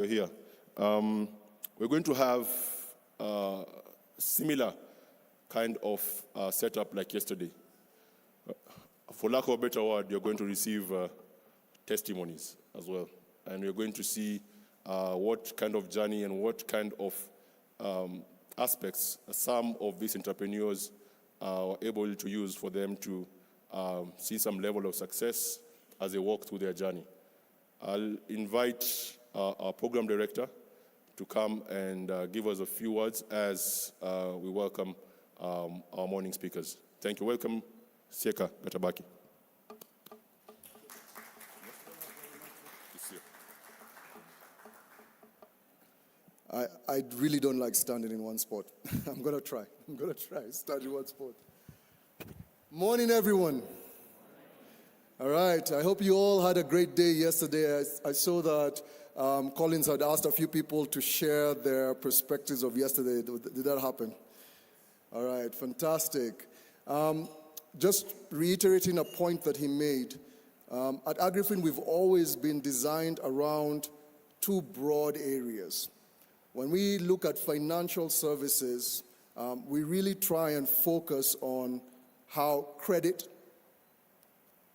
You're here. We're going to have a similar kind of setup like yesterday. For lack of a better word, you're going to receive testimonies as well. And you're going to see what kind of journey and what kind of aspects some of these entrepreneurs are able to use for them to see some level of success as they walk through their journey. I'll invite our program director to come and give us a few words as we welcome our morning speakers. Thank you. Welcome, Sieka Gatabaki. I really don't like standing in one spot. I'm going to try stand in one spot. Morning, everyone. All right, I hope you all had a great day yesterday. I saw that Collins had asked a few people to share their perspectives of yesterday. Did that happen? All right, fantastic. Just reiterating a point that he made, at AgriFin we've always been designed around two broad areas. When we look at financial services, we really try and focus on how credit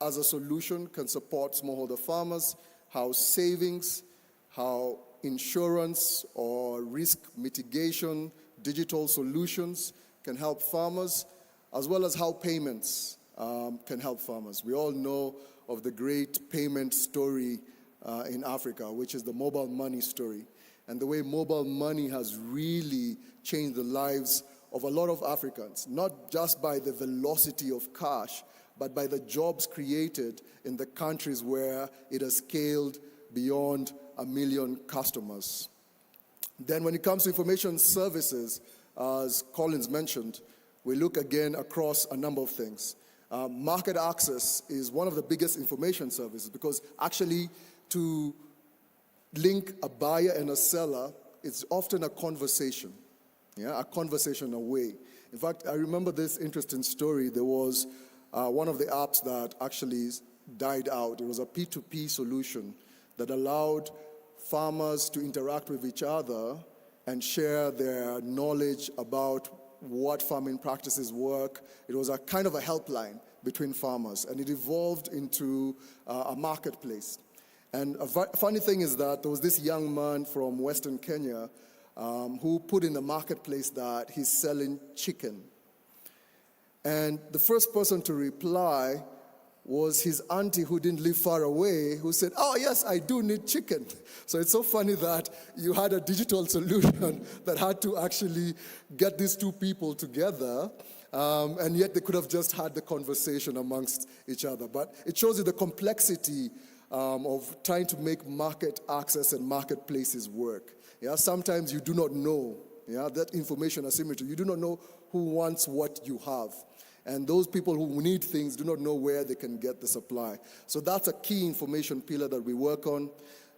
as a solution can support smallholder farmers, how savings, how insurance or risk mitigation, digital solutions can help farmers, as well as how payments can help farmers. We all know of the great payment story in Africa, which is the mobile money story, and the way mobile money has really changed the lives of a lot of Africans, not just by the velocity of cash, but by the jobs created in the countries where it has scaled beyond 1 million customers. Then when it comes to information services, as Collins mentioned, we look again across a number of things. Market access is one of the biggest information services because actually to link a buyer and a seller, it's often a conversation, a conversation away. In fact, I remember this interesting story. There was one of the apps that actually died out. It was a P2P solution that allowed farmers to interact with each other and share their knowledge about what farming practices work. It was a kind of a helpline between farmers, and it evolved into a marketplace. And a funny thing is that there was this young man from Western Kenya who put in the marketplace that he's selling chicken. And the first person to reply was his auntie who didn't live far away, who said, "Oh, yes, I do need chicken." So it's so funny that you had a digital solution that had to actually get these two people together, and yet they could have just had the conversation amongst each other. But it shows you the complexity of trying to make market access and marketplaces work. Sometimes you do not know that information asymmetry. You do not know who wants what you have. And those people who need things do not know where they can get the supply. So that's a key information pillar that we work on.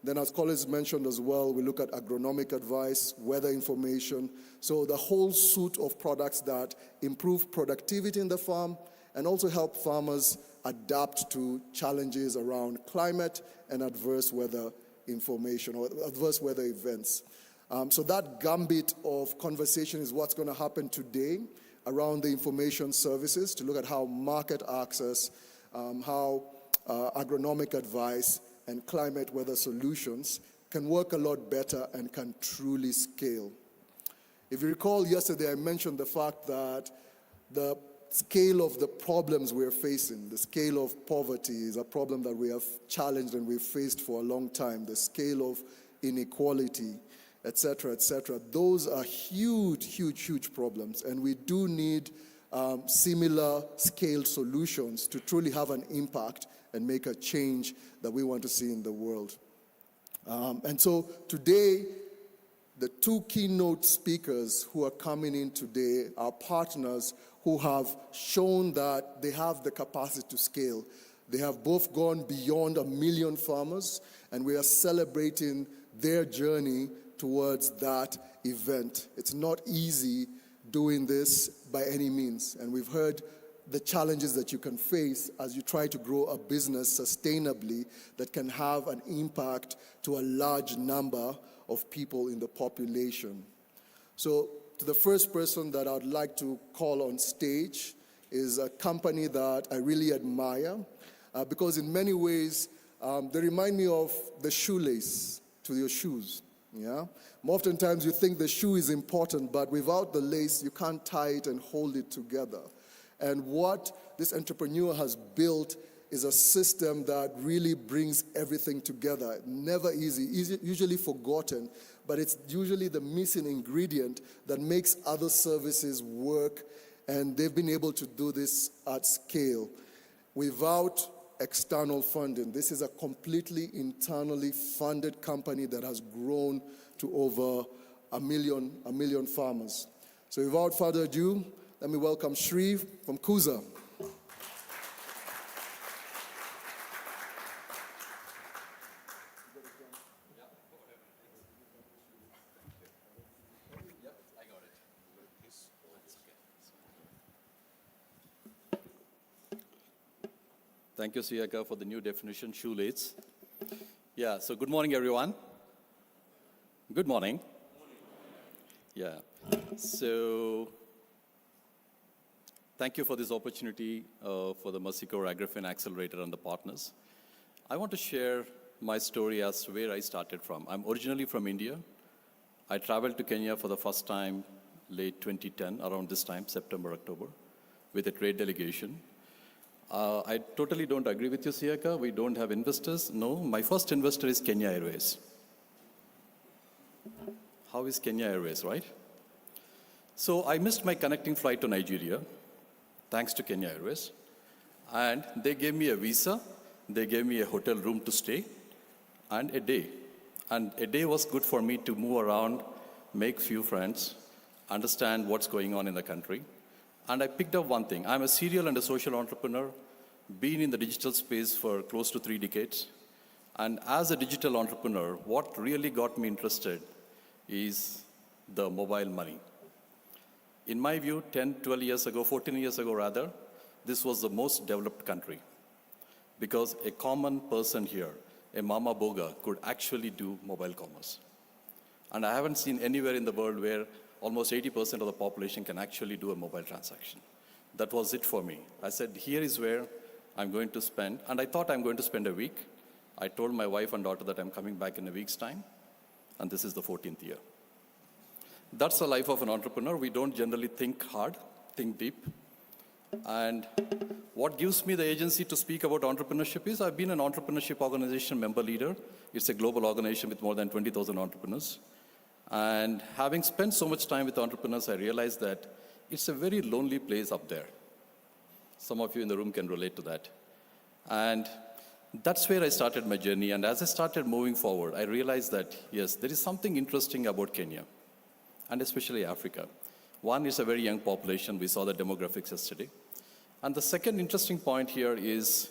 Then, as Collins mentioned as well, we look at agronomic advice, weather information. So the whole suite of products that improve productivity in the farm and also help farmers adapt to challenges around climate and adverse weather information or adverse weather events. So that gambit of conversation is what's going to happen today around the information services to look at how market access, how agronomic advice and climate weather solutions can work a lot better and can truly scale. If you recall yesterday, I mentioned the fact that the scale of the problems we're facing, the scale of poverty is a problem that we have challenged and we've faced for a long time, the scale of inequality, etc., etc. Those are huge problems, and we do need similar scaled solutions to truly have an impact and make a change that we want to see in the world. And so today, the two keynote speakers who are coming in today are partners who have shown that they have the capacity to scale. They have both gone beyond 1 million farmers, and we are celebrating their journey towards that event. It's not easy doing this by any means, and we've heard the challenges that you can face as you try to grow a business sustainably that can have an impact to a large number of people in the population. So the first person that I'd like to call on stage is a company that I really admire because in many ways they remind me of the shoelace to your shoes. Yeah? Oftentimes you think the shoe is important, but without the lace, you can't tie it and hold it together. And what this entrepreneur has built is a system that really brings everything together. Never easy, usually forgotten, but it's usually the missing ingredient that makes other services work, and they've been able to do this at scale without external funding. This is a completely internally funded company that has grown to over a million farmers. So without further ado, let me welcome Shri from Kuza. Thank you, Siyaka, for the new definition, shoelace. Yeah, so good morning, everyone. Good morning. Yeah, so thank you for this opportunity for the Mercycore AgriFin Accelerator and the partners. I want to share my story as to where I started from. I'm originally from India. I traveled to Kenya for the first time late 2010, around this time, September, October, with a trade delegation. I totally don't agree with you, Siyaka. We don't have investors. No, my first investor is Kenya Airways. How is Kenya Airways, right? So I missed my connecting flight to Nigeria, thanks to Kenya Airways. And they gave me a visa, they gave me a hotel room to stay, and a day. And a day was good for me to move around, make few friends, understand what's going on in the country. And I picked up one thing. I'm a serial and a social entrepreneur, been in the digital space for close to 3 decades. And as a digital entrepreneur, what really got me interested is the mobile money. In my view, 10, 12 years ago, 14 years ago rather, this was the most developed country. Because a common person here, a mama boga, could actually do mobile commerce. And I haven't seen anywhere in the world where almost 80% of the population can actually do a mobile transaction. That was it for me. I said, here is where I'm going to spend, and I thought I'm going to spend a week. I told my wife and daughter that I'm coming back in a week's time, and this is the 14th year. That's the life of an entrepreneur. We don't generally think hard, think deep. And what gives me the agency to speak about entrepreneurship is I've been an entrepreneurship organization member leader. It's a global organization with more than 20,000 entrepreneurs. And having spent so much time with entrepreneurs, I realized that it's a very lonely place up there. Some of you in the room can relate to that. And that's where I started my journey. And as I started moving forward, I realized that, yes, there is something interesting about Kenya, and especially Africa. One is a very young population. We saw the demographics yesterday. And the second interesting point here is,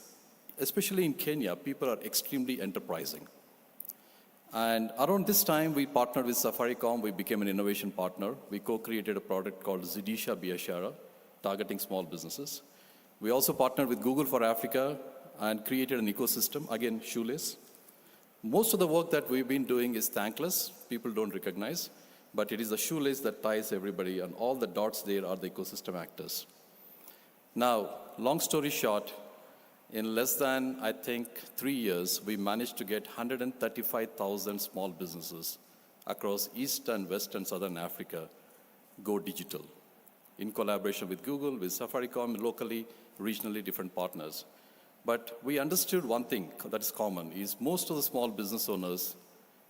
especially in Kenya, people are extremely enterprising. And around this time, we partnered with Safaricom. We became an innovation partner. We co-created a product called Zidisha Biashara, targeting small businesses. We also partnered with Google for Africa and created an ecosystem, again, shoeless. Most of the work that we've been doing is thankless. People don't recognize. But it is the shoelace that ties everybody, and all the dots there are the ecosystem actors. Now, long story short, in less than, I think, 3 years, we managed to get 135,000 small businesses across East and West and Southern Africa go digital, in collaboration with Google, with Safaricom, locally, regionally, different partners. But we understood one thing that is common, is most of the small business owners,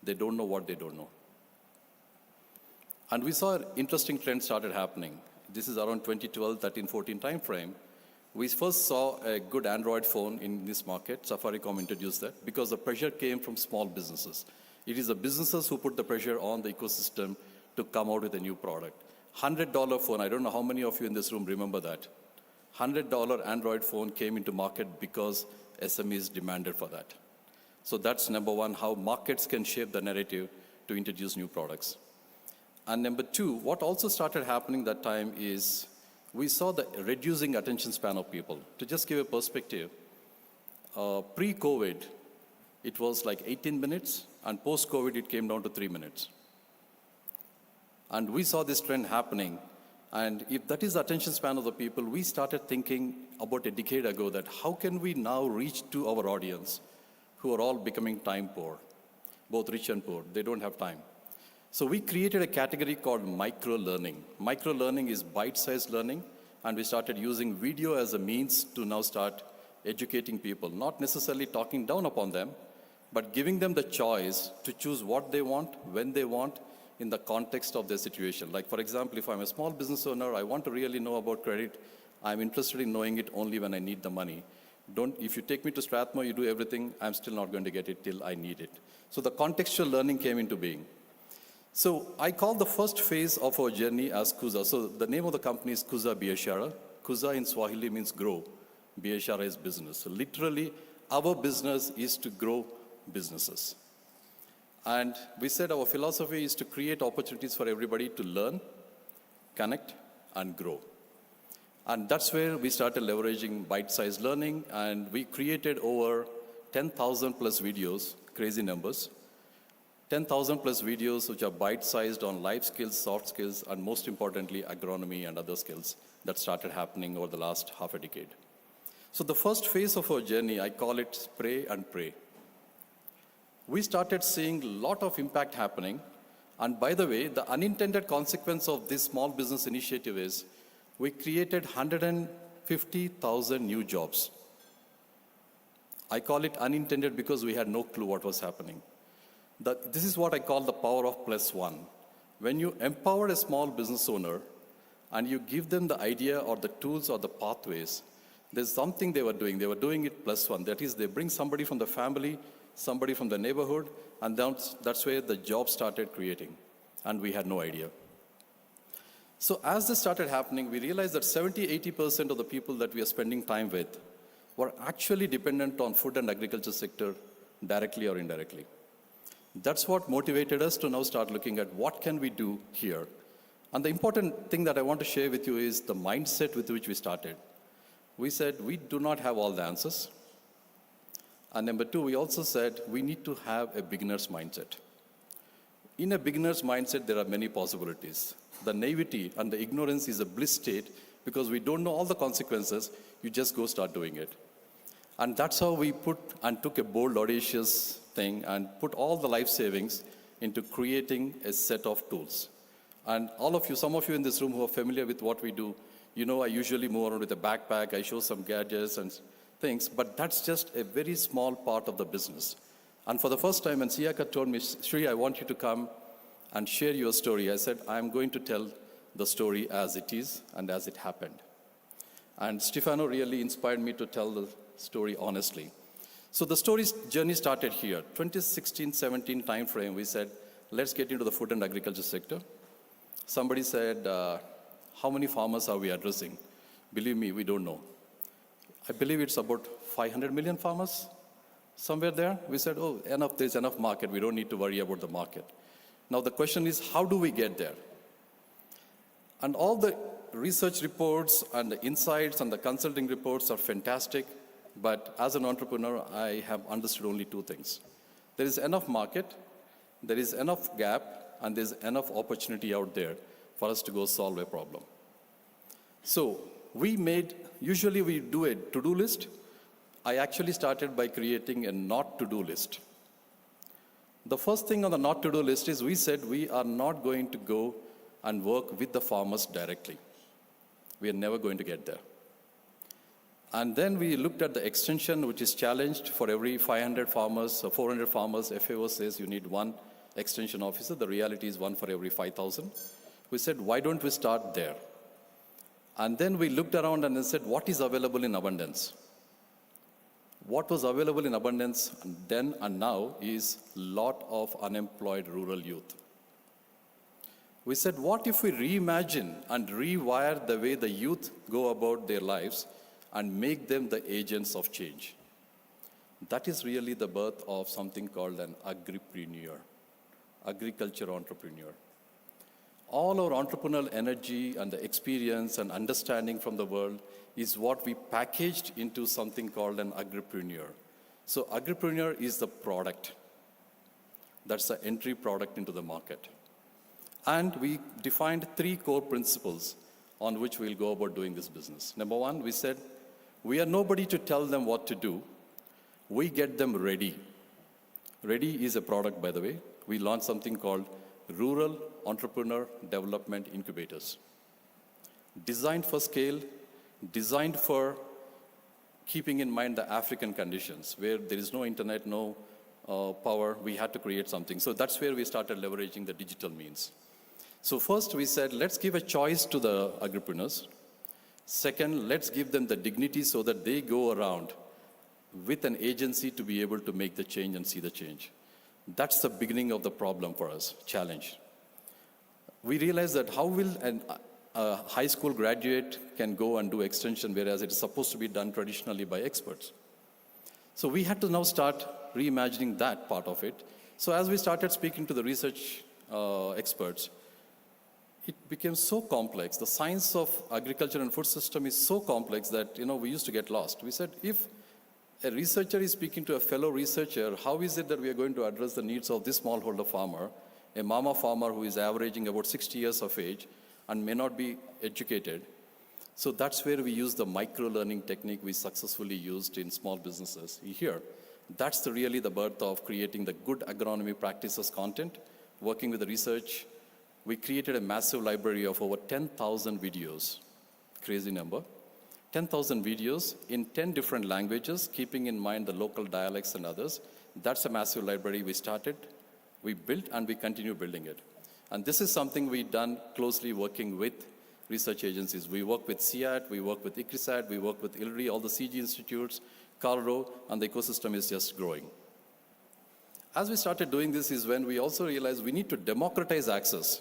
they don't know what they don't know. And we saw an interesting trend started happening. This is around 2012, 13, 14 timeframe. We first saw a good Android phone in this market. Safaricom introduced that because the pressure came from small businesses. It is the businesses who put the pressure on the ecosystem to come out with a new product. $100 phone, I don't know how many of you in this room remember that. $100 Android phone came into market because SMEs demanded for that. So that's number one, how markets can shape the narrative to introduce new products. And number two, what also started happening that time is we saw the reducing attention span of people. To just give a perspective, pre-COVID, it was like 18 minutes, and post-COVID, it came down to 3 minutes. And we saw this trend happening, and if that is the attention span of the people, we started thinking about a decade ago that how can we now reach to our audience who are all becoming time poor, both rich and poor. They don't have time. So we created a category called micro-learning. Micro-learning is bite-sized learning, and we started using video as a means to now start educating people, not necessarily talking down upon them, but giving them the choice to choose what they want, when they want, in the context of their situation. Like, for example, if I'm a small business owner, I want to really know about credit. I'm interested in knowing it only when I need the money. If you take me to Strathmore, you do everything, I'm still not going to get it till I need it. So the contextual learning came into being. So I call the first phase of our journey as Kuza. So the name of the company is Kuza Biashara. Kuza in Swahili means grow. Biashara is business. So literally, our business is to grow businesses. And we said our philosophy is to create opportunities for everybody to learn, connect, and grow. And that's where we started leveraging bite-sized learning, and we created over 10,000 plus videos, crazy numbers, 10,000 plus videos which are bite-sized on life skills, soft skills, and most importantly, agronomy and other skills that started happening over the last half a decade. So the first phase of our journey, I call it spray and pray. We started seeing a lot of impact happening. And by the way, the unintended consequence of this small business initiative is we created 150,000 new jobs. I call it unintended because we had no clue what was happening. This is what I call the power of +1. When you empower a small business owner and you give them the idea or the tools or the pathways, there's something they were doing. They were doing it +1. That is, they bring somebody from the family, somebody from the neighborhood, and that's where the job started creating. And we had no idea. So as this started happening, we realized that 70-80% of the people that we are spending time with were actually dependent on food and agriculture sector, directly or indirectly. That's what motivated us to now start looking at what can we do here. And the important thing that I want to share with you is the mindset with which we started. We said we do not have all the answers. And number two, we also said we need to have a beginner's mindset. In a beginner's mindset, there are many possibilities. The naivety and the ignorance is a bliss state because we don't know all the consequences. You just go start doing it. And that's how we took a bold, audacious thing and put all the life savings into creating a set of tools. And some of you in this room who are familiar with what we do, you know I usually move around with a backpack, I show some gadgets and things, but that's just a very small part of the business. And for the first time, when Siyaka told me, Sri, I want you to come and share your story, I said, I'm going to tell the story as it is and as it happened. And Stefano really inspired me to tell the story honestly. So the journey started here. 2016-17 timeframe, we said, let's get into the food and agriculture sector. Somebody said, how many farmers are we addressing? Believe me, we don't know. I believe it's about 500 million farmers, somewhere there. We said, oh, there's enough market. We don't need to worry about the market. Now the question is, how do we get there? And all the research reports and the insights and the consulting reports are fantastic, but as an entrepreneur, I have understood only two things. There is enough market, there is enough gap, and there's enough opportunity out there for us to go solve a problem. So usually we do a to-do list. I actually started by creating a not to-do list. The first thing on the not to-do list is we said we are not going to go and work with the farmers directly. We are never going to get there. And then we looked at the extension, which is challenged for every 500 farmers or 400 farmers. FAO says you need one extension officer. The reality is one for every 5,000. We said, why don't we start there? And then we looked around and said, what is available in abundance? What was available in abundance then and now is a lot of unemployed rural youth. We said, what if we reimagine and rewire the way the youth go about their lives and make them the agents of change? That is really the birth of something called an agripreneur, agriculture entrepreneur. All our entrepreneurial energy and the experience and understanding from the world is what we packaged into something called an agripreneur. So agripreneur is the product. That's the entry product into the market. And we defined 3 core principles on which we'll go about doing this business. Number 1, we said, we are nobody to tell them what to do. We get them ready. Ready is a product, by the way. We launched something called Rural Entrepreneur Development Incubators. Designed for scale, designed for keeping in mind the African conditions, where there is no internet, no power, we had to create something. So that's where we started leveraging the digital means. So first we said, let's give a choice to the agripreneurs. Second, let's give them the dignity so that they go around with an agency to be able to make the change and see the change. That's the beginning of the problem for us, challenge. We realized that how will a high school graduate can go and do extension, whereas it's supposed to be done traditionally by experts. So we had to now start reimagining that part of it. So as we started speaking to the research experts, it became so complex. The science of agriculture and food system is so complex that we used to get lost. We said, if a researcher is speaking to a fellow researcher, how is it that we are going to address the needs of this smallholder farmer, a mama farmer who is averaging about 60 years of age and may not be educated? So that's where we use the micro-learning technique we successfully used in small businesses here. That's really the birth of creating the good agronomy practices content. Working with the research, we created a massive library of over 10,000 videos, crazy number. 10,000 videos in 10 different languages, keeping in mind the local dialects and others. That's a massive library we started, we built, and we continue building it. And this is something we've done closely working with research agencies. We work with CIAT, we work with ICRISAT, we work with ILRI, all the CG institutes, Calro, and the ecosystem is just growing. As we started doing this is when we also realized we need to democratize access.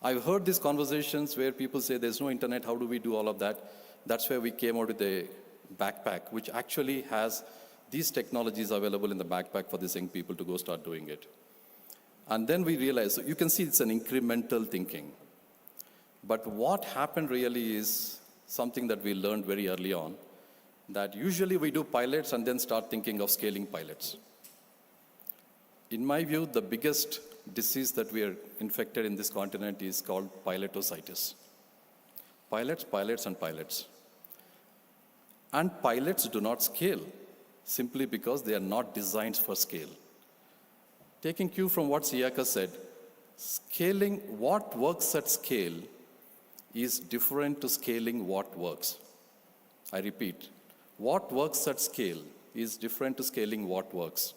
I've heard these conversations where people say there's no internet, how do we do all of that? That's where we came out with a backpack, which actually has these technologies available in the backpack for these young people to go start doing it. And then we realized, so you can see it's an incremental thinking. But what happened really is something that we learned very early on, that usually we do pilots and then start thinking of scaling pilots. In my view, the biggest disease that we are infected in this continent is called pilotositis. Pilots, pilots, and pilots. And pilots do not scale simply because they are not designed for scale. Taking cue from what Siyaka said, scaling what works at scale is different to scaling what works. I repeat, what works at scale is different to scaling what works.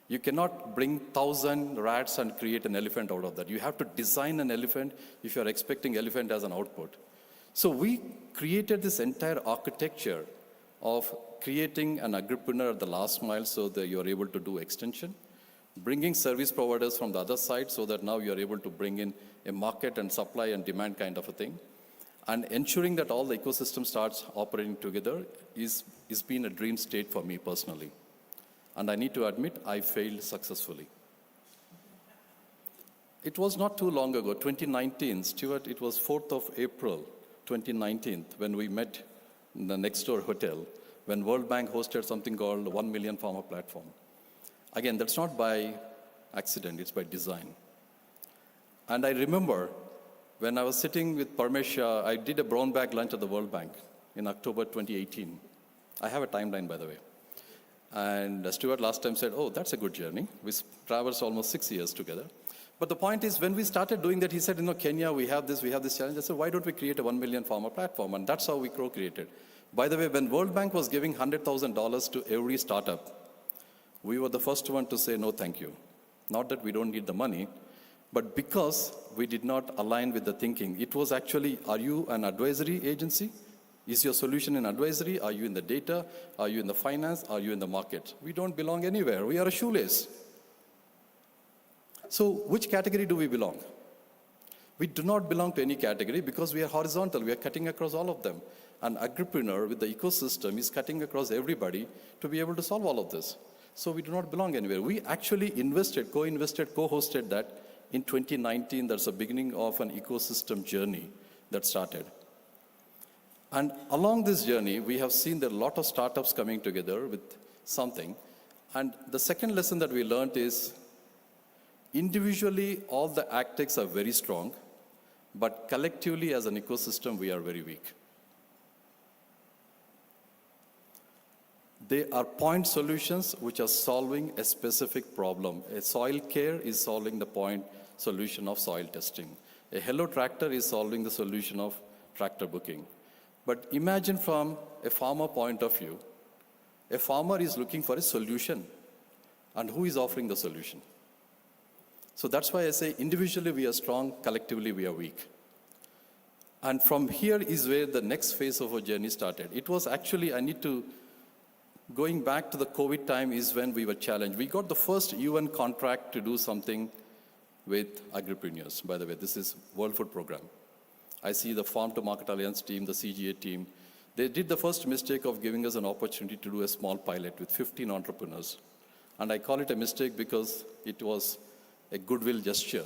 You cannot bring 1,000 rats and create an elephant out of that. You have to design an elephant if you're expecting elephant as an output. So we created this entire architecture of creating an agripreneur at the last mile so that you're able to do extension, bringing service providers from the other side so that now you're able to bring in a market and supply and demand kind of a thing, and ensuring that all the ecosystem starts operating together is been a dream state for me personally. And I need to admit, I failed successfully. It was not too long ago, 2019, Stuart, it was 4th of April, 2019, when we met in the next door hotel, when World Bank hosted something called 1 Million Farmer Platform. Again, that's not by accident, it's by design. And I remember when I was sitting with Parmesha, I did a brown bag lunch at the World Bank in October 2018. I have a timeline, by the way. And Stuart last time said, oh, that's a good journey. We traversed almost 6 years together. But the point is, when we started doing that, he said, Kenya, we have this challenge. I said, why don't we create a 1 million farmer platform? And that's how we co-created. By the way, when World Bank was giving $100,000 to every startup, we were the first one to say, no, thank you. Not that we don't need the money, but because we did not align with the thinking. It was actually, are you an advisory agency? Is your solution in advisory? Are you in the data? Are you in the finance? Are you in the market? We don't belong anywhere. We are a shoelace. So which category do we belong? We do not belong to any category because we are horizontal. We are cutting across all of them. An agripreneur with the ecosystem is cutting across everybody to be able to solve all of this. So we do not belong anywhere. We actually invested, co-invested, co-hosted that in 2019. That's the beginning of an ecosystem journey that started. And along this journey, we have seen there are a lot of startups coming together with something. And the second lesson that we learned is Individually, all the AgTechs are very strong, but collectively as an ecosystem, we are very weak. They are point solutions which are solving a specific problem. A soil care is solving the point solution of soil testing. A Hello Tractor is solving the solution of tractor booking. But imagine from a farmer point of view, a farmer is looking for a solution. And who is offering the solution? So that's why I say individually we are strong, collectively we are weak. And from here is where the next phase of our journey started. It was actually, going back to the COVID time is when we were challenged. We got the first UN contract to do something with agripreneurs. By the way, this is World Food Program. I see the Farm to Market Alliance team, the CGA team. They did the first mistake of giving us an opportunity to do a small pilot with 15 entrepreneurs. And I call it a mistake because it was a goodwill gesture.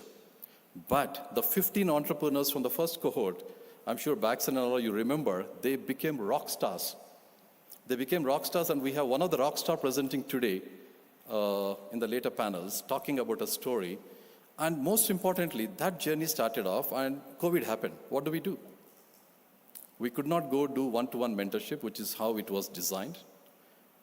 But the 15 entrepreneurs from the first cohort, I'm sure Baxen and all you remember, they became rock stars. They became rock stars, and we have one of the rock stars presenting today in the later panels, talking about a story. And most importantly, that journey started off, and COVID happened. What do? We could not go do one-to-one mentorship, which is how it was designed.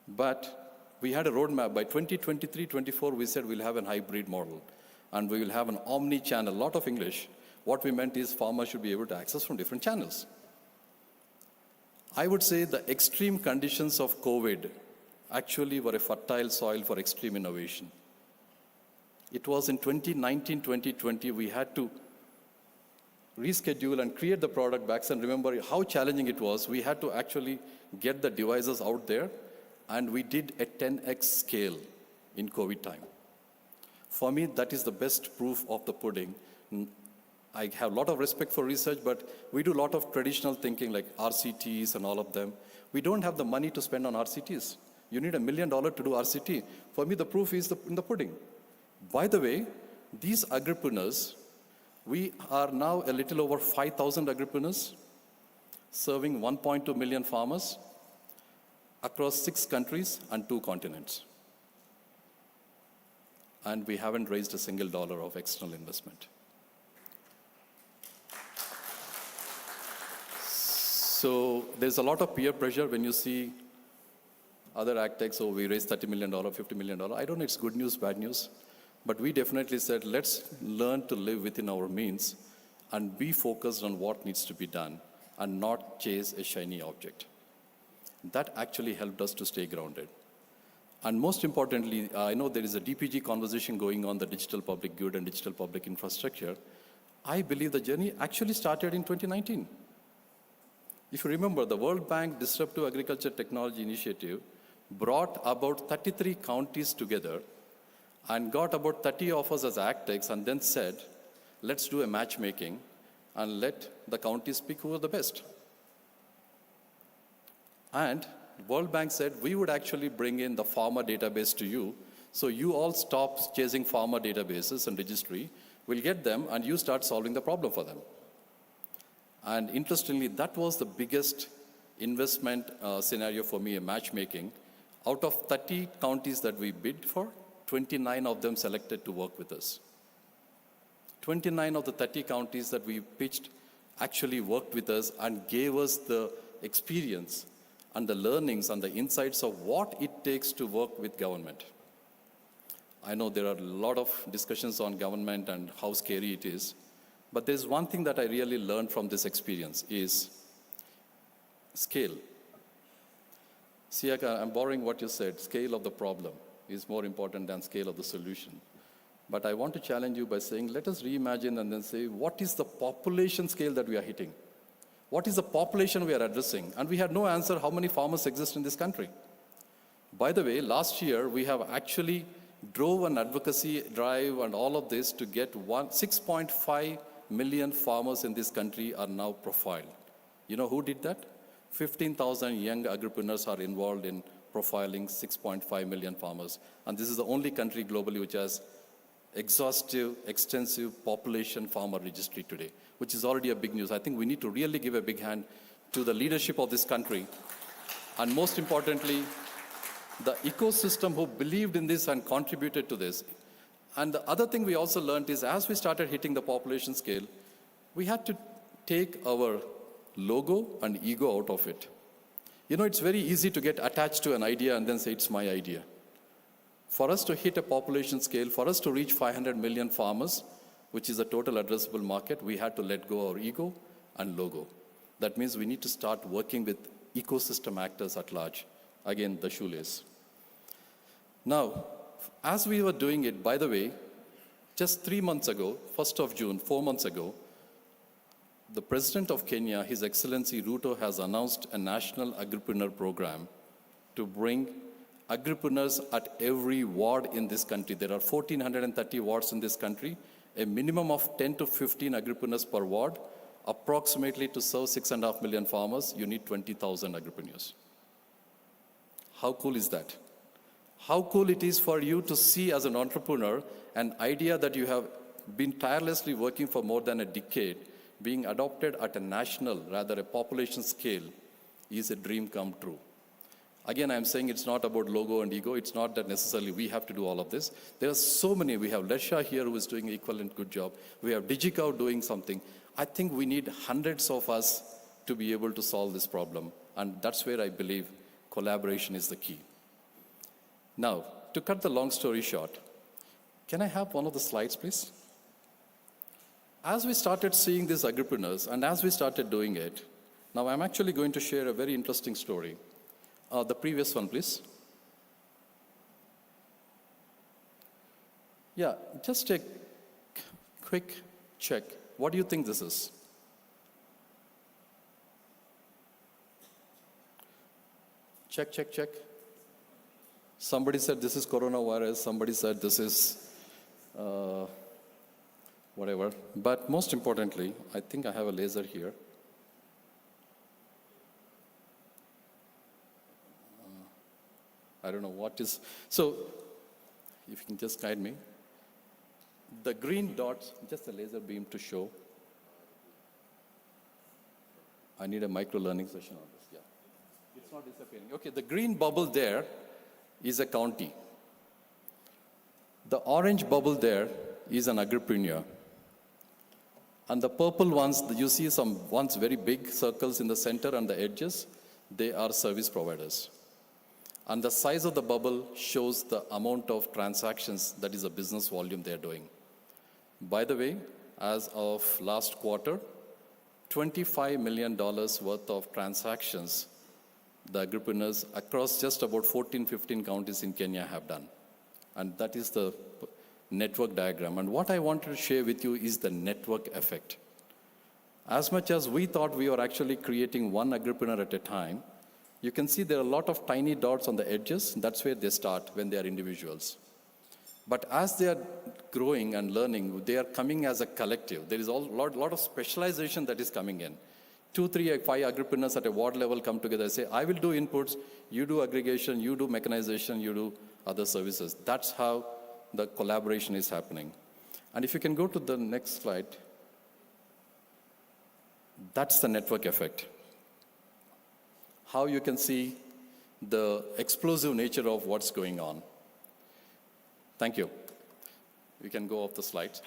But we had a roadmap. By 2023-24, we said we'll have a hybrid model, and we will have an omni-channel, a lot of English. What we meant is farmers should be able to access from different channels. I would say the extreme conditions of COVID actually were a fertile soil for extreme innovation. It was in 2019-2020, we had to reschedule and create the product back. And remember how challenging it was. We had to actually get the devices out there, and we did a 10x scale in COVID time. For me, that is the best proof of the pudding. I have a lot of respect for research, but we do a lot of traditional thinking like RCTs and all of them. We don't have the money to spend on RCTs. You need $1 million to do RCT. For me, the proof is in the pudding. By the way, these agripreneurs, we are now a little over 5,000 agripreneurs, serving 1.2 million farmers across 6 countries and 2 continents. And we haven't raised a single dollar of external investment. So there's a lot of peer pressure when you see other AgTechs, oh, we raised $30 million, $50 million. I don't know, it's good news, bad news. But we definitely said, let's learn to live within our means and be focused on what needs to be done and not chase a shiny object. That actually helped us to stay grounded. And most importantly, I know there is a DPG conversation going on, the digital public good and digital public infrastructure. I believe the journey actually started in 2019. If you remember, the World Bank Disruptive Agriculture Technology Initiative brought about 33 counties together and got about 30 of us as AgTechs and then said, let's do a matchmaking and let the counties pick who are the best. And World Bank said, we would actually bring in the farmer database to you, so you all stop chasing farmer databases and registry, we'll get them and you start solving the problem for them. And interestingly, that was the biggest investment scenario for me, a matchmaking. Out of 30 counties that we bid for, 29 of them selected to work with us. 29 of the 30 counties that we pitched actually worked with us and gave us the experience and the learnings and the insights of what it takes to work with government. I know there are a lot of discussions on government and how scary it is. But there's one thing that I really learned from this experience is scale. See, I'm borrowing what you said, scale of the problem is more important than scale of the solution. But I want to challenge you by saying, let us reimagine and then say, what is the population scale that we are hitting? What is the population we are addressing? And we had no answer how many farmers exist in this country. By the way, last year we have actually drove an advocacy drive and all of this to get 6.5 million farmers in this country are now profiled. You know who did that? 15,000 young agripreneurs are involved in profiling 6.5 million farmers. And this is the only country globally which has exhaustive, extensive population farmer registry today, which is already a big news. I think we need to really give a big hand to the leadership of this country. And most importantly, the ecosystem who believed in this and contributed to this. And the other thing we also learned is as we started hitting the population scale, we had to take our logo and ego out of it. You know, it's very easy to get attached to an idea and then say it's my idea. For us to hit a population scale, for us to reach 500 million farmers, which is the total addressable market, we had to let go our ego and logo. That means we need to start working with ecosystem actors at large. Again, the shoelace. Now, as we were doing it, by the way, just 3 months ago, 1st of June, 4 months ago, the President of Kenya, His Excellency Ruto, has announced a national agripreneur program to bring agripreneurs at every ward in this country. There are 1,430 wards in this country, a minimum of 10 to 15 agripreneurs per ward. Approximately to serve 6.5 million farmers, you need 20,000 agripreneurs. How cool is that? How cool it is for you to see as an entrepreneur an idea that you have been tirelessly working for more than a decade being adopted at a national, rather a population scale, is a dream come true. Again, I'm saying it's not about logo and ego. It's not that necessarily we have to do all of this. There are so many. We have Lesha here who is doing an equivalent good job. We have DigiCow doing something. I think we need hundreds of us to be able to solve this problem. And that's where I believe collaboration is the key. Now, to cut the long story short, can I have one of the slides, please? As we started seeing these agripreneurs and as we started doing it, now I'm actually going to share a very interesting story. The previous one, please. Yeah, just a quick check. What do you think this is? Check, check, check. Somebody said this is coronavirus. Somebody said this is whatever. But most importantly, I think I have a laser here. I don't know what is. So, if you can just guide me. The green dots, just a laser beam to show. I need a micro-learning session on this, yeah. It's not disappearing. Okay, the green bubble there is a county. The orange bubble there is an agripreneur. And the purple ones, you see some ones very big circles in the center and the edges, they are service providers. And the size of the bubble shows the amount of transactions, that is the business volume they're doing. By the way, as of last quarter, $25 million worth of transactions the agripreneurs across just about 14, 15 counties in Kenya have done. And that is the network diagram. And what I wanted to share with you is the network effect. As much as we thought we were actually creating one agripreneur at a time, you can see there are a lot of tiny dots on the edges. That's where they start when they are individuals. But as they are growing and learning, they are coming as a collective. There is a lot of specialization that is coming in. 2, 3, 5 agripreneurs at a ward level come together and say, I will do inputs, you do aggregation, you do mechanization, you do other services. That's how the collaboration is happening. And if you can go to the next slide, that's the network effect. How you can see the explosive nature of what's going on. Thank you. You can go off the slides.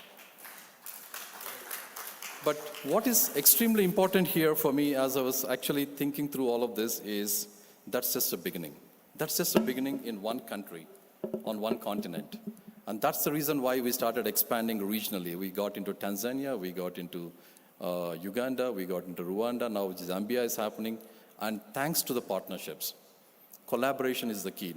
But what is extremely important here for me as I was actually thinking through all of this is that's just a beginning. That's just a beginning in one country, on one continent. And that's the reason why we started expanding regionally. We got into Tanzania, we got into Uganda, we got into Rwanda, now Zambia is happening. And thanks to the partnerships, collaboration is the key.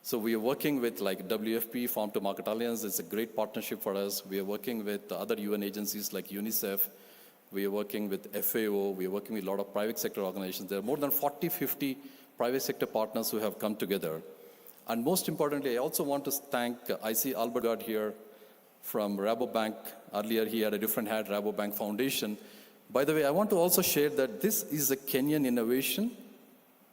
So we are working with like WFP, Farm to Market Alliance. It's a great partnership for us. We are working with other UN agencies like UNICEF. We are working with FAO. We are working with a lot of private sector organizations. There are more than 40, 50 private sector partners who have come together. And most importantly, I also want to thank, I see Albert God here from Rabobank. Earlier he had a different hat, Rabobank Foundation. By the way, I want to also share that this is a Kenyan innovation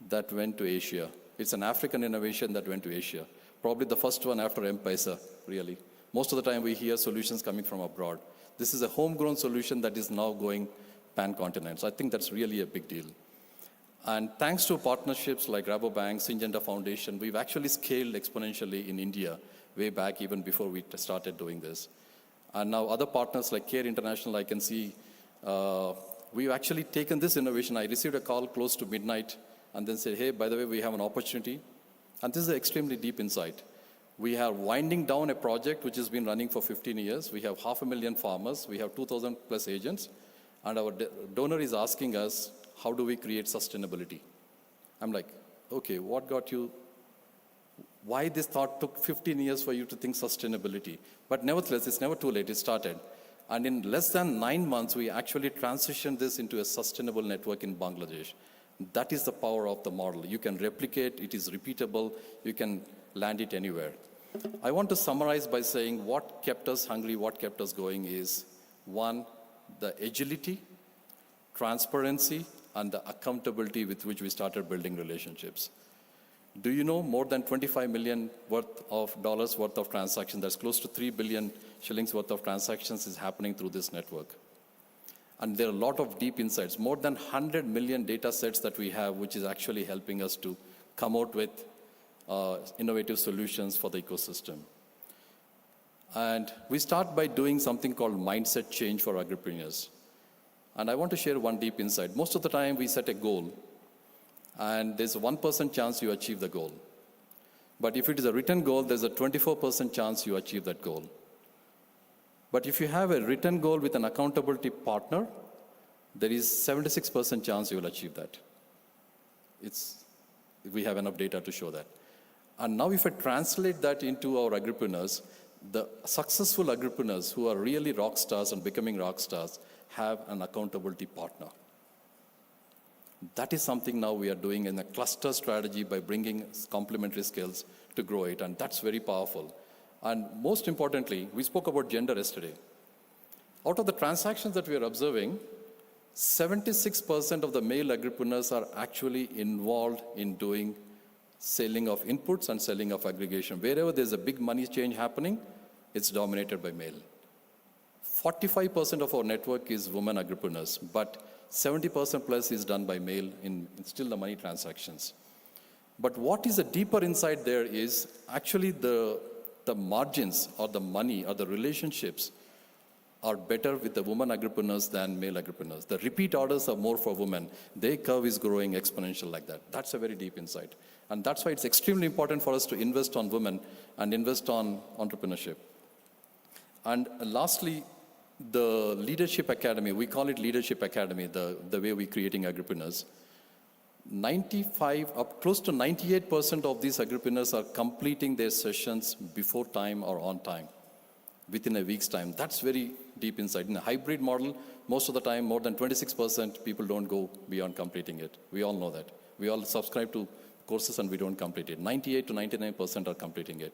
that went to Asia. It's an African innovation that went to Asia. Probably the first one after M-Pesa, really. Most of the time we hear solutions coming from abroad. This is a homegrown solution that is now going pan-continent. So I think that's really a big deal. And thanks to partnerships like Rabobank, Syngenta Foundation, we've actually scaled exponentially in India way back, even before we started doing this. And now other partners like Care International, I can see we've actually taken this innovation. I received a call close to midnight and then said, hey, by the way, we have an opportunity. And this is an extremely deep insight. We are winding down a project which has been running for 15 years. We have 500,000 farmers. We have 2,000 plus agents. And our donor is asking us, how do we create sustainability? I'm like, okay, what got you? Why this thought took 15 years for you to think sustainability? But nevertheless, it's never too late. It started. And in less than 9 months, we actually transitioned this into a sustainable network in Bangladesh. That is the power of the model. You can replicate, it is repeatable, you can land it anywhere. I want to summarize by saying what kept us hungry, what kept us going is, one, the agility, transparency, and the accountability with which we started building relationships. Do you know more than 25 million dollars worth of transactions, that's close to 3 billion shillings worth of transactions is happening through this network. And there are a lot of deep insights, more than 100 million data sets that we have, which is actually helping us to come out with innovative solutions for the ecosystem. And we start by doing something called mindset change for agripreneurs. And I want to share one deep insight. Most of the time we set a goal, and there's a 1% chance you achieve the goal. But if it is a written goal, there's a 24% chance you achieve that goal. But if you have a written goal with an accountability partner, there is 76% chance you will achieve that. We have enough data to show that. And now if I translate that into our agripreneurs, the successful agripreneurs who are really rock stars and becoming rock stars have an accountability partner. That is something now we are doing in a cluster strategy by bringing complementary skills to grow it, and that's very powerful. And most importantly, we spoke about gender yesterday. Out of the transactions that we are observing, 76% of the male agripreneurs are actually involved in doing selling of inputs and selling of aggregation. Wherever there's a big money change happening, it's dominated by male. 45% of our network is women agripreneurs, but 70% plus is done by male in still the money transactions. But what is a deeper insight there is actually the margins or the money or the relationships are better with the women agripreneurs than male agripreneurs. The repeat orders are more for women. Their curve is growing exponential like that. That's a very deep insight. And that's why it's extremely important for us to invest on women and invest on entrepreneurship. And lastly, the Leadership Academy, we call it Leadership Academy, the way we're creating agripreneurs. Close to 98% of these agripreneurs are completing their sessions before time or on time, within a week's time. That's very deep insight. In a hybrid model, most of the time, more than 26% people don't go beyond completing it. We all know that. We all subscribe to courses and we don't complete it. 98 to 99% are completing it.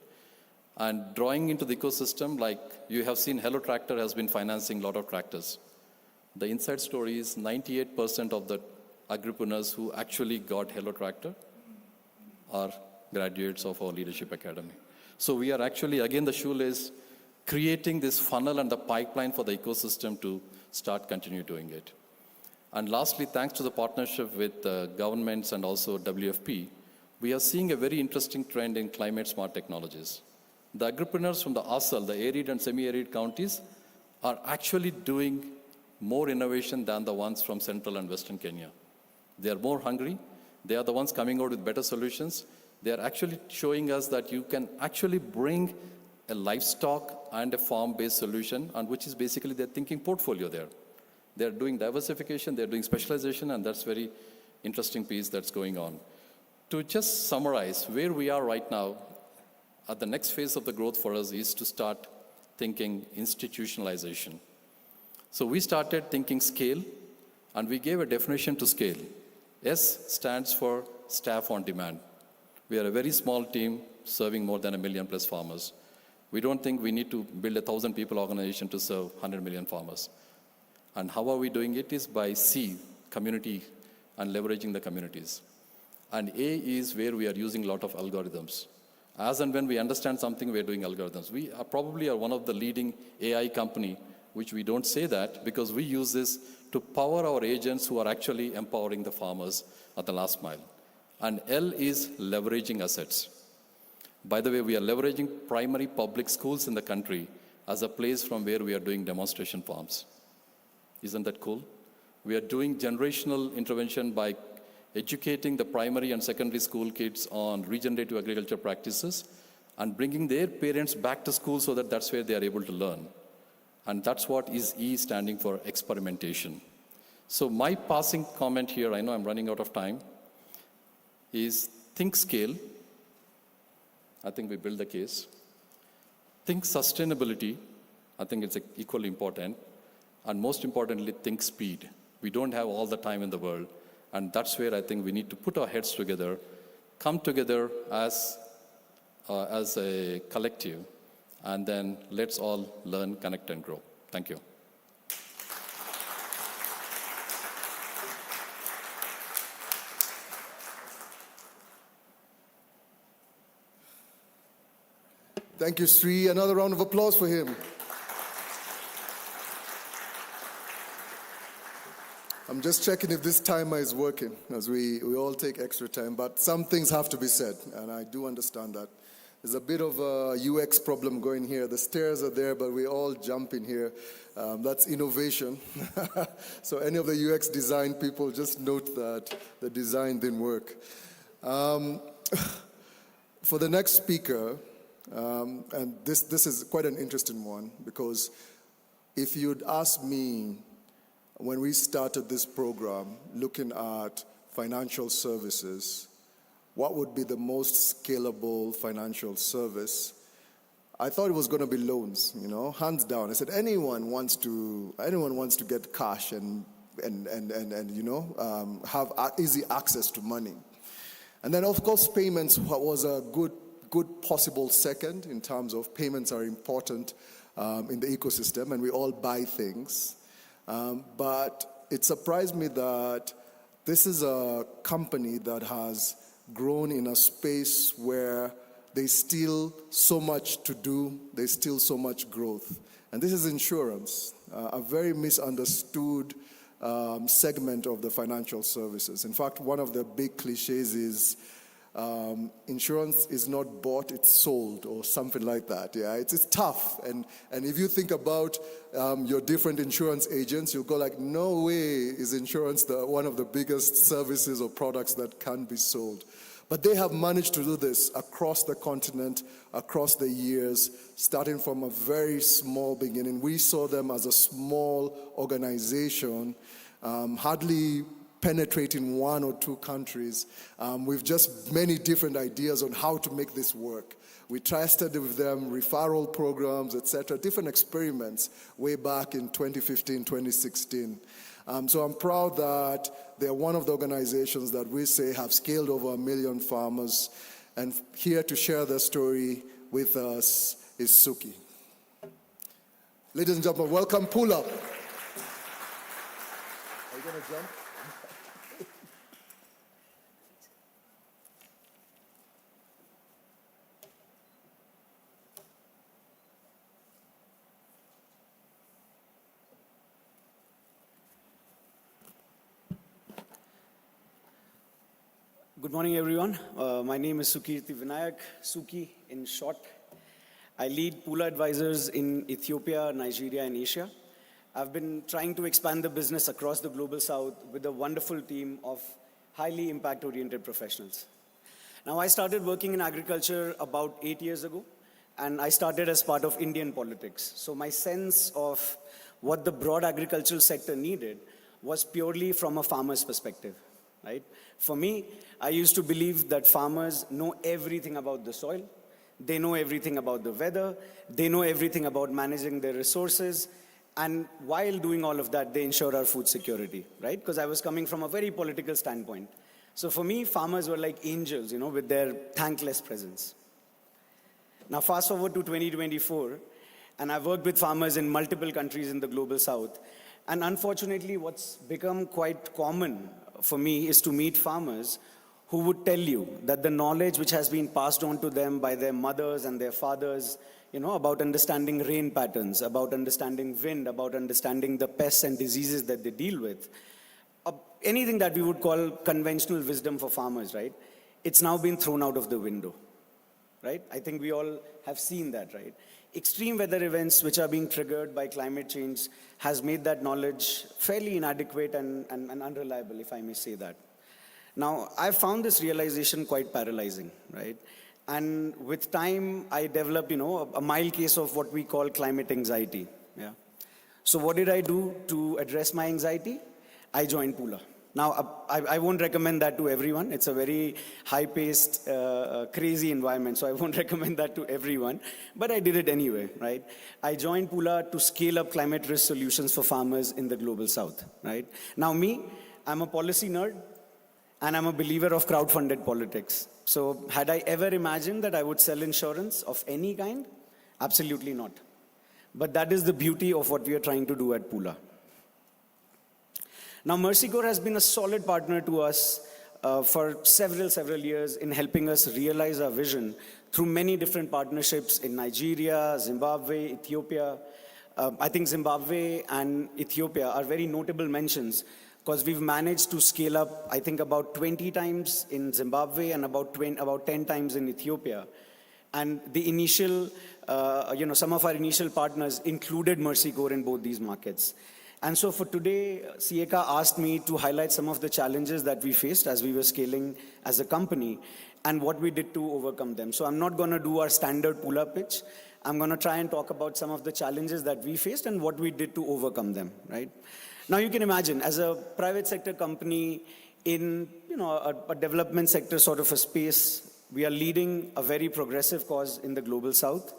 And drawing into the ecosystem, like you have seen Hello Tractor has been financing a lot of tractors. The inside story is 98% of the agripreneurs who actually got Hello Tractor are graduates of our Leadership Academy. So we are actually, again, the shoelace, creating this funnel and the pipeline for the ecosystem to start continue doing it. And lastly, thanks to the partnership with governments and also WFP, we are seeing a very interesting trend in climate smart technologies. The agripreneurs from the ASAL, the arid and semi-arid counties, are actually doing more innovation than the ones from central and western Kenya. They are more hungry. They are the ones coming out with better solutions. They are actually showing us that you can actually bring a livestock and a farm-based solution, and which is basically their thinking portfolio there. They're doing diversification, they're doing specialization, and that's very interesting piece that's going on. To just summarize where we are right now, at the next phase of the growth for us is to start thinking institutionalization. So we started thinking scale, and we gave a definition to scale. S stands for staff on demand. We are a very small team serving more than 1 million plus farmers. We don't think we need to build a 1,000 people organization to serve 100 million farmers. And how are we doing it is by C, community, and leveraging the communities. And A is where we are using a lot of algorithms. As and when we understand something, we are doing algorithms. We are probably one of the leading AI company, which we don't say that because we use this to power our agents who are actually empowering the farmers at the last mile. And L is leveraging assets. By the way, we are leveraging primary public schools in the country as a place from where we are doing demonstration farms. Isn't that cool? We are doing generational intervention by educating the primary and secondary school kids on regenerative agriculture practices and bringing their parents back to school so that that's where they are able to learn. And that's what is E standing for, experimentation. So my passing comment here, I know I'm running out of time, is think scale. I think we build the case. Think sustainability. I think it's equally important. And most importantly, think speed. We don't have all the time in the world. And that's where I think we need to put our heads together, come together as a collective, and then let's all learn, connect, and grow. Thank you. Thank you, Sri. Another round of applause for him. I'm just checking if this timer is working, as we all take extra time, but some things have to be said, and I do understand that. There's a bit of a UX problem going here. The stairs are there, but we all jump in here. That's innovation. So any of the UX design people, just note that the design didn't work. For the next speaker, and this is quite an interesting one, because if you'd asked me when we started this program looking at financial services, what would be the most scalable financial service, I thought it was going to be loans, hands down. I said anyone wants to get cash and have easy access to money. And then of course payments was a good possible second, in terms of payments are important in the ecosystem, and we all buy things. But it surprised me that this is a company that has grown in a space where there's still so much to do, there's still so much growth. And this is insurance, a very misunderstood segment of the financial services. In fact, one of the big cliches is insurance is not bought, it's sold, or something like that. Yeah, it's tough. And if you think about your different insurance agents, you'll go like, no way is insurance one of the biggest services or products that can be sold. But they have managed to do this across the continent, across the years, starting from a very small beginning. We saw them as a small organization, hardly penetrating 1 or 2 countries, with just many different ideas on how to make this work. We tested with them referral programs, etc., different experiments way back in 2015, 2016. So I'm proud that they're one of the organizations that we say have scaled over 1 million farmers. And here to share their story with us is Suki. Ladies and gentlemen, welcome, pull up. Are you going to jump? Good morning, everyone. My name is Sukirti Vinayak, Suki in short. I lead Pula Advisors in Ethiopia, Nigeria, and Asia. I've been trying to expand the business across the Global South with a wonderful team of highly impact-oriented professionals. Now, I started working in agriculture about 8 years ago, and I started as part of Indian politics. So my sense of what the broad agricultural sector needed was purely from a farmer's perspective. Right? For me, I used to believe that farmers know everything about the soil, they know everything about the weather, they know everything about managing their resources, and while doing all of that, they ensure our food security, right? Because I was coming from a very political standpoint. So for me, farmers were like angels, with their thankless presence. Now fast forward to 2024, and I've worked with farmers in multiple countries in the Global South, and unfortunately, what's become quite common for me is to meet farmers who would tell you that the knowledge which has been passed on to them by their mothers and their fathers, about understanding rain patterns, about understanding wind, about understanding the pests and diseases that they deal with, anything that we would call conventional wisdom for farmers, right? It's now been thrown out of the window. right? I think we all have seen that, right? Extreme weather events which are being triggered by climate change has made that knowledge fairly inadequate and unreliable, if I may say that. Now, I've found this realization quite paralyzing, right? And with time, I developed, a mild case of what we call climate anxiety, yeah? So what did I do to address my anxiety? I joined Pula. Now, I won't recommend that to everyone. It's a very high-paced, crazy environment, so I won't recommend that to everyone. But I did it anyway, right? I joined Pula to scale up climate risk solutions for farmers in the global south, right? Now, I'm a policy nerd, and I'm a believer of crowd-funded politics. So had I ever imagined that I would sell insurance of any kind? Absolutely not. But that is the beauty of what we are trying to do at Pula. Now, Mercy Corps has been a solid partner to us for several years in helping us realize our vision through many different partnerships in Nigeria, Zimbabwe, Ethiopia. I think Zimbabwe and Ethiopia are very notable mentions because we've managed to scale up, I think, about 20 times in Zimbabwe and about 10 times in Ethiopia. And the initial, some of our initial partners included Mercy Corps in both these markets. And so for today, Sieka asked me to highlight some of the challenges that we faced as we were scaling as a company and what we did to overcome them. So I'm not going to do our standard Pula pitch. I'm going to try and talk about some of the challenges that we faced and what we did to overcome them, right? Now you can imagine, as a private sector company in a development sector sort of a space, we are leading a very progressive cause in the global south.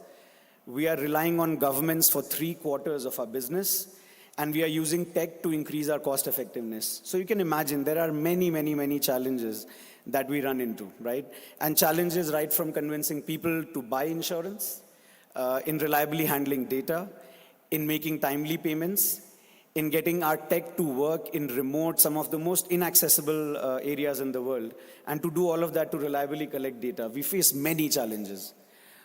We are relying on governments for 3/4 of our business, and we are using tech to increase our cost effectiveness. So you can imagine there are many challenges that we run into, right? And challenges right from convincing people to buy insurance, in reliably handling data, in making timely payments, in getting our tech to work in remote, some of the most inaccessible areas in the world, and to do all of that to reliably collect data. We face many challenges.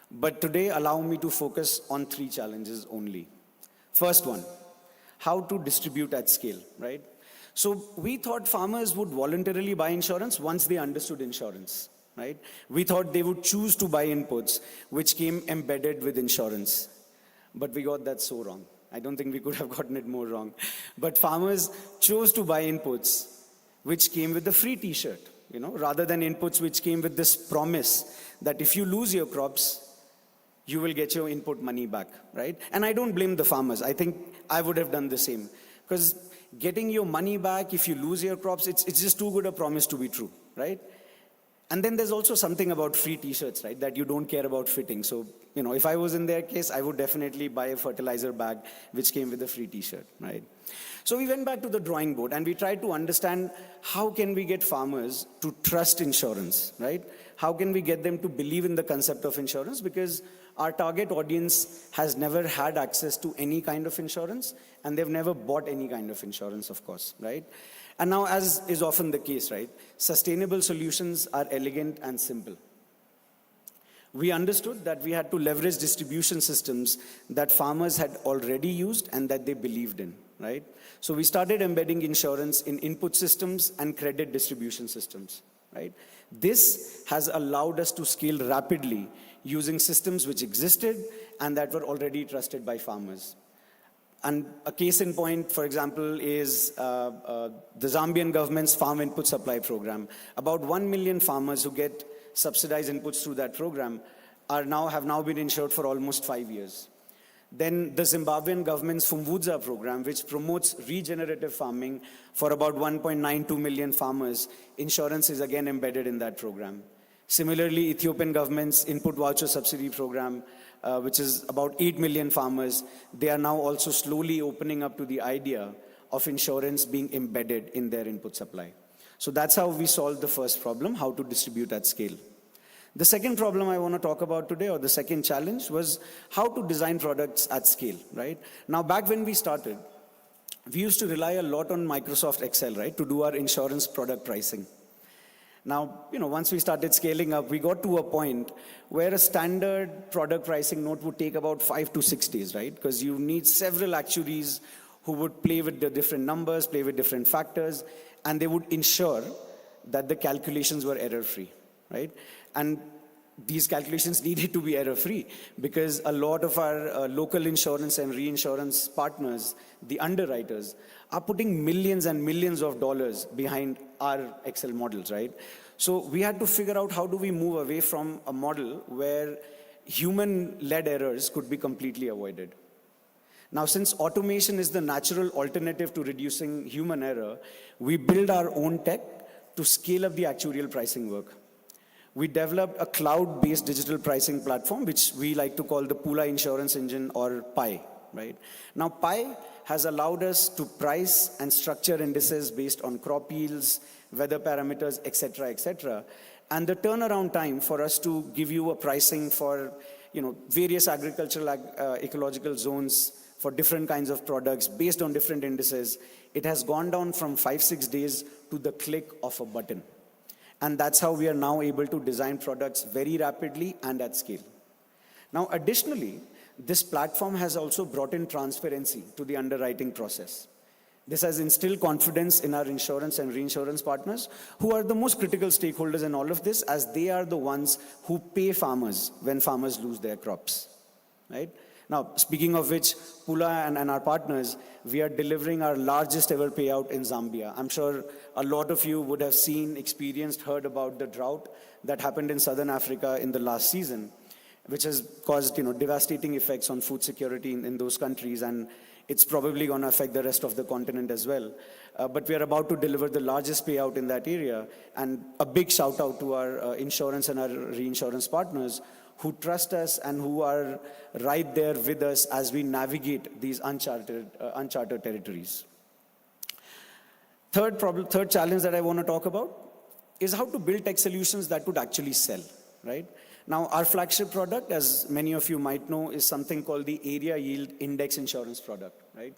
But today, allow me to focus on 3 challenges only. First one, how to distribute at scale, right? So we thought farmers would voluntarily buy insurance once they understood insurance, right? We thought they would choose to buy inputs which came embedded with insurance. But we got that so wrong. I don't think we could have gotten it more wrong. But farmers chose to buy inputs which came with the free t-shirt, rather than inputs which came with this promise that if you lose your crops, you will get your input money back, right? And I don't blame the farmers. I think I would have done the same. Because getting your money back if you lose your crops, it's just too good a promise to be true, right? And then there's also something about free t-shirts, right? That you don't care about fitting. So, if I was in their case, I would definitely buy a fertilizer bag which came with a free t-shirt, right? So we went back to the drawing board and we tried to understand how can we get farmers to trust insurance, right? How can we get them to believe in the concept of insurance? Because our target audience has never had access to any kind of insurance and they've never bought any kind of insurance, of course, right? And now, as is often the case, right, sustainable solutions are elegant and simple. We understood that we had to leverage distribution systems that farmers had already used and that they believed in, right? So we started embedding insurance in input systems and credit distribution systems, right? This has allowed us to scale rapidly using systems which existed and that were already trusted by farmers. And a case in point, for example, is the Zambian government's farm input supply program. About 1 million farmers who get subsidized inputs through that program have now been insured for almost 5 years. Then the Zimbabwean government's Fumbudza program, which promotes regenerative farming for about 1.92 million farmers, insurance is again embedded in that program. Similarly, Ethiopian government's input voucher subsidy program, which is about 8 million farmers, they are now also slowly opening up to the idea of insurance being embedded in their input supply. So that's how we solved the first problem, how to distribute at scale. The second problem I want to talk about today, or the second challenge, was how to design products at scale, right? Now, back when we started, we used to rely a lot on Microsoft Excel, right, to do our insurance product pricing. Now, once we started scaling up, we got to a point where a standard product pricing note would take about 5 to 6 days, right? Because you need several actuaries who would play with the different numbers, play with different factors, and they would ensure that the calculations were error-free, right? And these calculations needed to be error-free because a lot of our local insurance and reinsurance partners, the underwriters, are putting millions and millions of dollars behind our Excel models, right? So we had to figure out how do we move away from a model where human-led errors could be completely avoided. Now, since automation is the natural alternative to reducing human error, we build our own tech to scale up the actuarial pricing work. We developed a cloud-based digital pricing platform, which we like to call the Pula Insurance Engine, or PI, right? Now, PI has allowed us to price and structure indices based on crop yields, weather parameters, et cetera, and the turnaround time for us to give you a pricing for, various agricultural, ecological zones for different kinds of products based on different indices, it has gone down from 5-6 days to the click of a button. And that's how we are now able to design products very rapidly and at scale. Now, additionally, this platform has also brought in transparency to the underwriting process. This has instilled confidence in our insurance and reinsurance partners, who are the most critical stakeholders in all of this, as they are the ones who pay farmers when farmers lose their crops, right? Now, speaking of which, Pula and our partners, we are delivering our largest ever payout in Zambia. I'm sure a lot of you would have seen, experienced, heard about the drought that happened in southern Africa in the last season, which has caused devastating effects on food security in those countries, and it's probably going to affect the rest of the continent as well. But we are about to deliver the largest payout in that area, and a big shout out to our insurance and our reinsurance partners who trust us and who are right there with us as we navigate these uncharted territories. Third challenge that I want to talk about is how to build tech solutions that would actually sell, right? Now, our flagship product, as many of you might know, is something called the Area Yield Index Insurance product, right?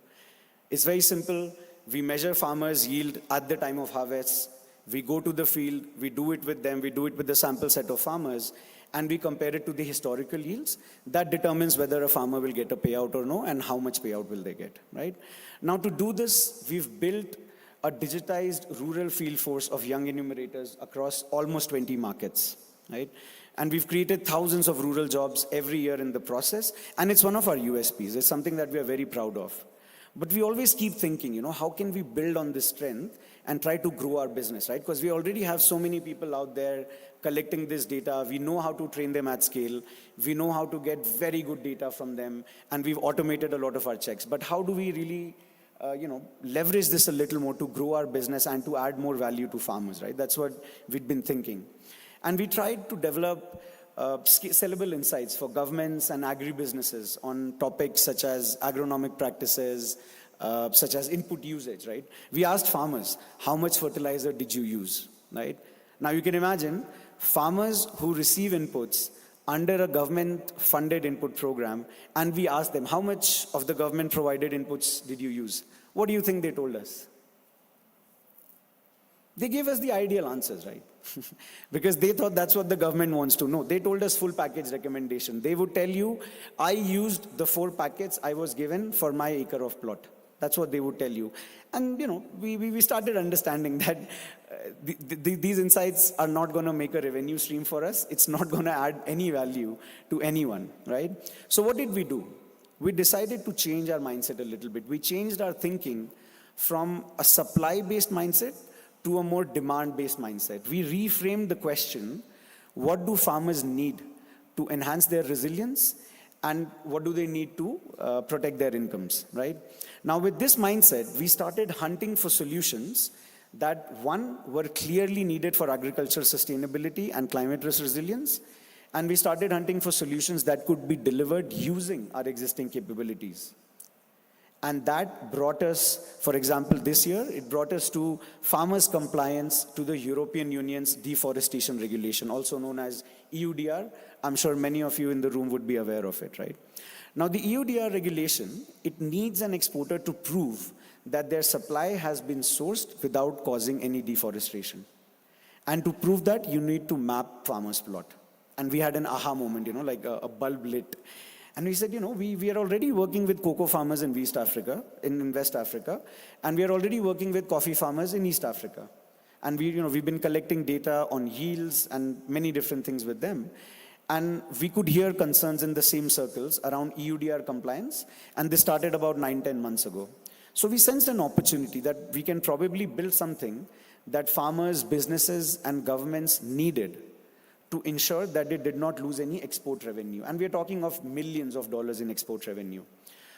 It's very simple. We measure farmers' yield at the time of harvest. We go to the field, we do it with them, we do it with the sample set of farmers, and we compare it to the historical yields. That determines whether a farmer will get a payout or no, and how much payout will they get, right? Now, to do this, we've built a digitized rural field force of young enumerators across almost 20 markets, right? And we've created thousands of rural jobs every year in the process, and it's one of our USPs. It's something that we are very proud of. But we always keep thinking, how can we build on this strength and try to grow our business, right? Because we already have so many people out there collecting this data. We know how to train them at scale. We know how to get very good data from them, and we've automated a lot of our checks. But how do we really, leverage this a little more to grow our business and to add more value to farmers, right? That's what we've been thinking. And we tried to develop sellable insights for governments and agribusinesses on topics such as agronomic practices, such as input usage, right? We asked farmers, how much fertilizer did you use, right? Now you can imagine farmers who receive inputs under a government-funded input program, and we asked them, how much of the government-provided inputs did you use? What do you think they told us? They gave us the ideal answers, right? Because they thought that's what the government wants to know. They told us full package recommendation. They would tell you, I used the 4 packets I was given for my acre of plot. That's what they would tell you. And, we started understanding that these insights are not going to make a revenue stream for us. It's not going to add any value to anyone, right? So what did we do? We decided to change our mindset a little bit. We changed our thinking from a supply-based mindset to a more demand-based mindset. We reframed the question, what do farmers need to enhance their resilience, and what do they need to protect their incomes, right? Now, with this mindset, we started hunting for solutions that, one, were clearly needed for agriculture sustainability and climate risk resilience, and we started hunting for solutions that could be delivered using our existing capabilities. And that brought us, for example, this year, it brought us to farmers' compliance to the European Union's deforestation regulation, also known as EUDR. I'm sure many of you in the room would be aware of it, right? Now, the EUDR regulation, it needs an exporter to prove that their supply has been sourced without causing any deforestation. And to prove that, you need to map farmers' plot. And we had an aha moment, like a bulb lit. And we said, we are already working with cocoa farmers in West Africa, and we are already working with coffee farmers in East Africa. And we've been collecting data on yields and many different things with them. And we could hear concerns in the same circles around EUDR compliance, and this started about 9-10 months ago. So we sensed an opportunity that we can probably build something that farmers, businesses, and governments needed to ensure that they did not lose any export revenue. And we're talking of millions of dollars in export revenue.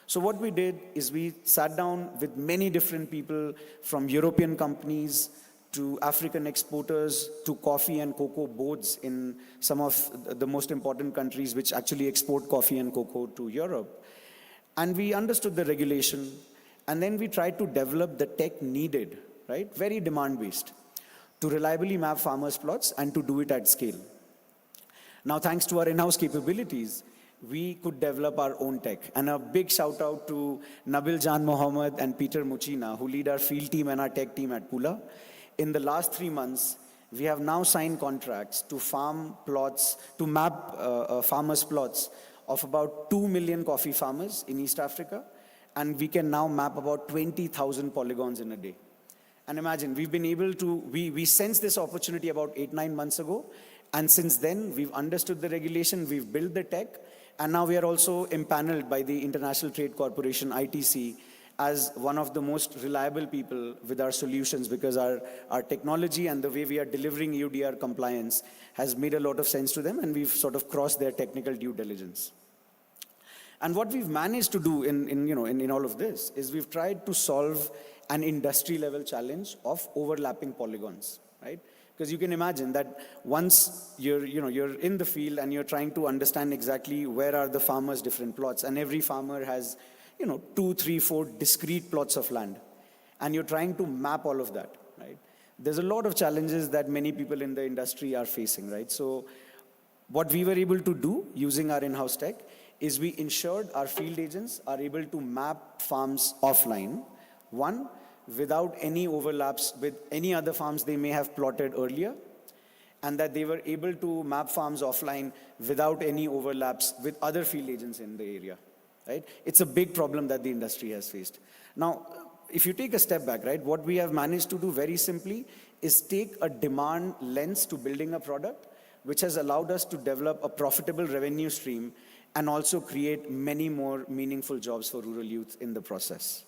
So what we did is we sat down with many different people, from European companies to African exporters to coffee and cocoa boards in some of the most important countries which actually export coffee and cocoa to Europe. And we understood the regulation, and then we tried to develop the tech needed, right, very demand-based, to reliably map farmers' plots and to do it at scale. Now, thanks to our in-house capabilities, we could develop our own tech. And a big shout out to Nabil Jan Mohammed and Peter Muchina, who lead our field team and our tech team at Pula. In the last 3 months, we have now signed contracts to farm plots, to map farmers' plots of about 2 million coffee farmers in East Africa. And we can now map about 20,000 polygons in a day. And imagine, we've been able to, we sensed this opportunity about 8-9 months ago. And since then, we've understood the regulation, we've built the tech, and now we are also empaneled by the International Trade Corporation, ITC, as one of the most reliable people with our solutions, because our technology and the way we are delivering EUDR compliance has made a lot of sense to them, and we've sort of crossed their technical due diligence. And what we've managed to do in all of this is we've tried to solve an industry-level challenge of overlapping polygons, right? Because you can imagine that once you're in the field and you're trying to understand exactly where are the farmers' different plots, and every farmer has 2, 3, 4 discrete plots of land, and you're trying to map all of that, right? There's a lot of challenges that many people in the industry are facing, right? So what we were able to do using our in-house tech is we ensured our field agents are able to map farms offline, one, without any overlaps with any other farms they may have plotted earlier, and that they were able to map farms offline without any overlaps with other field agents in the area, right? It's a big problem that the industry has faced. Now, if you take a step back, right, what we have managed to do very simply is take a demand lens to building a product, which has allowed us to develop a profitable revenue stream and also create many more meaningful jobs for rural youth in the process.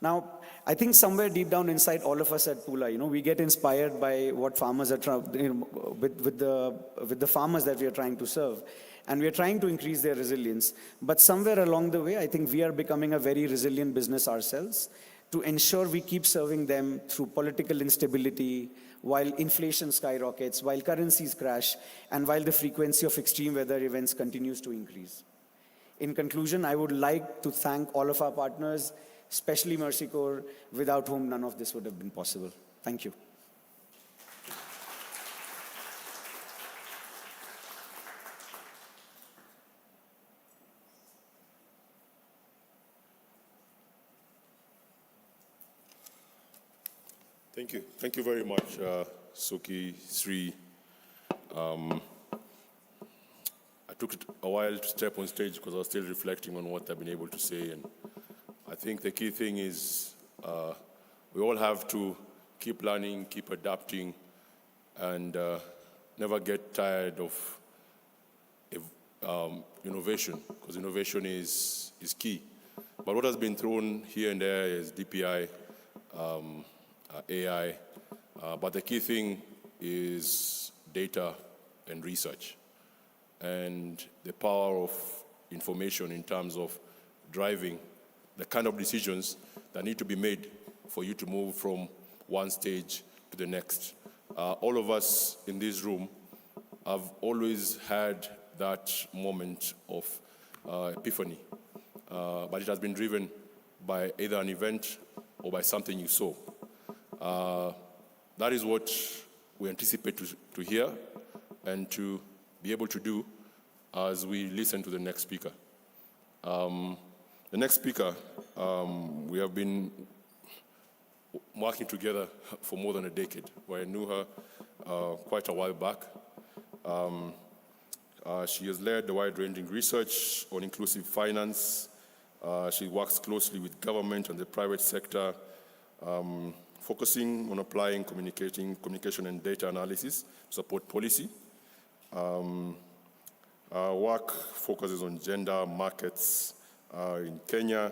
Now, I think somewhere deep down inside all of us at Pula, we get inspired by what farmers are trying, with the farmers that we are trying to serve. And we are trying to increase their resilience. But somewhere along the way, I think we are becoming a very resilient business ourselves to ensure we keep serving them through political instability, while inflation skyrockets, while currencies crash, and while the frequency of extreme weather events continues to increase. In conclusion, I would like to thank all of our partners, especially Mercy Corps, without whom none of this would have been possible. Thank you. Thank you. Thank you very much, Suki, Sri. I took a while to step on stage because I was still reflecting on what I've been able to say. And I think the key thing is we all have to keep learning, keep adapting, and never get tired of innovation, because innovation is key. But what has been thrown here and there is DPI, AI, but the key thing is data and research, and the power of information in terms of driving the kind of decisions that need to be made for you to move from one stage to the next. All of us in this room have always had that moment of epiphany, but it has been driven by either an event or by something you saw. That is what we anticipate to hear and to be able to do as we listen to the next speaker. The next speaker, we have been working together for more than a decade, where I knew her quite a while back. She has led the wide-ranging research on inclusive finance. She works closely with government and the private sector, focusing on applying communication and data analysis to support policy. Our work focuses on gender markets in Kenya.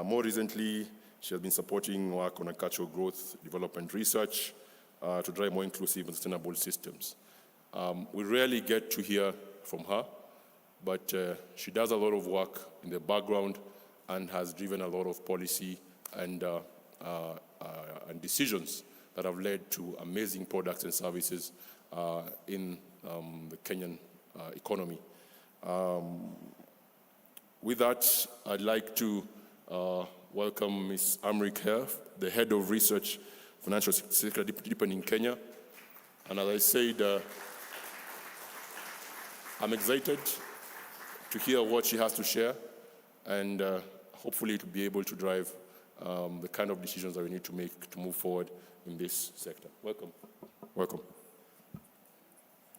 More recently, she has been supporting work on agricultural growth, development research to drive more inclusive and sustainable systems. We rarely get to hear from her, but she does a lot of work in the background and has driven a lot of policy and decisions that have led to amazing products and services in the Kenyan economy. With that, I'd like to welcome Ms. Amrik here, the Head of Research, Financial Sector Department in Kenya. And as I said, I'm excited to hear what she has to share, and hopefully to be able to drive the kind of decisions that we need to make to move forward in this sector. Welcome. Welcome.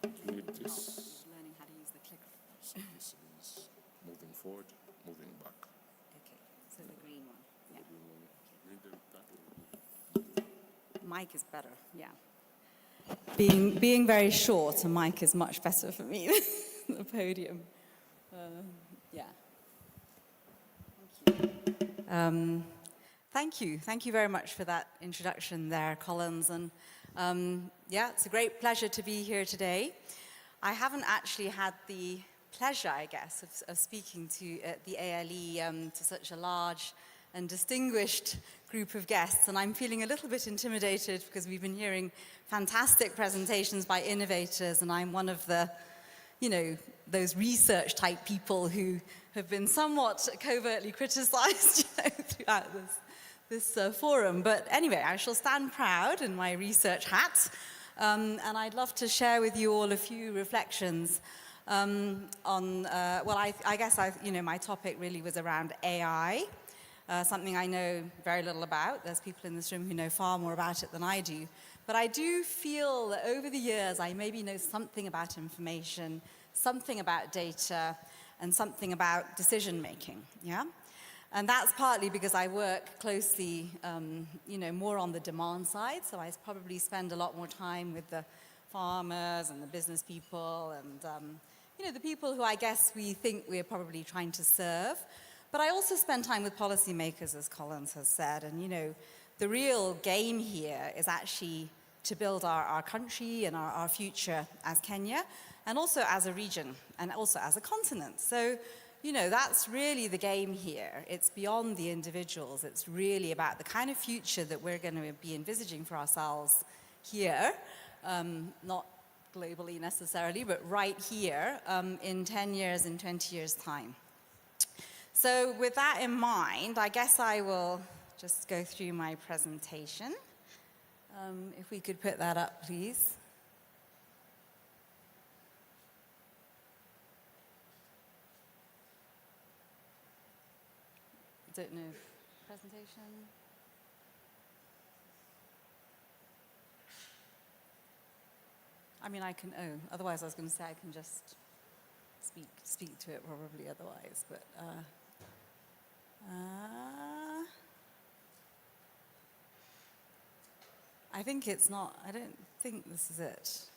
You need this. Learning how to use the clicker. So this is moving forward, moving back. Okay, so the green one. Yeah. Need that. Mic is better, yeah. Being very short, a mic is much better for me than the podium. Yeah. Thank you. Thank you very much for that introduction there, Collins. And yeah, it's a great pleasure to be here today. I haven't actually had the pleasure, I guess, of speaking to the ALE to such a large and distinguished group of guests, and I'm feeling a little bit intimidated because we've been hearing fantastic presentations by innovators, and I'm one of the, you know, those research type people who have been somewhat covertly criticized throughout this forum. But anyway, I shall stand proud in my research hat, and I'd love to share with you all a few reflections on, well, I guess my topic really was around AI, something I know very little about. There's people in this room who know far more about it than I do. But I do feel that over the years, I maybe know something about information, something about data, and something about decision making, yeah? And that's partly because I work closely, more on the demand side, so I probably spend a lot more time with the farmers and the business people and, the people who I guess we think we're probably trying to serve. But I also spend time with policymakers, as Collins has said, and, the real game here is actually to build our country and our future as Kenya, and also as a region, and also as a continent. So, that's really the game here. It's beyond the individuals. It's really about the kind of future that we're going to be envisaging for ourselves here, not globally necessarily, but right here in 10 years, in 20 years' time. So with that in mind, I guess I will just go through my presentation. If we could put that up, please. I don't know, presentation? I mean, I can, otherwise I was going to say I can just speak to it probably otherwise, but, I think it's not, I don't think this is it.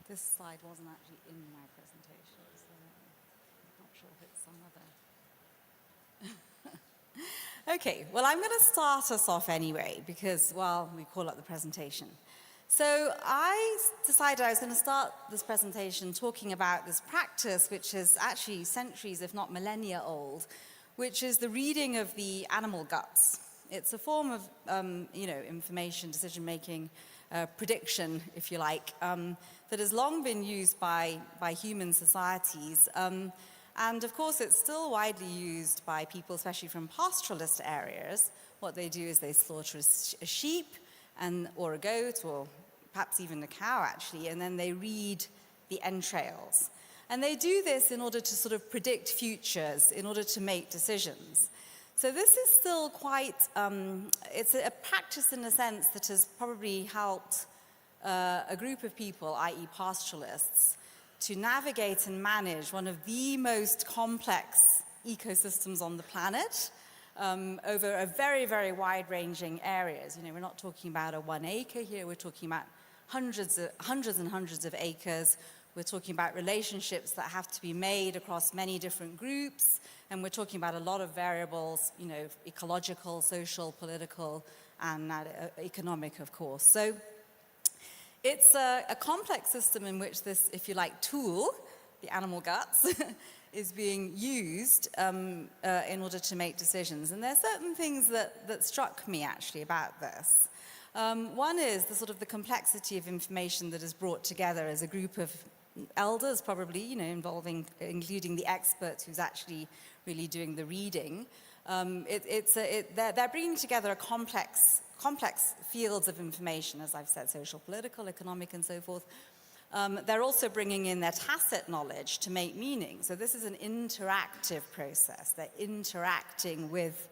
This slide wasn't actually in my presentation, so I'm not sure if it's some other. Okay, well, I'm going to start us off anyway, because, well, we call up the presentation. So I decided I was going to start this presentation talking about this practice, which is actually centuries, if not millennia old, which is the reading of the animal guts. It's a form of, information, decision-making, prediction, if you like, that has long been used by human societies. And of course, it's still widely used by people, especially from pastoralist areas. What they do is they slaughter a sheep or a goat, or perhaps even a cow, actually, and then they read the entrails. And they do this in order to sort of predict futures, in order to make decisions. So this is still quite, it's a practice in a sense that has probably helped a group of people, i.e. pastoralists, to navigate and manage one of the most complex ecosystems on the planet over a very, very wide-ranging areas. You know, we're not talking about a 1 acre here, we're talking about hundreds and hundreds of acres. We're talking about relationships that have to be made across many different groups, and we're talking about a lot of variables, you know, ecological, social, political, and economic, of course. So it's a complex system in which this, if you like, tool, the animal guts, is being used in order to make decisions. And there are certain things that struck me, actually, about this. One is the sort of the complexity of information that is brought together as a group of elders, probably, you know, including the experts who's actually really doing the reading. They're bringing together a complex fields of information, as I've said, social, political, economic, and so forth. They're also bringing in their tacit knowledge to make meaning. So this is an interactive process. They're interacting with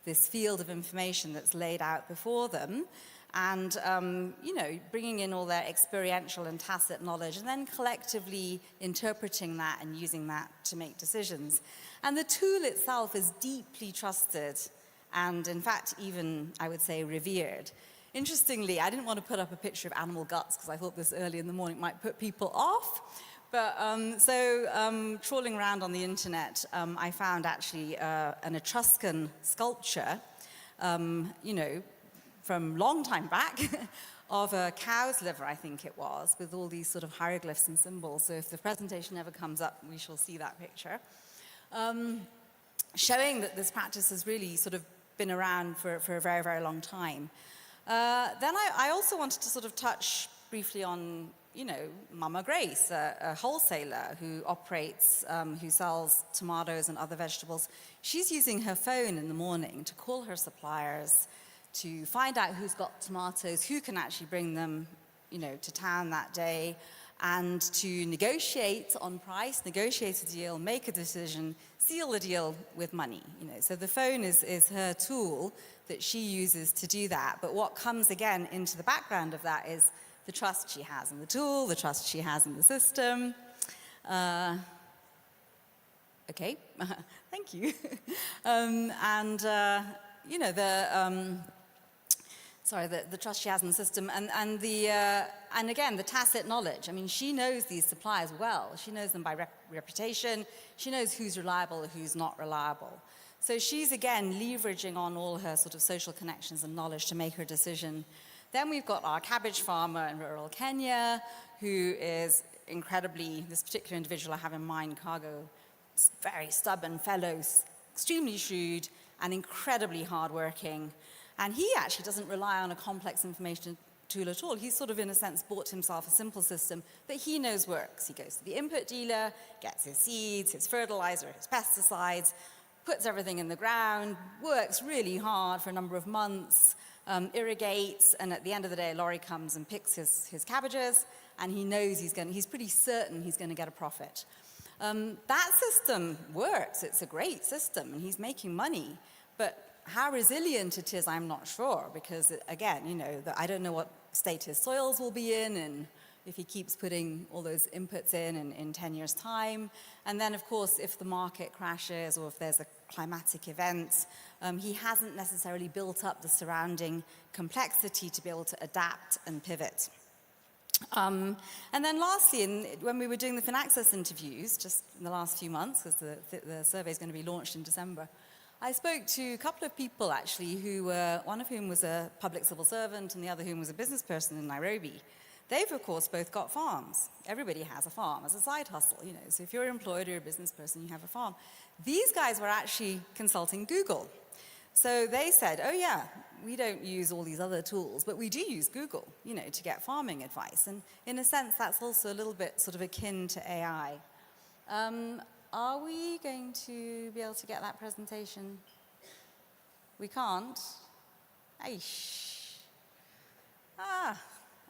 this field of information that's laid out before them, and you know, bringing in all their experiential and tacit knowledge, and then collectively interpreting that and using that to make decisions. And the tool itself is deeply trusted, and in fact, even, I would say, revered. Interestingly, I didn't want to put up a picture of animal guts because I thought this early in the morning might put people off. But trawling around on the internet, I found actually an Etruscan sculpture, you know, from long time back, of a cow's liver, I think it was, with all these sort of hieroglyphs and symbols. So if the presentation ever comes up, we shall see that picture. Showing that this practice has really sort of been around for a very, very long time. Then I also wanted to sort of touch briefly on, you know, Mama Grace, a wholesaler who operates, who sells tomatoes and other vegetables. She's using her phone in the morning to call her suppliers, to find out who's got tomatoes, who can actually bring them, you know, to town that day, and to negotiate on price, negotiate a deal, make a decision, seal the deal with money. You know, so the phone is her tool that she uses to do that. But what comes again into the background of that is the trust she has in the tool, the trust she has in the system. Okay, thank you. You know, the trust she has in the system, and again, the tacit knowledge. I mean, she knows these suppliers well. She knows them by reputation. She knows who's reliable, who's not reliable. So she's, again, leveraging on all her sort of social connections and knowledge to make her decision. Then we've got our cabbage farmer in rural Kenya, who is incredibly, this particular individual I have in mind, Cargo, very stubborn fellow, extremely shrewd, and incredibly hardworking. And he actually doesn't rely on a complex information tool at all. He's sort of, in a sense, bought himself a simple system that he knows works. He goes to the input dealer, gets his seeds, his fertilizer, his pesticides, puts everything in the ground, works really hard for a number of months, irrigates, and at the end of the day, a lorry comes and picks his cabbages, and he knows he's pretty certain he's going to get a profit. That system works. It's a great system, and he's making money. But how resilient it is, I'm not sure, because, again, you know, I don't know what state his soils will be in, and if he keeps putting all those inputs in 10 years' time. And then, of course, if the market crashes or if there's a climatic event, he hasn't necessarily built up the surrounding complexity to be able to adapt and pivot. And then lastly, when we were doing the FinAccess interviews, just in the last few months, because the survey is going to be launched in December, I spoke to a couple of people, actually, who one of whom was a public civil servant and the other whom was a business person in Nairobi. They've, of course, both got farms. Everybody has a farm as a side hustle, you know. So if you're employed or a business person, you have a farm. These guys were actually consulting Google. So they said, oh, yeah, we don't use all these other tools, but we do use Google, you know, to get farming advice. And in a sense, that's also a little bit sort of akin to AI. Are we going to be able to get that presentation? We can't? Aish.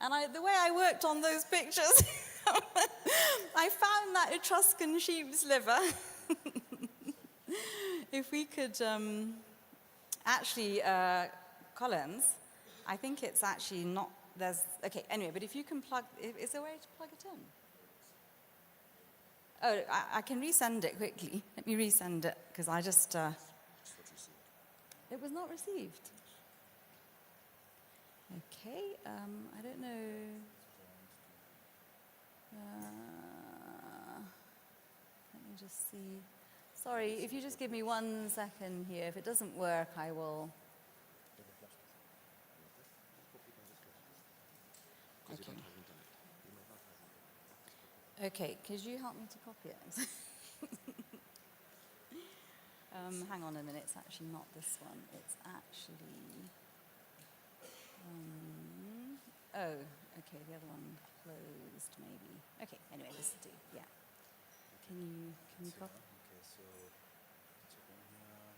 And the way I worked on those pictures, I found that Etruscan sheep's liver. If we could actually, Collins, I think it's actually not, okay, anyway, but if you can plug, is there a way to plug it in? Oh, I can resend it quickly. Let me resend it, because I just... It was not received. Okay, I don't know. Let me just see. Sorry, if you just give me 1 second here. If it doesn't work, I will... Okay. Okay, could you help me to copy it? Hang on a minute, it's actually not this one. It's actually... oh, okay, the other one closed, maybe. Okay, anyway, this will do, yeah. Can you copy? Okay, so it's open here.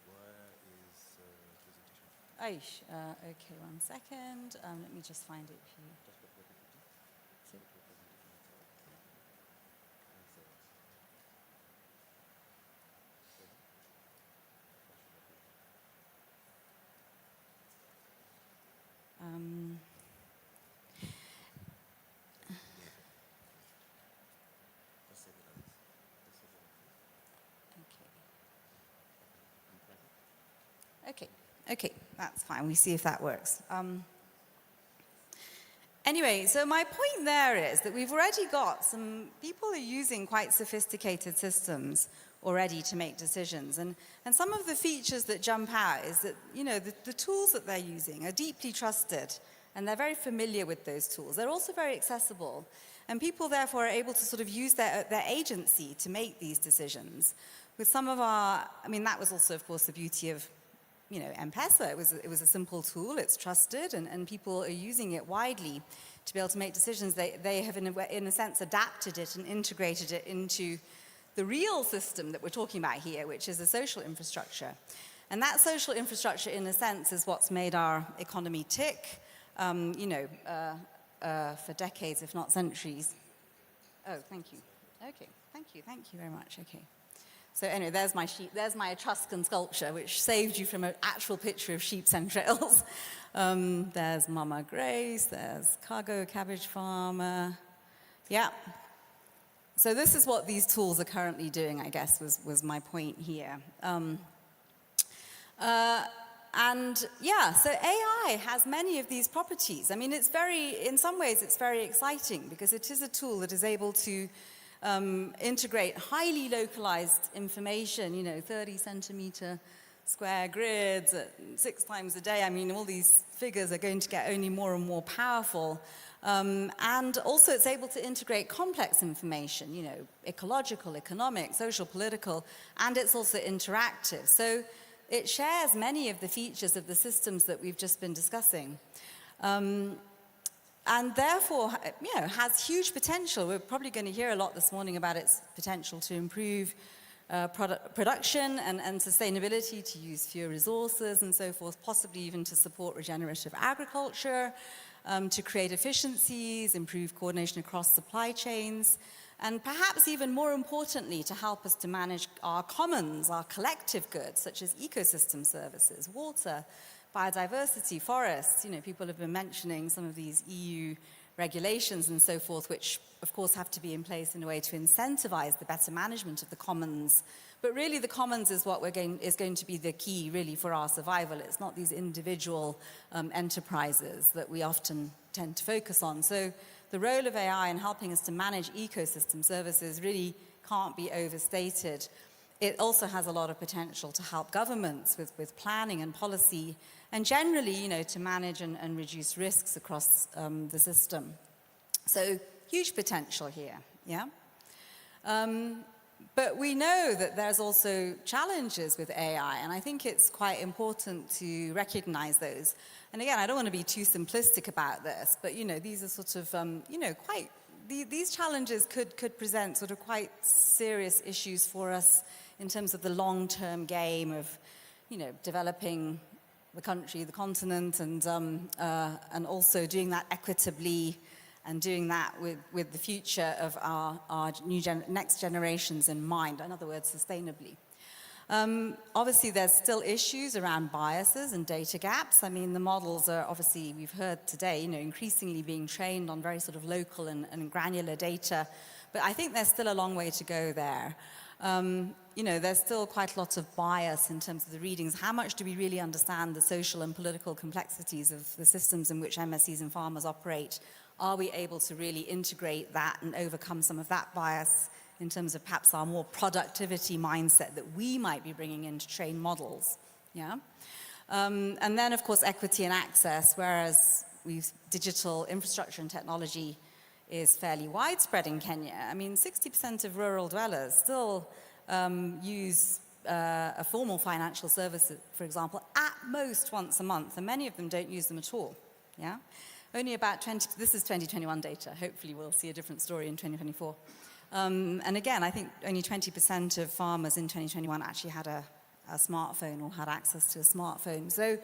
Where is presentation? Aish, okay, 1 second. Let me just find it for you. So, okay. Okay, that's fine. We see if that works. Anyway, so my point there is that we've already got some people are using quite sophisticated systems already to make decisions. And some of the features that jump out is that, you know, the tools that they're using are deeply trusted, and they're very familiar with those tools. They're also very accessible. And people, therefore, are able to sort of use their agency to make these decisions. With some of our, I mean, that was also, of course, the beauty of, you know, M-Pesa. It was a simple tool, it's trusted, and people are using it widely to be able to make decisions. They have, in a sense, adapted it and integrated it into the real system that we're talking about here, which is a social infrastructure. And that social infrastructure, in a sense, is what's made our economy tick, you know, for decades, if not centuries. Oh, thank you. Okay, thank you very much, okay. So anyway, there's my sheep. There's my Etruscan sculpture, which saved you from an actual picture of sheep's entrails. There's Mama Grace. There's Cargo Cabbage Farmer. Yeah. So this is what these tools are currently doing, I guess, was my point here. And yeah, so AI has many of these properties. I mean, in some ways, it's very exciting because it is a tool that is able to integrate highly localized information, you know, 30 centimeter square grids at 6 times a day. I mean, all these figures are going to get only more and more powerful. And also it's able to integrate complex information, you know, ecological, economic, social, political, and it's also interactive. So it shares many of the features of the systems that we've just been discussing. And therefore, you know, has huge potential. We're probably going to hear a lot this morning about its potential to improve production and sustainability, to use fewer resources and so forth, possibly even to support regenerative agriculture, to create efficiencies, improve coordination across supply chains, and perhaps even more importantly, to help us to manage our commons, our collective goods, such as ecosystem services, water, biodiversity, forests. You know, people have been mentioning some of these EU regulations and so forth, which of course have to be in place in a way to incentivize the better management of the commons. But really the commons is what is going to be the key really for our survival. It's not these individual enterprises that we often tend to focus on. So the role of AI in helping us to manage ecosystem services really can't be overstated. It also has a lot of potential to help governments with planning and policy, and generally, you know, to manage and reduce risks across the system. So huge potential here, yeah? But we know that there's also challenges with AI, and I think it's quite important to recognize those. And again, I don't want to be too simplistic about this, but, you know, these are sort of, you know, these challenges could present sort of quite serious issues for us in terms of the long-term game of, you know, developing the country, the continent, and also doing that equitably and doing that with the future of our next generations in mind, in other words, sustainably. Obviously, there's still issues around biases and data gaps. I mean, the models are obviously, we've heard today, increasingly being trained on very sort of local and granular data. But I think there's still a long way to go there. There's still quite a lot of bias in terms of the readings. How much do we really understand the social and political complexities of the systems in which MSCs and farmers operate? Are we able to really integrate that and overcome some of that bias in terms of perhaps our more productivity mindset that we might be bringing in to train models? Yeah. And then, of course, equity and access, whereas digital infrastructure and technology is fairly widespread in Kenya. I mean, 60% of rural dwellers still use a formal financial service, for example, at most once a month, and many of them don't use them at all. Yeah? Only about 20, this is 2021 data. Hopefully we'll see a different story in 2024. And again, I think only 20% of farmers in 2021 actually had a smartphone or had access to a smartphone. So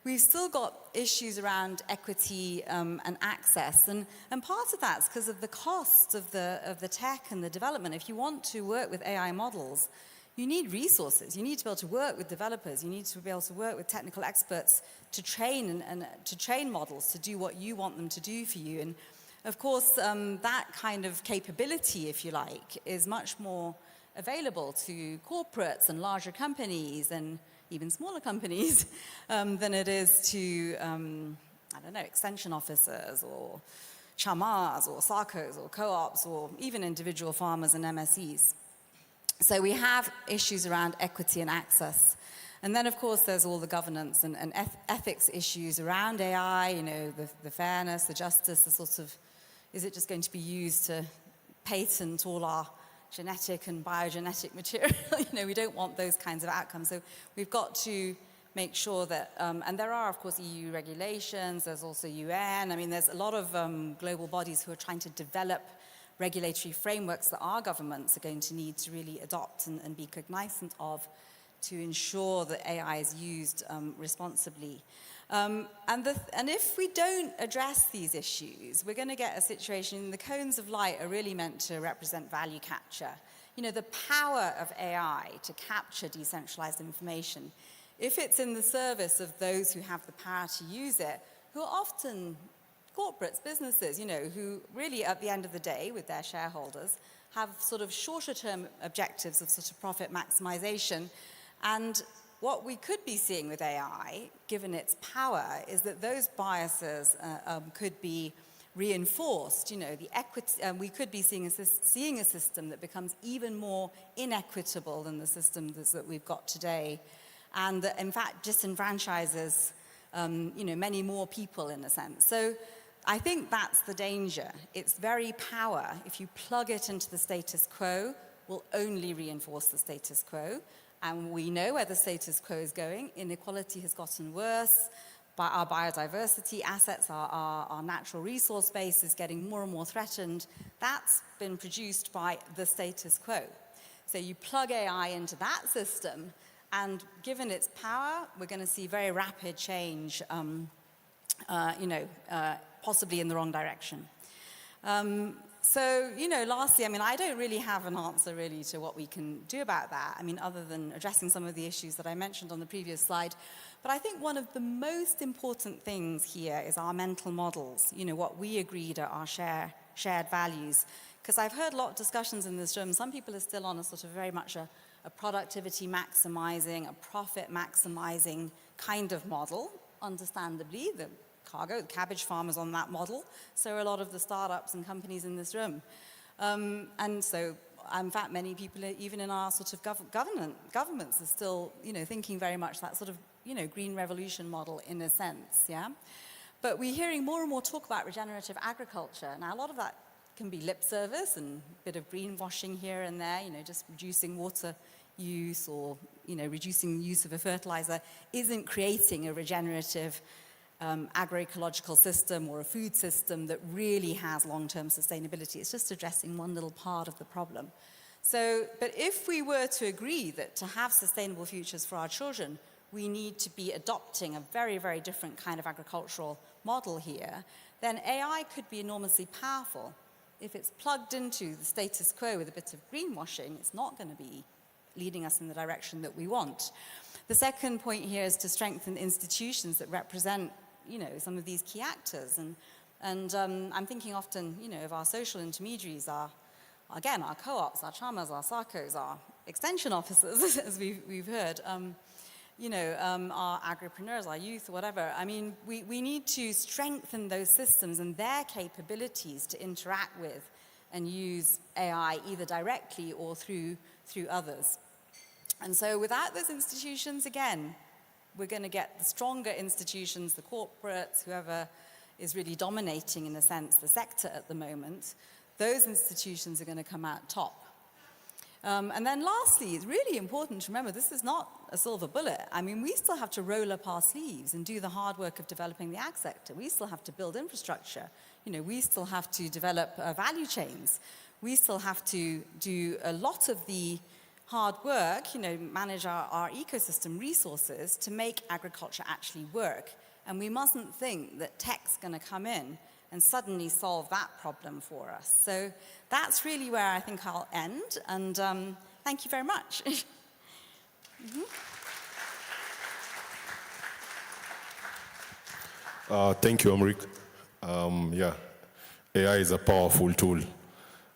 we've still got issues around equity and access. And part of that's because of the cost of the tech and the development. If you want to work with AI models, you need resources. You need to be able to work with developers. You need to be able to work with technical experts to train and to train models to do what you want them to do for you. And of course, that kind of capability, if you like, is much more available to corporates and larger companies and even smaller companies than it is to, extension officers or chamas or SACCOs or co-ops or even individual farmers and MSEs. So we have issues around equity and access. And then, of course, there's all the governance and ethics issues around AI, the fairness, the justice, the sort of, is it just going to be used to patent all our genetic and biogenetic material? We don't want those kinds of outcomes. So we've got to make sure that, and there are, of course, EU regulations, there's also UN. I mean, there's a lot of global bodies who are trying to develop regulatory frameworks that our governments are going to need to really adopt and be cognizant of to ensure that AI is used responsibly. And if we don't address these issues, we're going to get a situation, the cones of light are really meant to represent value capture. The power of AI to capture decentralized information, if it's in the service of those who have the power to use it, who are often corporates, businesses, who really at the end of the day with their shareholders have sort of shorter term objectives of sort of profit maximization. And what we could be seeing with AI, given its power, is that those biases could be reinforced. The equity, we could be seeing a system that becomes even more inequitable than the systems that we've got today, and that in fact disenfranchises many more people in a sense. So I think that's the danger. Its very power, if you plug it into the status quo, will only reinforce the status quo. And we know where the status quo is going. Inequality has gotten worse. Our biodiversity assets, our natural resource base is getting more and more threatened. That's been produced by the status quo. So you plug AI into that system, and given its power, we're going to see very rapid change, possibly in the wrong direction. So, lastly, I don't really have an answer really to what we can do about that. Other than addressing some of the issues that I mentioned on the previous slide. But I think one of the most important things here is our mental models, what we agreed are our shared values. Because I've heard a lot of discussions in this room. Some people are still on a sort of very much a productivity maximizing, a profit maximizing kind of model, understandably. The cabbage farmers on that model. So are a lot of the startups and companies in this room. And so, in fact, many people, even in our sort of governments, are still, thinking very much that sort of, green revolution model in a sense, yeah? But we're hearing more and more talk about regenerative agriculture. Now, a lot of that can be lip service and a bit of greenwashing here and there, just reducing water use or, reducing the use of a fertilizer isn't creating a regenerative agroecological system or a food system that really has long-term sustainability. It's just addressing one little part of the problem. So, but if we were to agree that to have sustainable futures for our children, we need to be adopting a very, very different kind of agricultural model here, then AI could be enormously powerful. If it's plugged into the status quo with a bit of greenwashing, it's not going to be leading us in the direction that we want. The second point here is to strengthen institutions that represent, some of these key actors. And I'm thinking often, of our social intermediaries, our co-ops, our chamas, our SACOs, our extension officers, as we've heard, our agripreneurs, our youth, whatever. I mean, we need to strengthen those systems and their capabilities to interact with and use AI either directly or through others. And so without those institutions, again, we're going to get the stronger institutions, the corporates, whoever is really dominating, in a sense, the sector at the moment. Those institutions are going to come out top. And then lastly, it's really important to remember this is not a silver bullet. I mean, we still have to roll up our sleeves and do the hard work of developing the ag sector. We still have to build infrastructure. We still have to develop value chains. We still have to do a lot of the hard work, manage our ecosystem resources to make agriculture actually work. And we mustn't think that tech's going to come in and suddenly solve that problem for us. So that's really where I think I'll end. And thank you very much. Thank you, Amrik. AI is a powerful tool.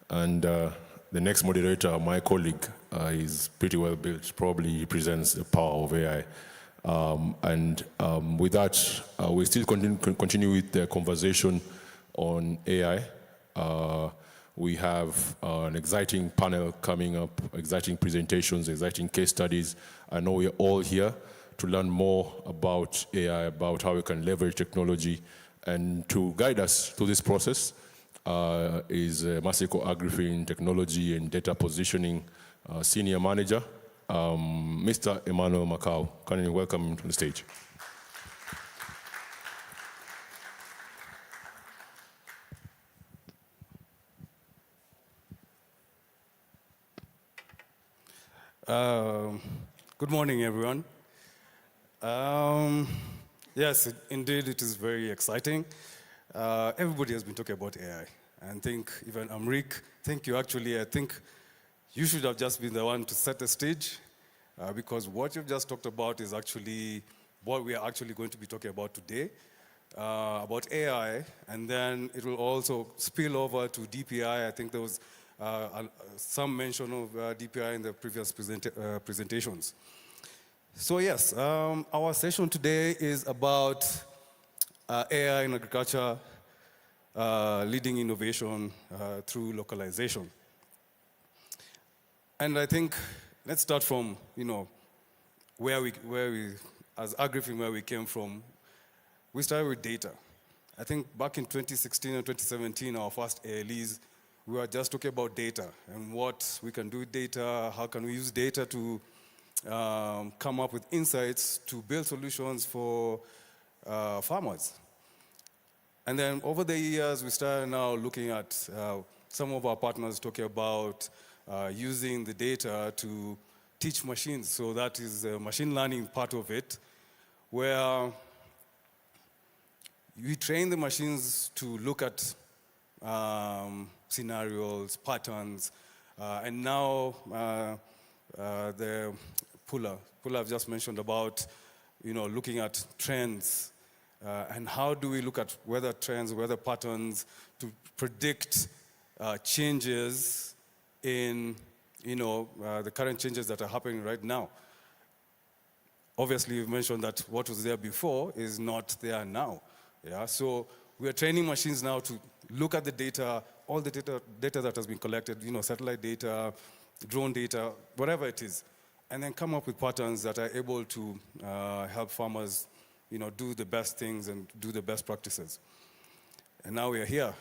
And the next moderator, my colleague, is pretty well built, probably represents the power of AI. With that, we still continue with the conversation on AI. We have an exciting panel coming up, exciting presentations, exciting case studies. I know we're all here to learn more about AI, about how we can leverage technology. And to guide us through this process is Masiko AgriFin Technology and Data Positioning Senior Manager, Mr. Emmanuel Macau. Can you welcome him to the stage? Good morning, everyone. Yes, indeed, it is very exciting. Everybody has been talking about AI. And even Amrik, thank you actually. I think you should have just been the one to set the stage because what you've just talked about is actually what we are actually going to be talking about today, about AI. And then it will also spill over to DPI. I think there was some mention of DPI in the previous presentations. So yes, our session today is about AI in agriculture, leading innovation through localization. And I think let's start from where we as AgriFin, where we came from. We started with data. I think back in 2016 and 2017, our first ALEs, we were just talking about data and what we can do with data, how can we use data to come up with insights to build solutions for farmers. And then over the years, we started now looking at some of our partners talking about using the data to teach machines. So that is the machine learning part of it, where we train the machines to look at scenarios, patterns, and now the Pula I've just mentioned about, looking at trends and how do we look at weather trends, weather patterns to predict changes in, the current changes that are happening right now. Obviously, you've mentioned that what was there before is not there now. Yeah, so we are training machines now to look at the data, all the data that has been collected, satellite data, drone data, whatever it is, and then come up with patterns that are able to help farmers, do the best things and do the best practices. And now we are here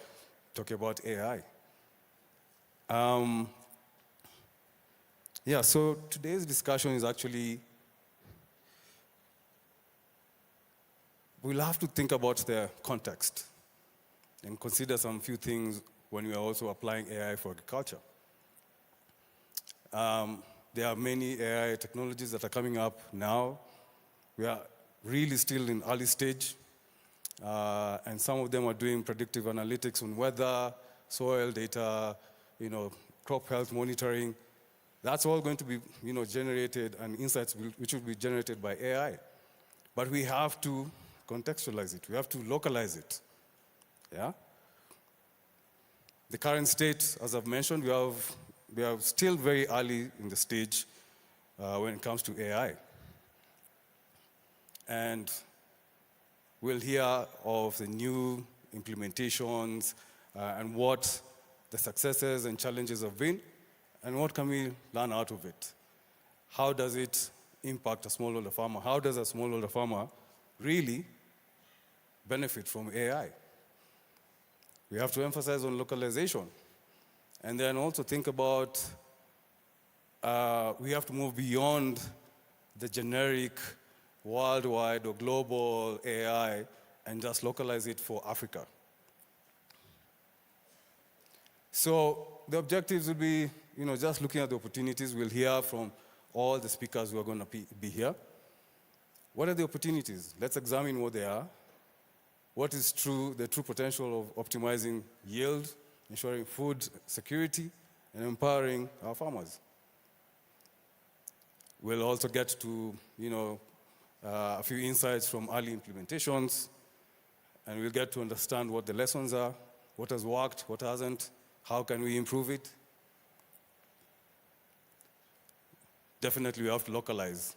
talking about AI. So today's discussion is actually, we'll have to think about the context and consider some few things when we are also applying AI for agriculture. There are many AI technologies that are coming up now. We are really still in early stage, and some of them are doing predictive analytics on weather, soil data, crop health monitoring, That's all going to be, generated, and insights which will be generated by AI. But we have to contextualize it. We have to localize it. Yeah? The current state, as I've mentioned, we are still very early in the stage when it comes to AI. And we'll hear of the new implementations and what the successes and challenges have been, and what can we learn out of it. How does it impact a smallholder farmer? How does a smallholder farmer really benefit from AI? We have to emphasize on localization. And then also think about, we have to move beyond the generic worldwide or global AI and just localize it for Africa. So the objectives will be, just looking at the opportunities. We'll hear from all the speakers who are going to be here. What are the opportunities? Let's examine what they are. What is the true potential of optimizing yield, ensuring food security, and empowering our farmers. We'll also get to, a few insights from early implementations, and we'll get to understand what the lessons are, what has worked, what hasn't, how can we improve it. Definitely we have to localize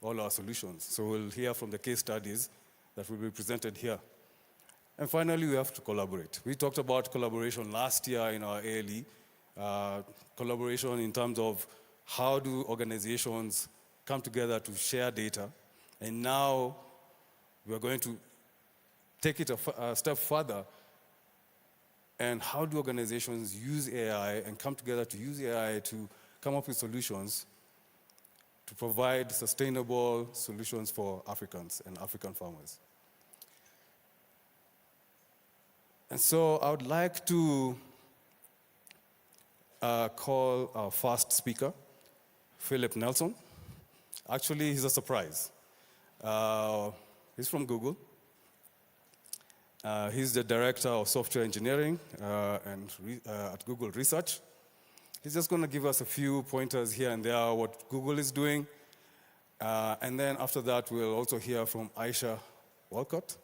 all our solutions. So we'll hear from the case studies that will be presented here. And finally, we have to collaborate. We talked about collaboration last year in our ALE, collaboration in terms of how do organizations come together to share data. And now we're going to take it a step further. And how do organizations use AI and come together to use AI to come up with solutions to provide sustainable solutions for Africans and African farmers. And so I would like to call our first speaker, Philip Nelson. Actually, he's a surprise. He's from Google. He's the director of software engineering at Google Research. He's just going to give us a few pointers here and there what Google is doing. And then after that, we'll also hear from Aisha Walcott.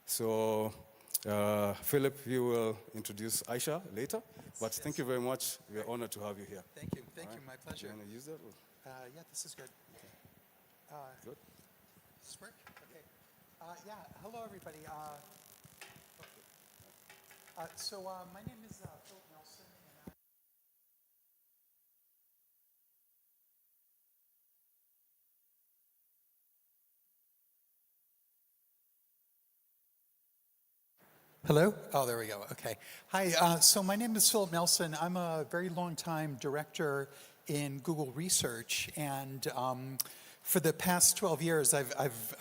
So Philip, you will introduce Aisha later. But thank you very much. We are honored to have you here. Thank you. Thank you. My pleasure. You want to use that? Yeah, this is good. Good. Does this work? Okay. Yeah. Hello, everybody. So my name is Philip Nelson, and Hello? Oh, there we go. Okay. Hi. So my name is Philip Nelson. I'm a very long-time director in Google Research, and for the past 12 years, I've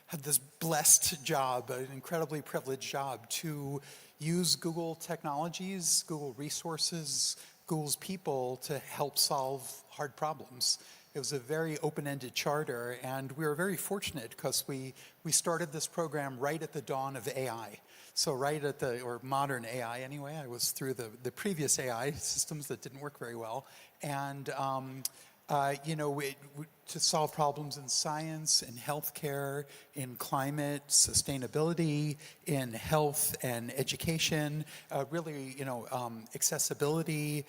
had this blessed job, an incredibly privileged job, to use Google technologies, Google resources, Google's people to help solve hard problems. It was a very open-ended charter, and we were very fortunate because we started this program right at the dawn of AI. So right at or modern AI anyway. I was through the previous AI systems that didn't work very well. And to solve problems in science, in healthcare, in climate, sustainability, in health and education, really, accessibility,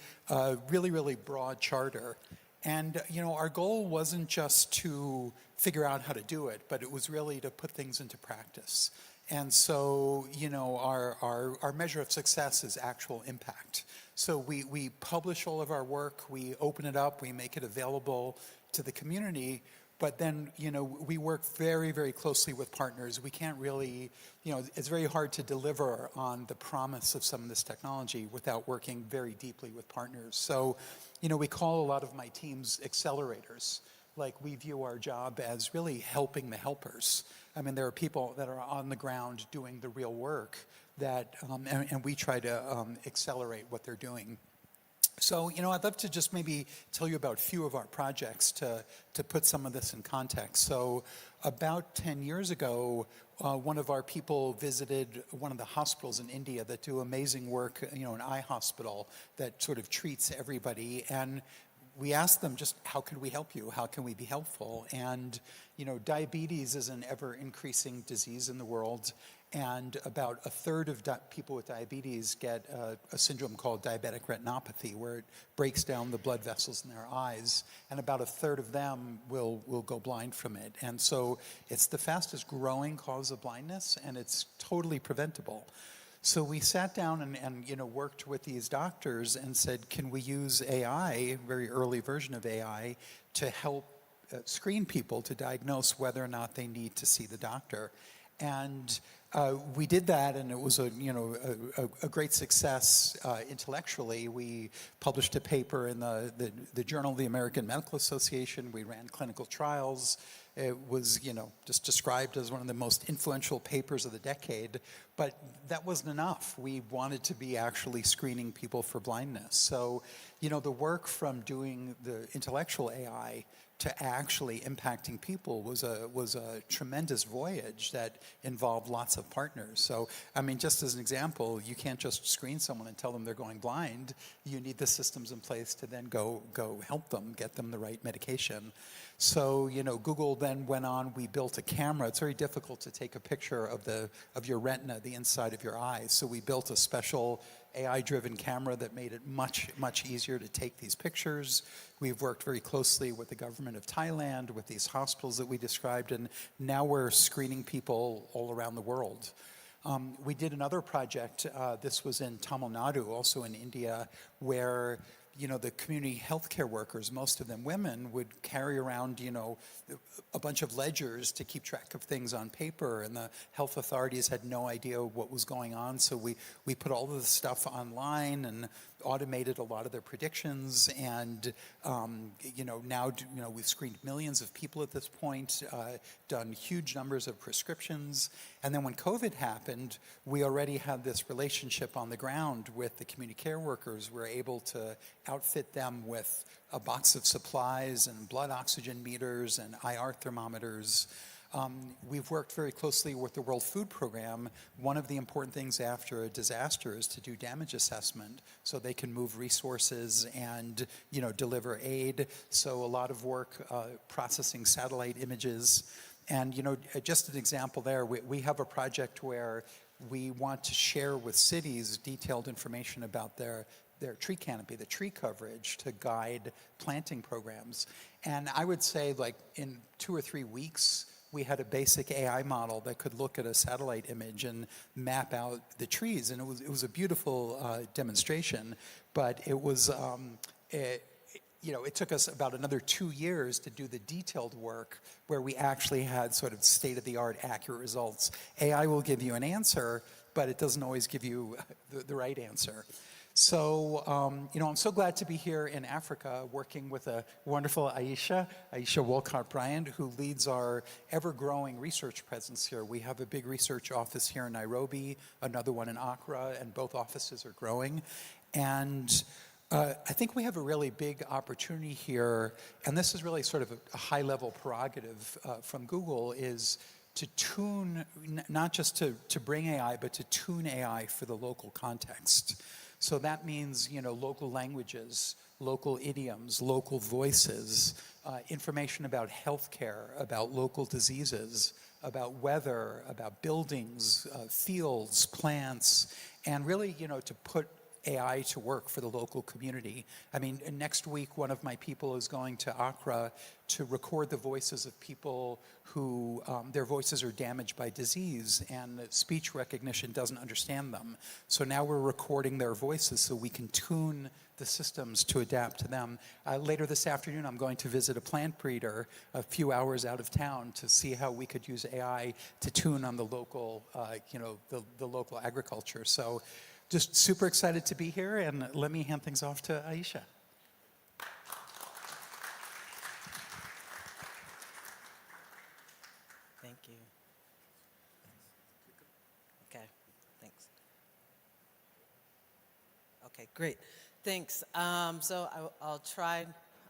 really, really broad charter. And, our goal wasn't just to figure out how to do it, but it was really to put things into practice. And so, our measure of success is actual impact. So we publish all of our work, we open it up, we make it available to the community, but then, we work very, very closely with partners. We can't really, it's very hard to deliver on the promise of some of this technology without working very deeply with partners. So, we call a lot of my teams accelerators. Like, we view our job as really helping the helpers. I mean, there are people that are on the ground doing the real work that, and we try to accelerate what they're doing. So, I'd love to just maybe tell you about a few of our projects to put some of this in context. So, about 10 years ago, one of our people visited one of the hospitals in India that do amazing work, an eye hospital that sort of treats everybody. And we asked them just, how can we help you? How can we be helpful? And, diabetes is an ever-increasing disease in the world, and about a third of people with diabetes get a syndrome called diabetic retinopathy, where it breaks down the blood vessels in their eyes, and about a third of them will go blind from it. And so it's the fastest growing cause of blindness, and it's totally preventable. So we sat down and worked with these doctors and said, can we use AI, very early version of AI, to help screen people to diagnose whether or not they need to see the doctor? And we did that, and it was a great success intellectually. We published a paper in the Journal of the American Medical Association. We ran clinical trials. It was, just described as one of the most influential papers of the decade. But that wasn't enough. We wanted to be actually screening people for blindness. So, the work from doing the intellectual AI to actually impacting people was a tremendous voyage that involved lots of partners. So, just as an example, you can't just screen someone and tell them they're going blind. You need the systems in place to then go help them, get them the right medication. So, Google then went on, we built a camera. It's very difficult to take a picture of your retina, the inside of your eye. So we built a special AI-driven camera that made it much, much easier to take these pictures. We've worked very closely with the government of Thailand, with these hospitals that we described, and now we're screening people all around the world. We did another project, this was in Tamil Nadu, also in India, where the community healthcare workers, most of them women, would carry around, a bunch of ledgers to keep track of things on paper, and the health authorities had no idea what was going on. So we put all of the stuff online and automated a lot of their predictions, and now we've screened millions of people at this point, done huge numbers of prescriptions, and then when COVID happened, we already had this relationship on the ground with the community care workers. We're able to outfit them with a box of supplies and blood oxygen meters and IR thermometers. We've worked very closely with the World Food Program. One of the important things after a disaster is to do damage assessment so they can move resources and deliver aid. So a lot of work processing satellite images. And just an example there, we have a project where we want to share with cities detailed information about their tree canopy, the tree coverage, to guide planting programs. And I would say, like, in 2 or 3 weeks, we had a basic AI model that could look at a satellite image and map out the trees. And it was a beautiful demonstration, but it was, it took us about another 2 years to do the detailed work where we actually had sort of state-of-the-art accurate results. AI will give you an answer, but it doesn't always give you the right answer. So, I'm so glad to be here in Africa working with a wonderful Aisha Wolcott-Bryant, who leads our ever-growing research presence here. We have a big research office here in Nairobi, another one in Accra, and both offices are growing. And I think we have a really big opportunity here, and this is really sort of a high-level prerogative from Google, is to tune, not just to bring AI, but to tune AI for the local context. So that means, local languages, local idioms, local voices, information about healthcare, about local diseases, about weather, about buildings, fields, plants, and really, to put AI to work for the local community. Next week, one of my people is going to Accra to record the voices of people who their voices are damaged by disease and speech recognition doesn't understand them. So now we're recording their voices so we can tune the systems to adapt to them. Later this afternoon, I'm going to visit a plant breeder a few hours out of town to see how we could use AI to tune on the local, the local agriculture. So just super excited to be here, and let me hand things off to Aisha. Thank you. Okay, thanks. Okay, great. Thanks. I'll try.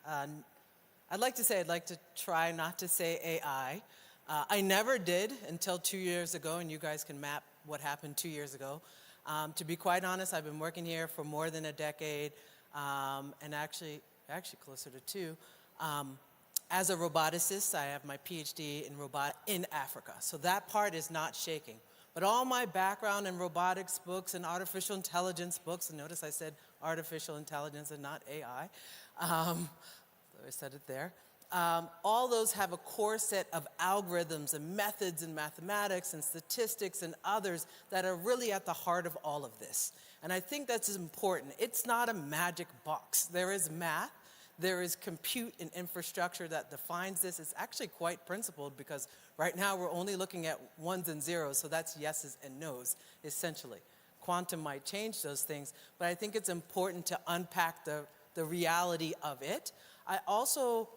I'd like to try not to say AI. I never did until 2 years ago, and you guys can map what happened 2 years ago. To be quite honest, I've been working here for more than a decade, and actually, actually closer to 2. As a roboticist, I have my PhD in Africa. So that part is not shaking. But all my background in robotics books and artificial intelligence books, and notice I said artificial intelligence and not AI, so I said it there. All those have a core set of algorithms and methods in mathematics and statistics and others that are really at the heart of all of this. And I think that's important. It's not a magic box. There is math, there is compute and infrastructure that defines this. It's actually quite principled because right now we're only looking at ones and zeros, so that's yeses and nos, essentially. Quantum might change those things, but I think it's important to unpack the reality of it. I also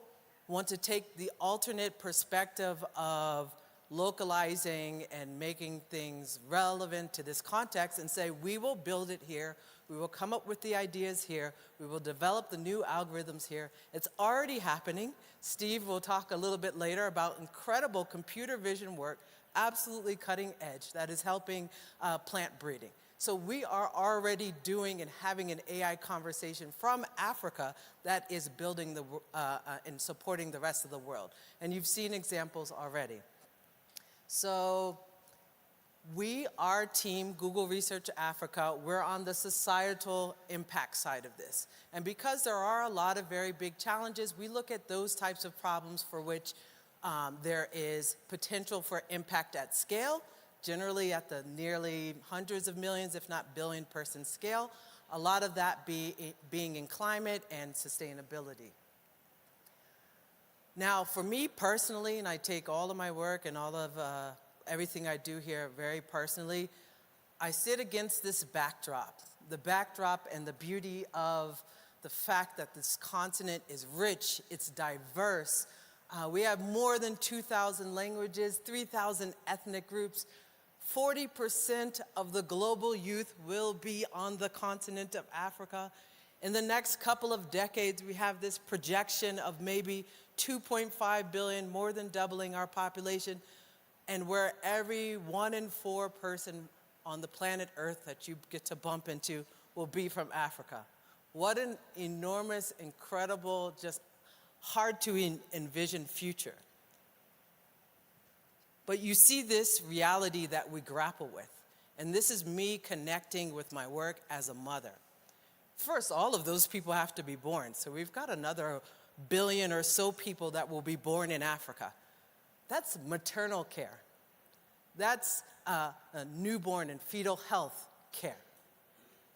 want to take the alternate perspective of localizing and making things relevant to this context and say, we will build it here, we will come up with the ideas here, we will develop the new algorithms here. It's already happening. Steve will talk a little bit later about incredible computer vision work, absolutely cutting edge, that is helping plant breeding. So we are already doing and having an AI conversation from Africa that is building and supporting the rest of the world. And you've seen examples already. So our team, Google Research Africa, we're on the societal impact side of this. And because there are a lot of very big challenges, we look at those types of problems for which there is potential for impact at scale, generally at the nearly hundreds of millions, if not billion-person scale, a lot of that being in climate and sustainability. Now, for me personally, and I take all of my work and all of everything I do here very personally, I sit against this backdrop, the backdrop and the beauty of the fact that this continent is rich, it's diverse. We have more than 2,000 languages, 3,000 ethnic groups. 40% of the global youth will be on the continent of Africa. In the next couple of decades, we have this projection of maybe 2.5 billion, more than doubling our population, and where every 1 in 4 person on the planet Earth that you get to bump into will be from Africa. What an enormous, incredible, just hard to envision future. But you see this reality that we grapple with. And this is me connecting with my work as a mother. First, all of those people have to be born. So we've got another billion or so people that will be born in Africa. That's maternal care. That's a newborn and fetal health care.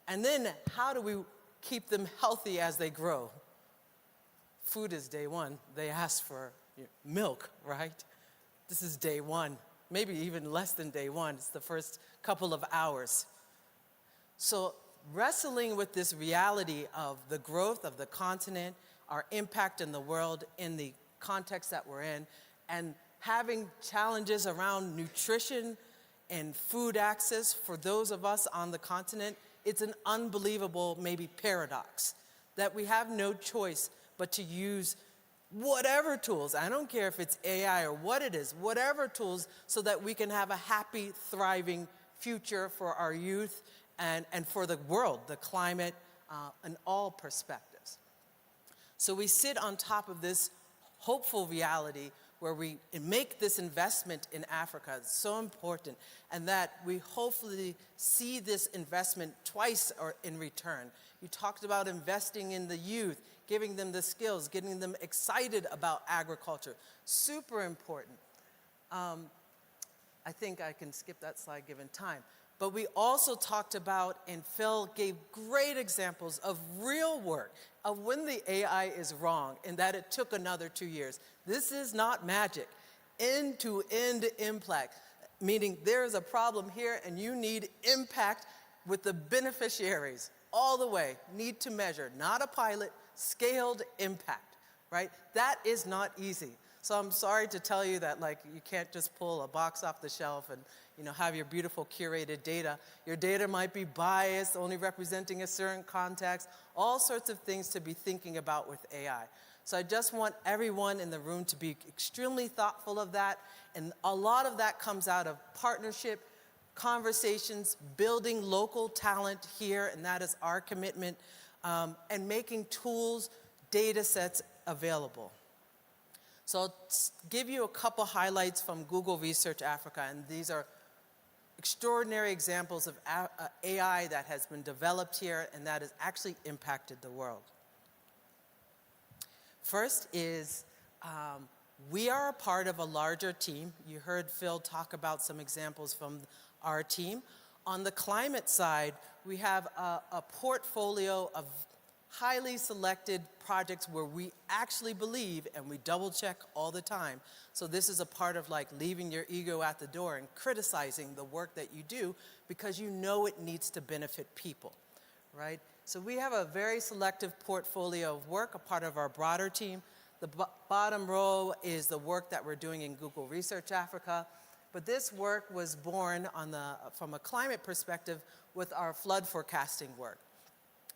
And then how do we keep them healthy as they grow? Food is day one. They ask for milk, right? This is day one, maybe even less than day one. It's the first couple of hours. So wrestling with this reality of the growth of the continent, our impact in the world in the context that we're in, and having challenges around nutrition and food access for those of us on the continent, it's an unbelievable maybe paradox that we have no choice but to use whatever tools, I don't care if it's AI or what it is, whatever tools so that we can have a happy, thriving future for our youth and for the world, the climate, and all perspectives. So we sit on top of this hopeful reality where we make this investment in Africa. It's so important, and that we hopefully see this investment twice or in return. You talked about investing in the youth, giving them the skills, getting them excited about agriculture. Super important. I think I can skip that slide given time. But we also talked about, and Phil gave great examples of real work, of when the AI is wrong, and that it took another 2 years. This is not magic. End-to-end impact, meaning there is a problem here, and you need impact with the beneficiaries all the way. Need to measure, not a pilot, scaled impact, right? That is not easy. So I'm sorry to tell you that, like, you can't just pull a box off the shelf and, have your beautiful curated data. Your data might be biased, only representing a certain context, all sorts of things to be thinking about with AI. So I just want everyone in the room to be extremely thoughtful of that. And a lot of that comes out of partnership, conversations, building local talent here, and that is our commitment, and making tools, data sets available. So I'll give you a couple highlights from Google Research Africa, and these are extraordinary examples of AI that has been developed here and that has actually impacted the world. First is we are a part of a larger team. You heard Phil talk about some examples from our team. On the climate side, we have a portfolio of highly selected projects where we actually believe, and we double check all the time. So this is a part of like leaving your ego at the door and criticizing the work that you do because you know it needs to benefit people, right? So we have a very selective portfolio of work, a part of our broader team. The bottom row is the work that we're doing in Google Research Africa. But this work was born from a climate perspective with our flood forecasting work.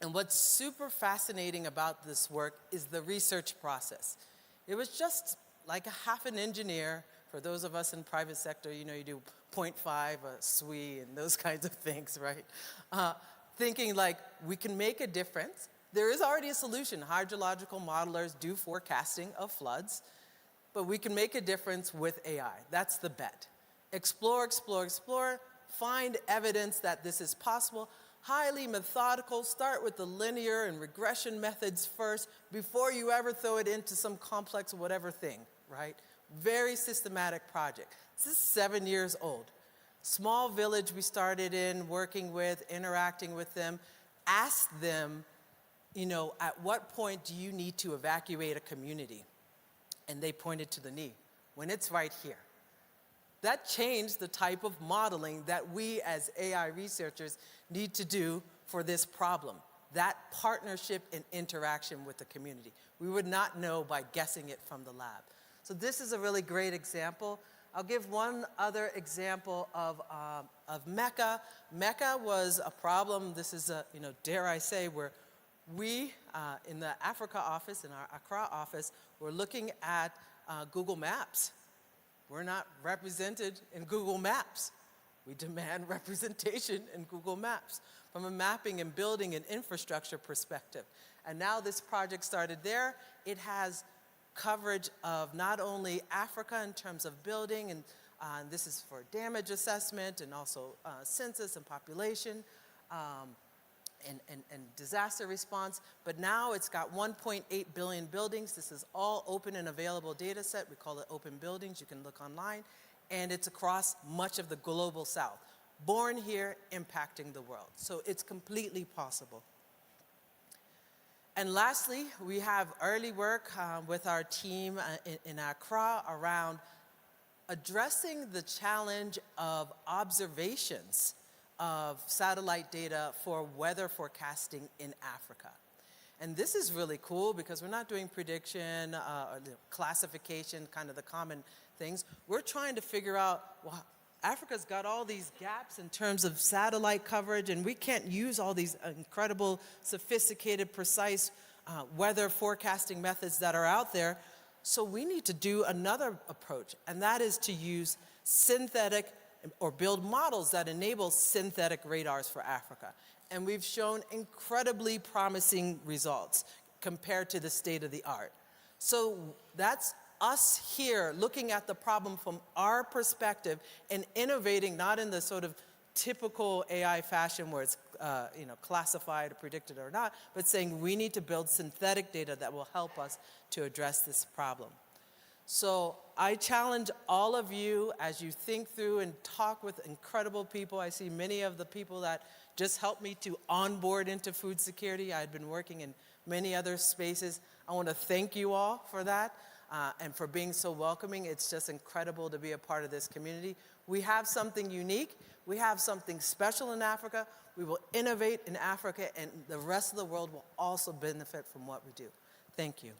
And what's super fascinating about this work is the research process. It was just like a half an engineer. For those of us in private sector, you know, you do 0.5, a SWE, and those kinds of things, right? Thinking like, we can make a difference. There is already a solution. Hydrological modelers do forecasting of floods, but we can make a difference with AI. That's the bet. Explore, explore, explore, find evidence that this is possible. Highly methodical, start with the linear and regression methods first before you ever throw it into some complex whatever thing, right? Very systematic project. This is 7 years old. Small village we started in, working with, interacting with them, asked them, you know, at what point do you need to evacuate a community? And they pointed to the knee, when it's right here. That changed the type of modeling that we as AI researchers need to do for this problem. That partnership and interaction with the community. We would not know by guessing it from the lab. So this is a really great example. I'll give one other example of Mecca. Mecca was a problem, this is a, you know, dare I say, where we in the Africa office, in our Accra office, were looking at Google Maps. We're not represented in Google Maps. We demand representation in Google Maps from a mapping and building and infrastructure perspective. And now this project started there. It has coverage of not only Africa in terms of building, and this is for damage assessment and also census and population and disaster response, but now it's got 1.8 billion buildings. This is all open and available data set. We call it Open Buildings. You can look online. And it's across much of the global south. Born here, impacting the world. So it's completely possible. And lastly, we have early work with our team in Accra around addressing the challenge of observations of satellite data for weather forecasting in Africa. And this is really cool because we're not doing prediction or classification, kind of the common things. We're trying to figure out, well, Africa's got all these gaps in terms of satellite coverage, and we can't use all these incredible, sophisticated, precise weather forecasting methods that are out there. So we need to do another approach, and that is to use synthetic or build models that enable synthetic radars for Africa. And we've shown incredibly promising results compared to the state of the art. So that's us here looking at the problem from our perspective and innovating, not in the sort of typical AI fashion where it's classified or predicted or not, but saying we need to build synthetic data that will help us to address this problem. So I challenge all of you as you think through and talk with incredible people. I see many of the people that just helped me to onboard into food security. I had been working in many other spaces. I want to thank you all for that and for being so welcoming. It's just incredible to be a part of this community. We have something unique. We have something special in Africa. We will innovate in Africa, and the rest of the world will also benefit from what we do. Thank you.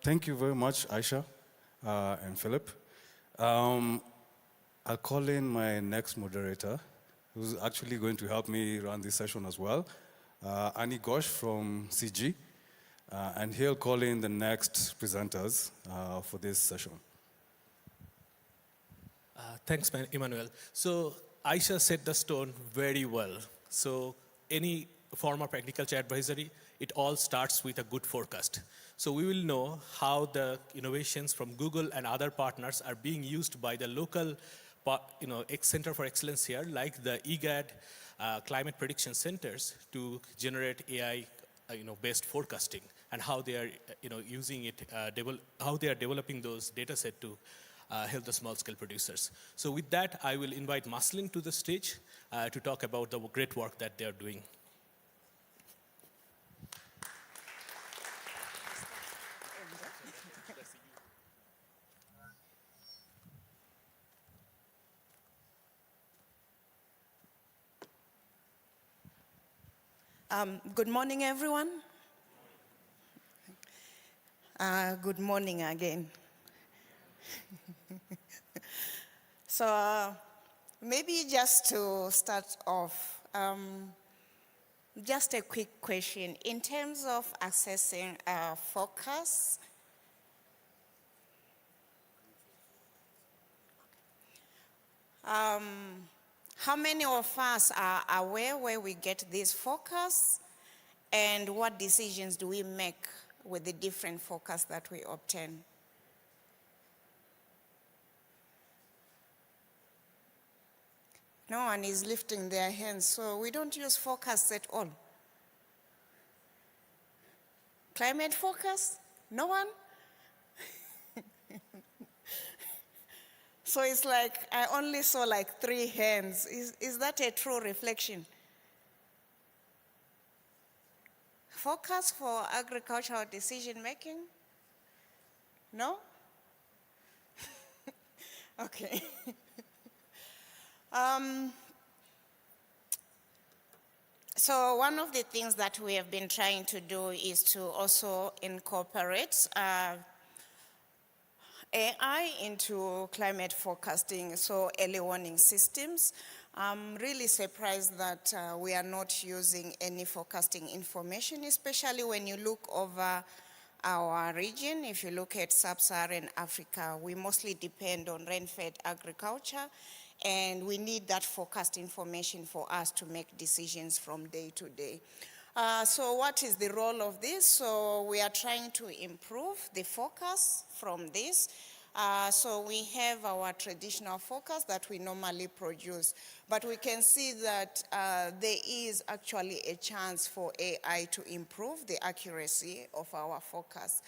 Thank you very much, Aisha and Philip. I'll call in my next moderator, who's actually going to help me run this session as well, Annie Ghosh from CG. and he'll call in the next presenters for this session. Thanks, Emmanuel. So Aisha set the stone very well. So any form of agriculture advisory, it all starts with a good forecast. So we will know how the innovations from Google and other partners are being used by the local Center for Excellence here, like the EGAD climate prediction centers, to generate AI based forecasting, and how they are using it, how they are developing those data set to help the small scale producers. So with that, I will invite Maslin to the stage to talk about the great work that they are doing. Good morning, everyone. Good morning again. So maybe just to start off, just a quick question. In terms of accessing focus, how many of us are aware where we get this focus, and what decisions do we make with the different focus that we obtain? No one is lifting their hands, so we don't use focus at all. Climate focus? No one? So it's like I only saw like 3 hands. Is that a true reflection? Focus for agricultural decision making? No? Okay. So one of the things that we have been trying to do is to also incorporate AI into climate forecasting, so early warning systems. I'm really surprised that we are not using any forecasting information, especially when you look over our region. If you look at sub-Saharan Africa, we mostly depend on rain-fed agriculture, and we need that forecast information for us to make decisions from day to day. So what is the role of this? So we are trying to improve the focus from this. So we have our traditional focus that we normally produce, but we can see that there is actually a chance for AI to improve the accuracy of our focus.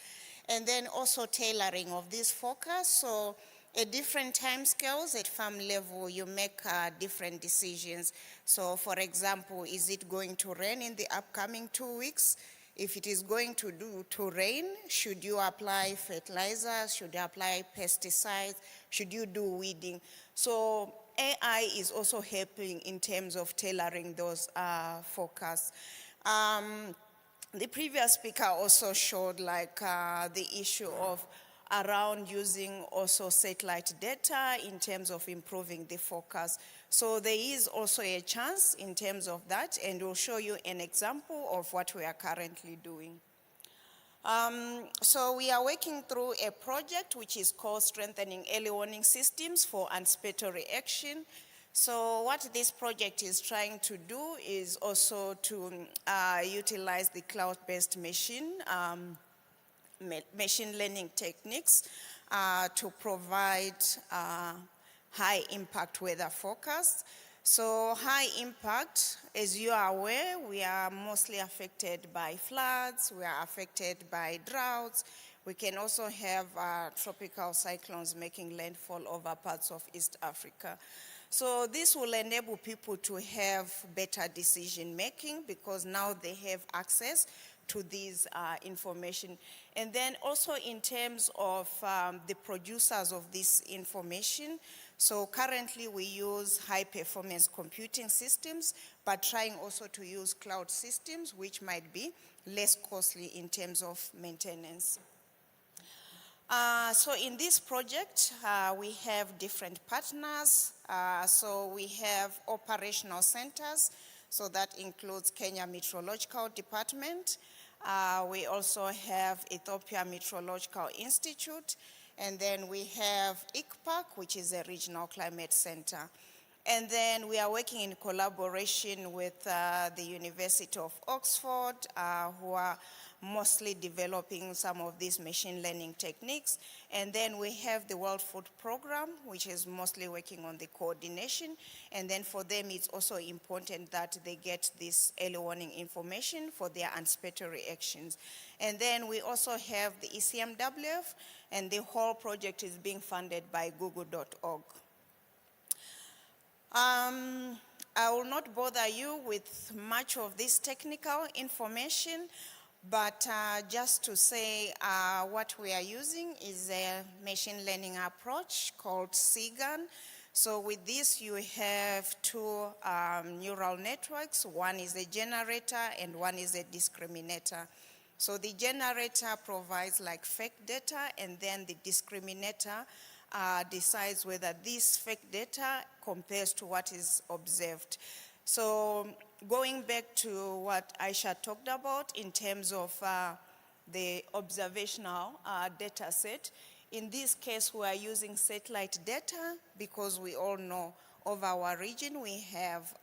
And then also tailoring of this focus. So at different time scales at farm level, you make different decisions. So for example, is it going to rain in the upcoming 2 weeks? If it is going to rain, should you apply fertilizers? Should you apply pesticides? Should you do weeding? So AI is also helping in terms of tailoring those forecasts. The previous speaker also showed like the issue of around using also satellite data in terms of improving the forecast. So there is also a chance in terms of that, and we'll show you an example of what we are currently doing. So we are working through a project which is called Strengthening Early Warning Systems for Anticipatory Action. So what this project is trying to do is also to utilize the cloud-based machine learning techniques to provide high impact weather forecasts. So high impact, as you are aware, we are mostly affected by floods, we are affected by droughts. We can also have tropical cyclones making landfall over parts of East Africa. So this will enable people to have better decision making because now they have access to this information. And then also in terms of the producers of this information, so currently we use high performance computing systems, but trying also to use cloud systems, which might be less costly in terms of maintenance. So in this project, we have different partners. So we have operational centers. So that includes Kenya Meteorological Department. We also have Ethiopia Meteorological Institute, and then we have ICPAC, which is a regional climate center. And then we are working in collaboration with the University of Oxford, who are mostly developing some of these machine learning techniques. And then we have the World Food Program, which is mostly working on the coordination. And then for them, it's also important that they get this early warning information for their anticipatory actions. And then we also have the ECMWF, and the whole project is being funded by google.org. I will not bother you with much of this technical information, but just to say what we are using is a machine learning approach called CGAN. So with this, you have two neural networks. One is a generator and one is a discriminator. So the generator provides like fake data, and then the discriminator decides whether this fake data compares to what is observed. So going back to what Aisha talked about in terms of the observational data set, in this case we are using satellite data because we all know of our region we have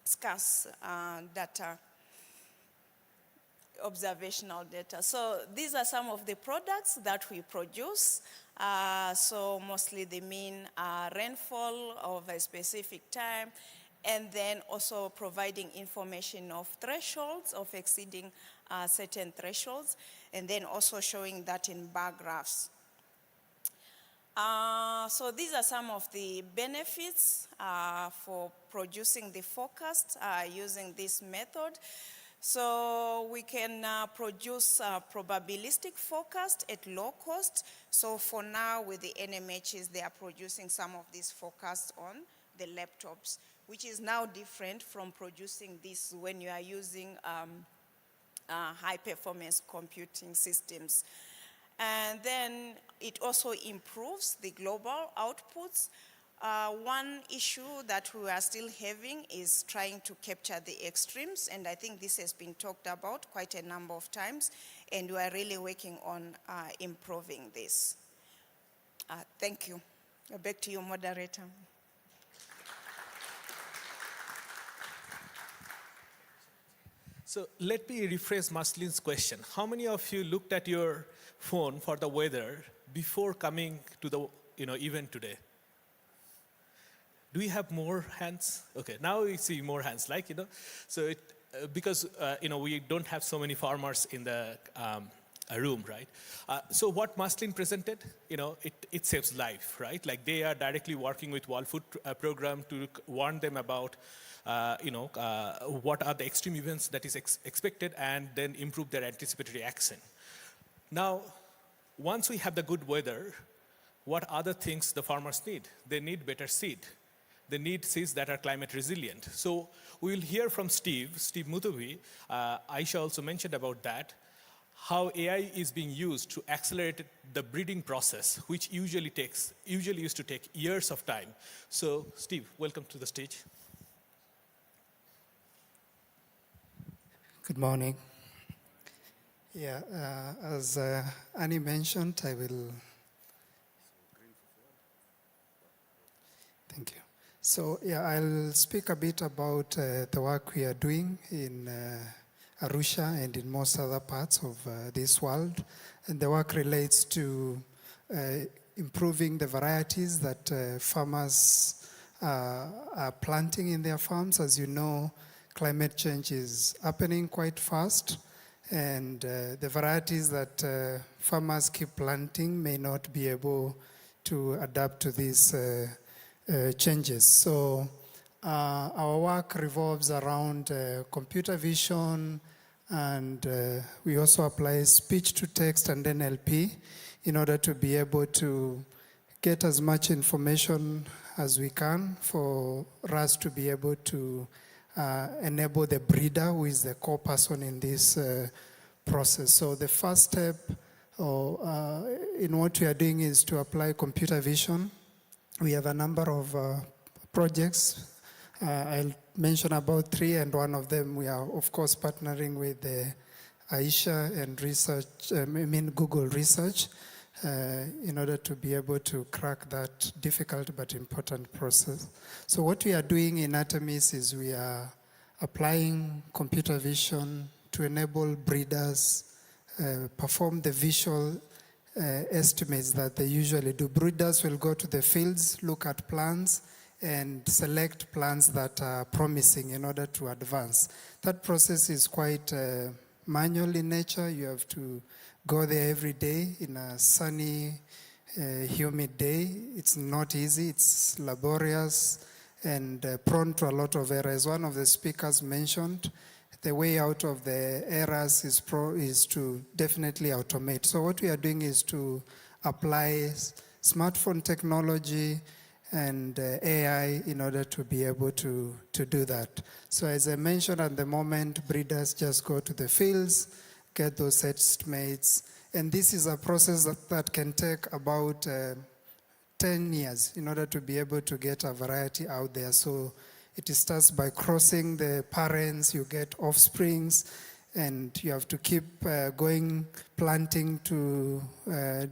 scarce data, observational data. So these are some of the products that we produce. So mostly the mean rainfall of a specific time, and then also providing information of thresholds, of exceeding certain thresholds, and then also showing that in bar graphs. So these are some of the benefits for producing the forecast using this method. So we can produce a probabilistic forecast at low cost. So for now, with the NMHs, they are producing some of these forecasts on the laptops, which is now different from producing this when you are using high-performance computing systems. And then it also improves the global outputs. One issue that we are still having is trying to capture the extremes, and I think this has been talked about quite a number of times, and we are really working on improving this. Thank you. Back to you, moderator. So let me rephrase Maslin's question. How many of you looked at your phone for the weather before coming to the event today? Do we have more hands? Okay, now we see more hands, so because we don't have so many farmers in the room, right? So what Maslin presented, it saves life, right? Like they are directly working with World Food Program to warn them about, what are the extreme events that is expected, and then improve their anticipatory action. Now, once we have the good weather, what other things the farmers need? They need better seed. They need seeds that are climate resilient. So we will hear from Steve Mutubi. Aisha also mentioned about that, how AI is being used to accelerate the breeding process, which usually used to take years of time. So Steve, welcome to the stage. Good morning. Yeah, as Annie mentioned, I will. Thank you. So yeah, I'll speak a bit about the work we are doing in Arusha and in most other parts of this world. And the work relates to improving the varieties that farmers are planting in their farms. As you know, climate change is happening quite fast, and the varieties that farmers keep planting may not be able to adapt to these changes. So our work revolves around computer vision, and we also apply speech to text and NLP in order to be able to get as much information as we can for us to be able to enable the breeder, who is the core person in this process. So the first step in what we are doing is to apply computer vision. We have a number of projects. I'll mention about 3, and one of them we are, of course, partnering with the Aisha and Google research in order to be able to crack that difficult but important process. So what we are doing in Artemis is we are applying computer vision to enable breeders perform the visual estimates that they usually do. Breeders will go to the fields, look at plants, and select plants that are promising in order to advance. That process is quite manual in nature. You have to go there every day in a sunny, humid day. It's not easy, it's laborious and prone to a lot of errors. One of the speakers mentioned the way out of the errors is to definitely automate. So what we are doing is to apply smartphone technology and AI in order to be able to do that. So as I mentioned, at the moment, breeders just go to the fields, get those estimates, and this is a process that can take about 10 years in order to be able to get a variety out there. So it starts by crossing the parents, you get offsprings, and you have to keep going, planting to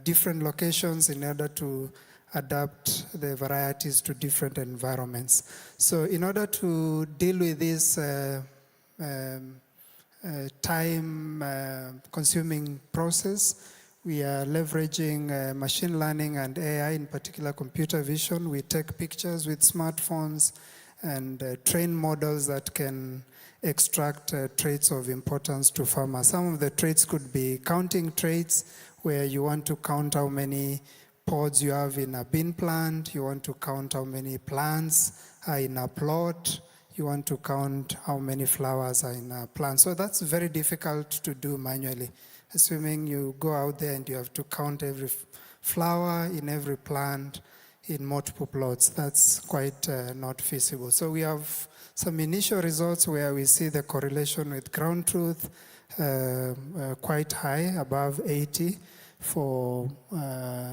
different locations in order to adapt the varieties to different environments. So in order to deal with this time-consuming process, we are leveraging machine learning and AI, in particular computer vision. We take pictures with smartphones and train models that can extract traits of importance to farmers. Some of the traits could be counting traits, where you want to count how many pods you have in a bean plant, you want to count how many plants are in a plot, you want to count how many flowers are in a plant. So that's very difficult to do manually. Assuming you go out there and you have to count every flower in every plant in multiple plots, that's quite not feasible. So we have some initial results where we see the correlation with ground truth quite high, above 80, for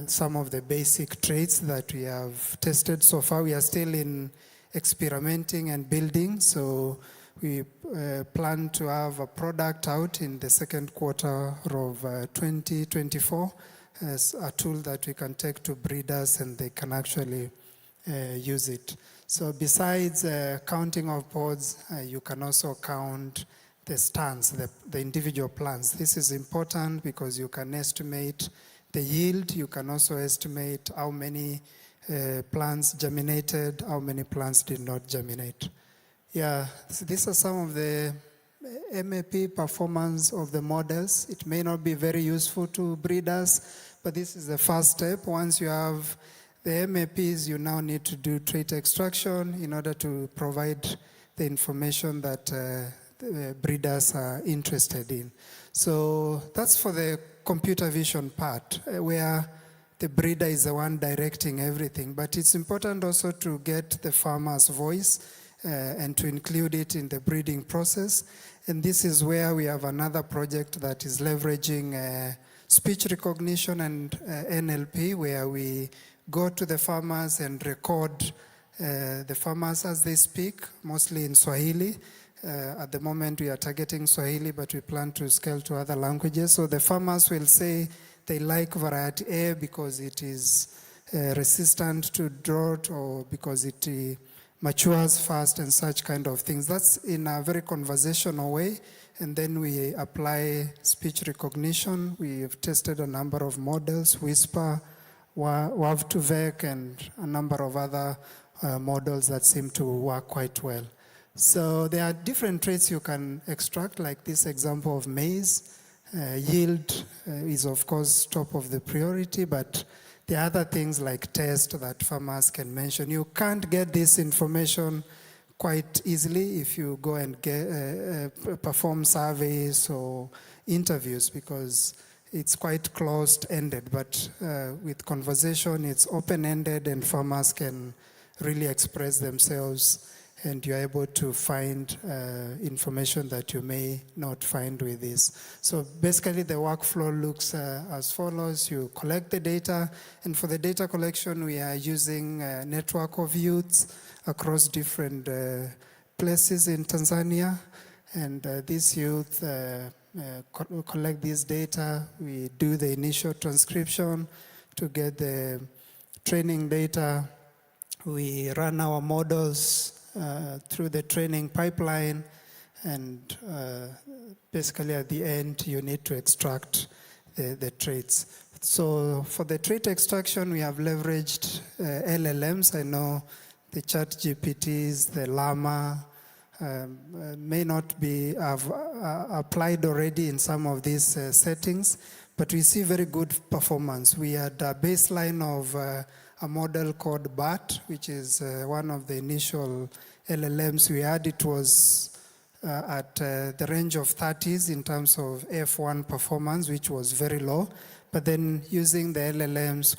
some of the basic traits that we have tested so far. We are still in experimenting and building, so we plan to have a product out in the second quarter of 2024 as a tool that we can take to breeders and they can actually use it. So besides counting of pods, you can also count the stands, the individual plants. This is important because you can estimate the yield. You can also estimate how many plants germinated, how many plants did not germinate. Yeah, so these are some of the MAP performance of the models. It may not be very useful to breeders, but this is the first step. Once you have the MAPs, you now need to do trait extraction in order to provide the information that the breeders are interested in. So that's for the computer vision part, where the breeder is the one directing everything. But it's important also to get the farmer's voice and to include it in the breeding process. And this is where we have another project that is leveraging speech recognition and NLP, where we go to the farmers and record the farmers as they speak, mostly in Swahili. At the moment we are targeting Swahili, but we plan to scale to other languages. So the farmers will say they like variety A because it is resistant to drought, or because it matures fast and such kind of things. That's in a very conversational way. And then we apply speech recognition. We have tested a number of models, Whisper, Wav2Vec, and a number of other models that seem to work quite well. So there are different traits you can extract, like this example of maize. Yield is of course top of the priority, but there are other things like taste that farmers can mention. You can't get this information quite easily if you go and perform surveys or interviews, because it's quite closed-ended. But with conversation, it's open-ended, and farmers can really express themselves, and you're able to find information that you may not find with this. So basically the workflow looks as follows. You collect the data, and for the data collection we are using a network of youths across different places in Tanzania. And these youth collect this data. We do the initial transcription to get the training data. We run our models through the training pipeline, and basically at the end, you need to extract the traits. So for the trait extraction, we have leveraged LLMs. I know the chat GPTs, the Llama, may not be applied already in some of these settings, but we see very good performance. We had a baseline of a model called BAT, which is one of the initial LLMs we had. It was at the range of 30s in terms of F1 performance, which was very low. But then using the LLMs,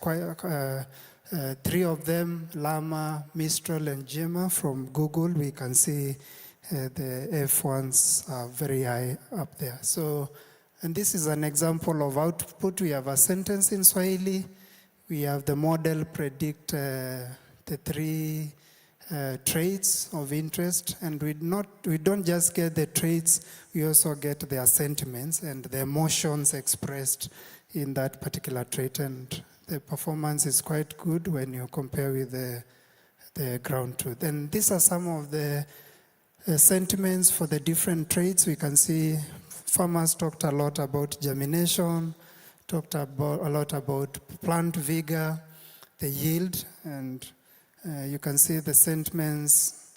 three of them, Llama, Mistral, and Gemma from Google, we can see the F1s are very high up there. So, and this is an example of output. We have a sentence in Swahili. We have the model predict the three traits of interest, and we don't just get the traits, we also get their sentiments and the emotions expressed in that particular trait, and the performance is quite good when you compare with the ground truth. And these are some of the sentiments for the different traits. We can see farmers talked a lot about germination, talked a lot about plant vigor, the yield, and you can see the sentiments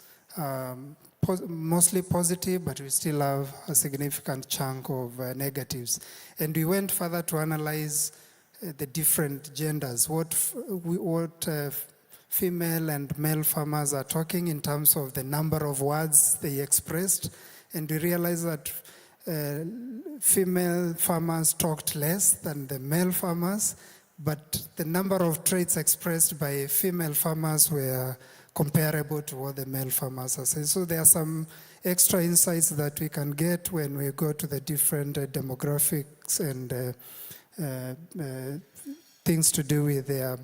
mostly positive, but we still have a significant chunk of negatives. And we went further to analyze the different genders, what female and male farmers are talking in terms of the number of words they expressed. And we realized that female farmers talked less than the male farmers, but the number of traits expressed by female farmers were comparable to what the male farmers are saying. So there are some extra insights that we can get when we go to the different demographics and things to do with their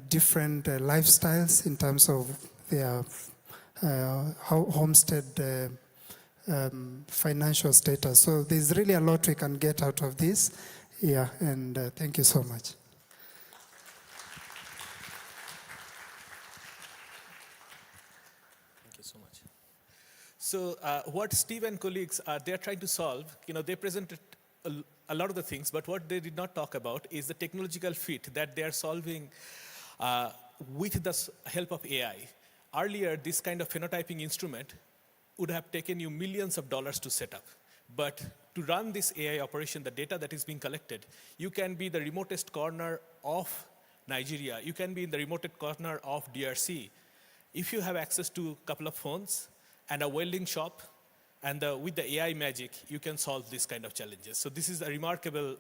different lifestyles in terms of their homestead financial status. So there's really a lot we can get out of this. Yeah, and thank you so much. Thank you so much. So what Steve and colleagues, they're trying to solve, they presented a lot of the things, but what they did not talk about is the technological fit that they are solving with the help of AI. Earlier, this kind of phenotyping instrument would have taken you millions of dollars to set up. But to run this AI operation, the data that is being collected, you can be the remotest corner of Nigeria. You can be in the remotest corner of DRC. If you have access to a couple of phones and a welding shop, and with the AI magic, you can solve this kind of challenges. So this is a remarkable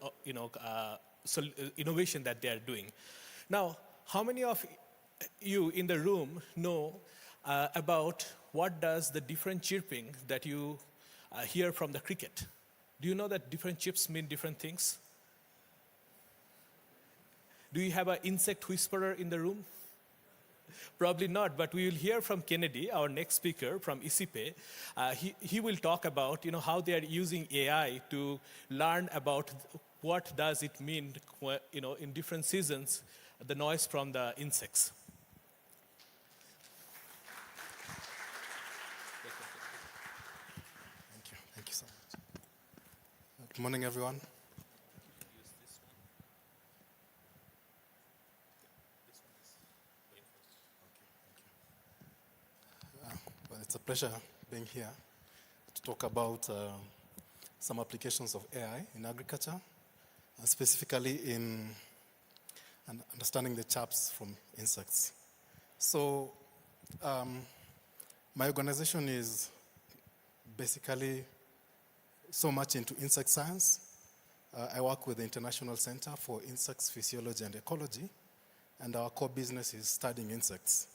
innovation that they are doing. Now, how many of you in the room know about what does the different chirping that you hear from the cricket? Do you know that different chirps mean different things? Do you have an insect whisperer in the room? Probably not, but we will hear from Kennedy, our next speaker from ISIPE. He will talk about how they are using AI to learn about what does it mean in different seasons, the noise from the insects. Thank you so much. Good morning, everyone. Well, it's a pleasure being here to talk about some applications of AI in agriculture, specifically in understanding the chaps from insects. So my organization is basically so much into insect science. I work with the International Center for Insects Physiology and Ecology, and our core business is studying insects.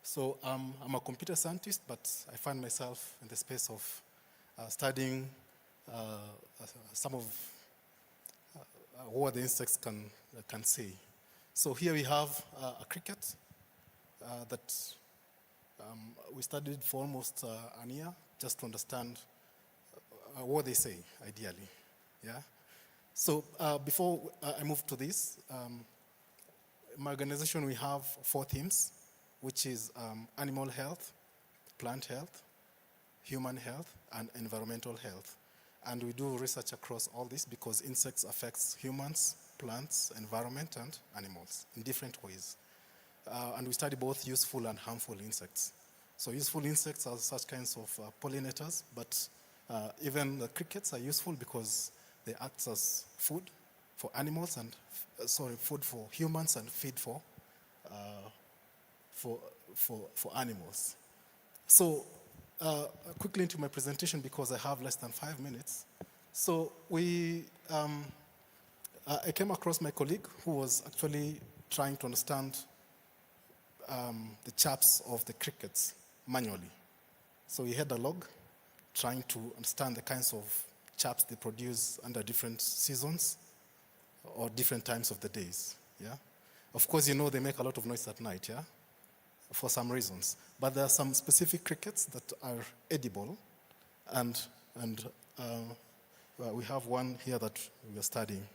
So I'm a computer scientist, but I find myself in the space of studying some of what the insects can see. So here we have a cricket that we studied for almost an year just to understand what they say, ideally. Yeah. So before I move to this, my organization, we have 4 themes, which is animal health, plant health, human health, and environmental health. And we do research across all this because insects affects humans, plants, environment, and animals in different ways. And we study both useful and harmful insects. So useful insects are such kinds of pollinators, but even the crickets are useful because they act as food for animals and, food for humans and feed for animals. So quickly into my presentation because I have less than 5 minutes. So I came across my colleague who was actually trying to understand the chaps of the crickets manually. So he had a log trying to understand the kinds of chaps they produce under different seasons or different times of the days. Yeah. Of course, you know they make a lot of noise at night. Yeah. For some reasons, but there are some specific crickets that are edible, and we have one here that we are studying.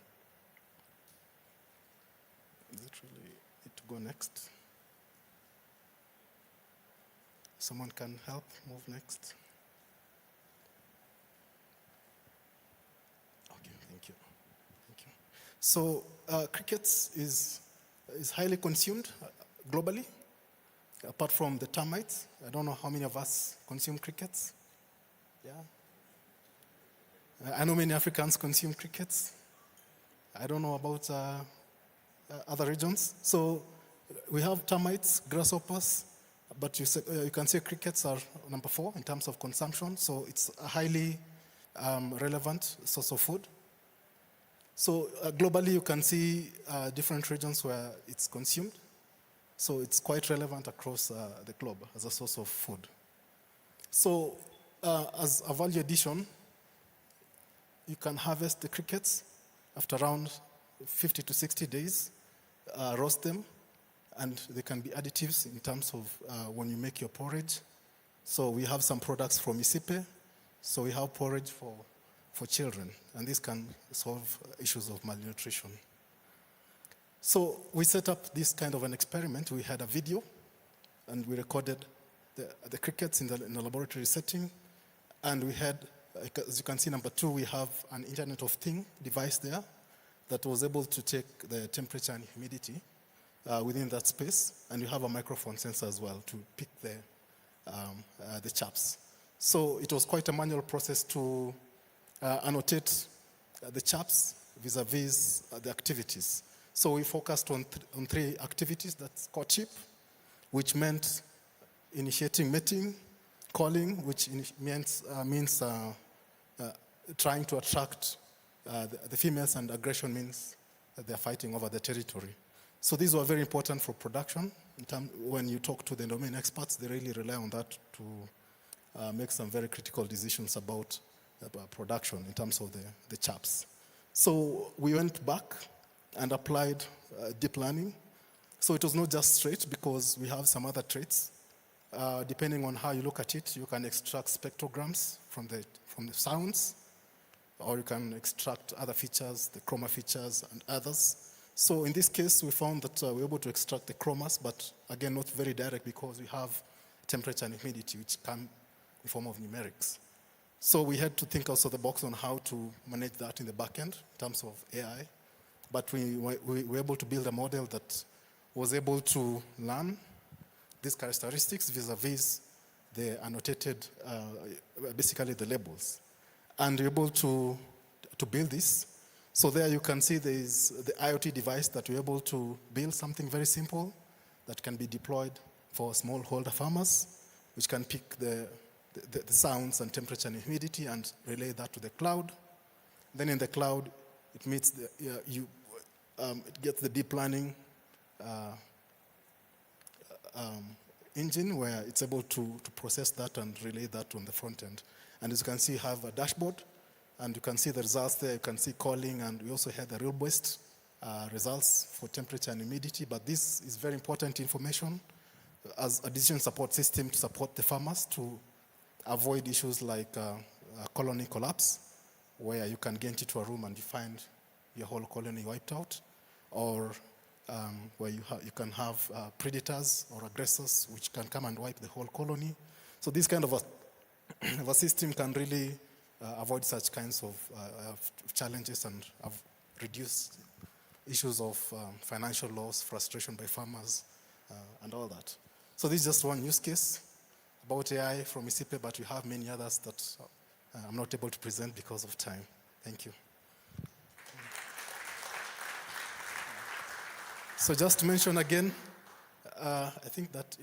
Is it really need to go next? Someone can help move next. Okay, thank you. Thank you. So crickets is highly consumed globally. Apart from the termites, I don't know how many of us consume crickets. Yeah. I know many Africans consume crickets. I don't know about other regions. So we have termites, grasshoppers, but you can say crickets are number 4 in terms of consumption. So it's a highly relevant source of food. So globally, you can see different regions where it's consumed. So it's quite relevant across the globe as a source of food. So as a value addition, you can harvest the crickets after around 50 to 60 days, roast them, and they can be additives in terms of when you make your porridge. So we have some products from Isipe. So we have porridge for children, and this can solve issues of malnutrition. So we set up this kind of an experiment. We had a video, and we recorded the crickets in the laboratory setting. And we had, as you can see, number 2, we have an Internet of Things device there that was able to take the temperature and humidity within that space. And you have a microphone sensor as well to pick the chaps. So it was quite a manual process to annotate the chaps vis-a-vis the activities. So we focused on 3 activities. That's courtship, which meant initiating mating, calling, which means trying to attract the females, and aggression means that they're fighting over the territory. So these were very important for production. When you talk to the domain experts, they really rely on that to make some very critical decisions about production in terms of the chaps. So we went back and applied deep learning. So it was not just straight, because we have some other traits. Depending on how you look at it, you can extract spectrograms from the sounds, or you can extract other features, the chroma features and others. So in this case, we found that we were able to extract the chromas, but again, not very direct, because we have temperature and humidity, which come in form of numerics. So we had to think outside the box on how to manage that in the back end in terms of AI. But we were able to build a model that was able to learn these characteristics vis-a-vis the annotated, basically the labels. And we're able to build this. So there you can see there is the IoT device that we're able to build something very simple that can be deployed for smallholder farmers, which can pick the sounds and temperature and humidity and relay that to the cloud. Then in the cloud, it meets it gets the deep learning engine, where it's able to process that and relay that on the front end. And as you can see, you have a dashboard, and you can see the results there. You can see calling, and we also had the real-based results for temperature and humidity. But this is very important information as a decision support system to support the farmers to avoid issues like colony collapse, where you can get into a room and you find your whole colony wiped out, or where you can have predators or aggressors which can come and wipe the whole colony. So this kind of a system can really avoid such kinds of challenges and reduce issues of financial loss, frustration by farmers, and all that. So this is just one use case about AI from ISIPE, but we have many others that I'm not able to present because of time. Thank you. So just to mention again, I think that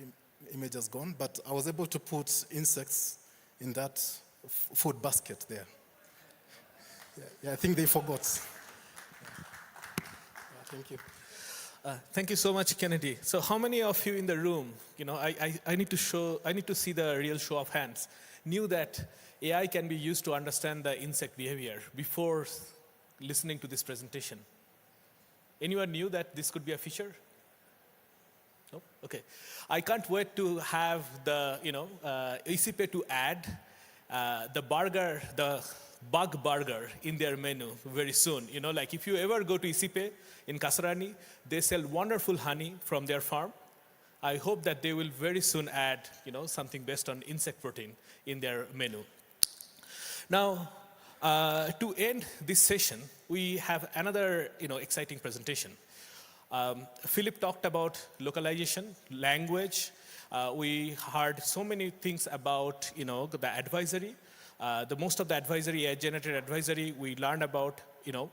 image has gone, but I was able to put insects in that food basket there. Yeah, I think they forgot. Thank you. Thank you so much, Kennedy. So how many of you in the room, I need to see the real show of hands, knew that AI can be used to understand the insect behavior before listening to this presentation? Anyone knew that this could be a feature? No? Okay. I can't wait to have the, ISIPE to add the bug burger in their menu very soon. Like if you ever go to ISIPE in Kasarani, they sell wonderful honey from their farm. I hope that they will very soon add, something based on insect protein in their menu. Now, to end this session, we have another, exciting presentation. Philip talked about localization, language. We heard so many things about, the advisory. The most of the advisory, AI-generated advisory, we learned about,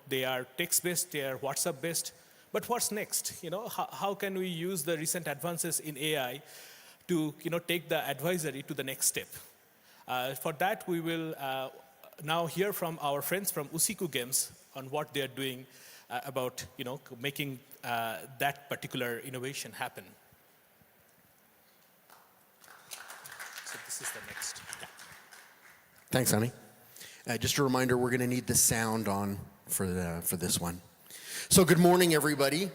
they are text-based, they are WhatsApp-based. But what's next? How can we use the recent advances in AI to, take the advisory to the next step? For that, we will now hear from our friends from Usiku Games on what they are doing about, making that particular innovation happen. So this is the next. Yeah. Thanks, Ani. Just a reminder, we're going to need the sound on for this one. So good morning, everybody.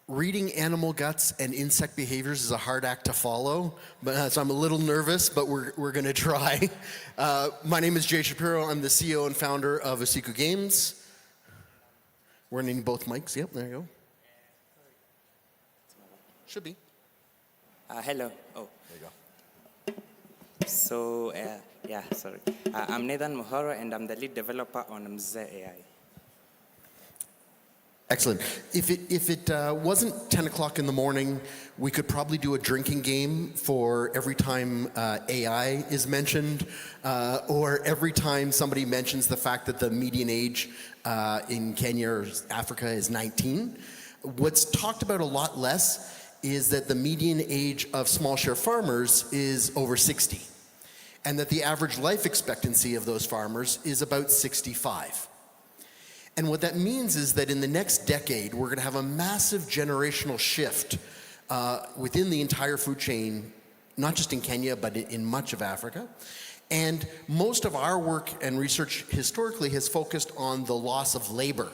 Reading animal guts and insect behaviors is a hard act to follow, so I'm a little nervous, but we're going to try. My name is Jay Shapiro. I'm the CEO and founder of Usiku Games. We're going to need both mics. Yep, there you go. Should be. Hello. Oh. There you go. So, sorry. I'm Nathan Mohoro, and I'm the lead developer on Mze AI. Excellent. If it wasn't 10 o'clock in the morning, we could probably do a drinking game for every time AI is mentioned, or every time somebody mentions the fact that the median age in Kenya or Africa is 19. What's talked about a lot less is that the median age of small share farmers is over 60, and that the average life expectancy of those farmers is about 65. And what that means is that in the next decade, we're going to have a massive generational shift within the entire food chain, not just in Kenya, but in much of Africa. And most of our work and research historically has focused on the loss of labor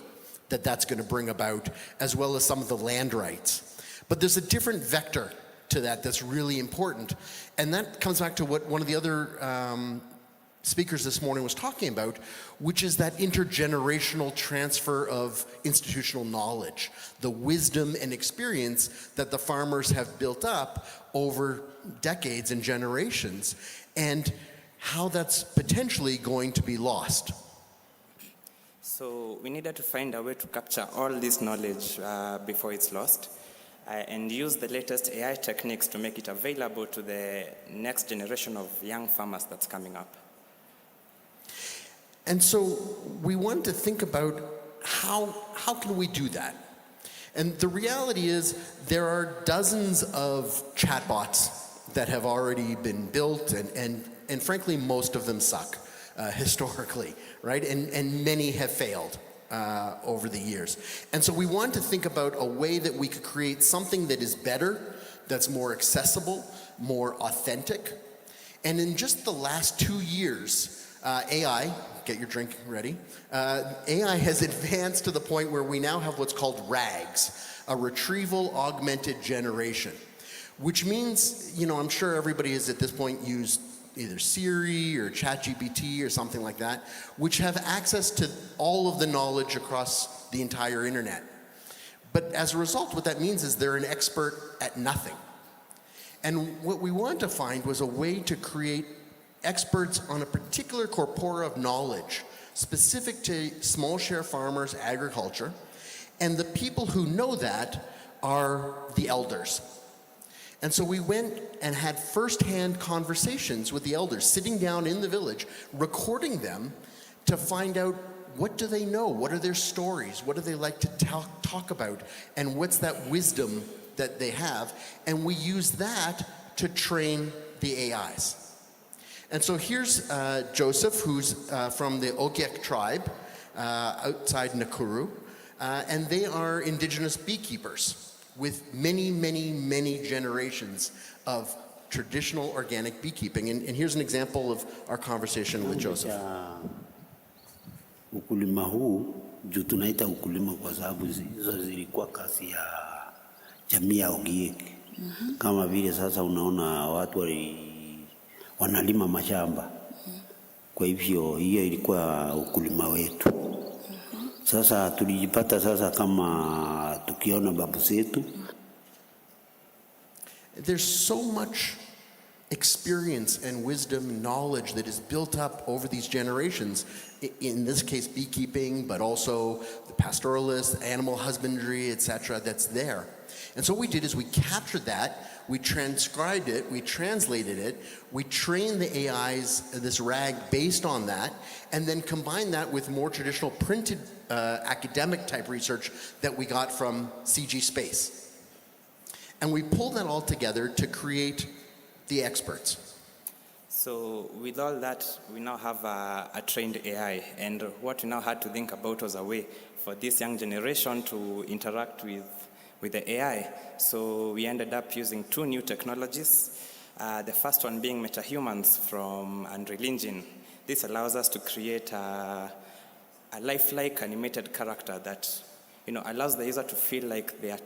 that that's going to bring about, as well as some of the land rights. But there's a different vector to that that's really important. And that comes back to what one of the other speakers this morning was talking about, which is that intergenerational transfer of institutional knowledge, the wisdom and experience that the farmers have built up over decades and generations, and how that's potentially going to be lost. So we needed to find a way to capture all this knowledge before it's lost, and use the latest AI techniques to make it available to the next generation of young farmers that's coming up. And so we wanted to think about how can we do that? And the reality is there are dozens of chatbots that have already been built, and frankly, most of them suck historically, right? And many have failed over the years. And so we wanted to think about a way that we could create something that is better, that's more accessible, more authentic. And in just the last 2 years, AI, get your drink ready, AI has advanced to the point where we now have what's called RAGs, a retrieval augmented generation, which means, I'm sure everybody has at this point used, either Siri or ChatGPT or something like that, which have access to all of the knowledge across the entire internet. But as a result, what that means is they're an expert at nothing. And what we wanted to find was a way to create experts on a particular corpora of knowledge specific to small share farmers, agriculture, and the people who know that are the elders. And so we went and had firsthand conversations with the elders, sitting down in the village, recording them to find out what do they know, what are their stories, what do they like to talk about, and what's that wisdom that they have. And we use that to train the AIs. And so here's Joseph, who's from the Ogiek tribe outside Nakuru, and they are indigenous beekeepers with many, many, many generations of traditional organic beekeeping. And here's an example of our conversation with Joseph. Ukulima huu juu tunaita ukulima kwa sababu hizo zilikuwa kazi ya jamii ya Ogiek. Kama vile sasa unaona watu wanalima mashamba. Kwa hivyo hiyo ilikuwa ukulima wetu. Sasa tulijipata sasa kama tukiona babu zetu. There's so much experience and wisdom and knowledge that is built up over these generations, in this case beekeeping, but also the pastoralist, animal husbandry, etc., that's there. And so what we did is we captured that, we transcribed it, we translated it, we trained the AIs, this RAG, based on that, and then combined that with more traditional printed academic type research that we got from CG Space. And we pulled that all together to create the experts. So with all that, we now have a trained AI, and what we now had to think about was a way for this young generation to interact with the AI. So we ended up using two new technologies. The first one being MetaHumans from Unreal Engine. This allows us to create a lifelike animated character that allows the user to feel like they are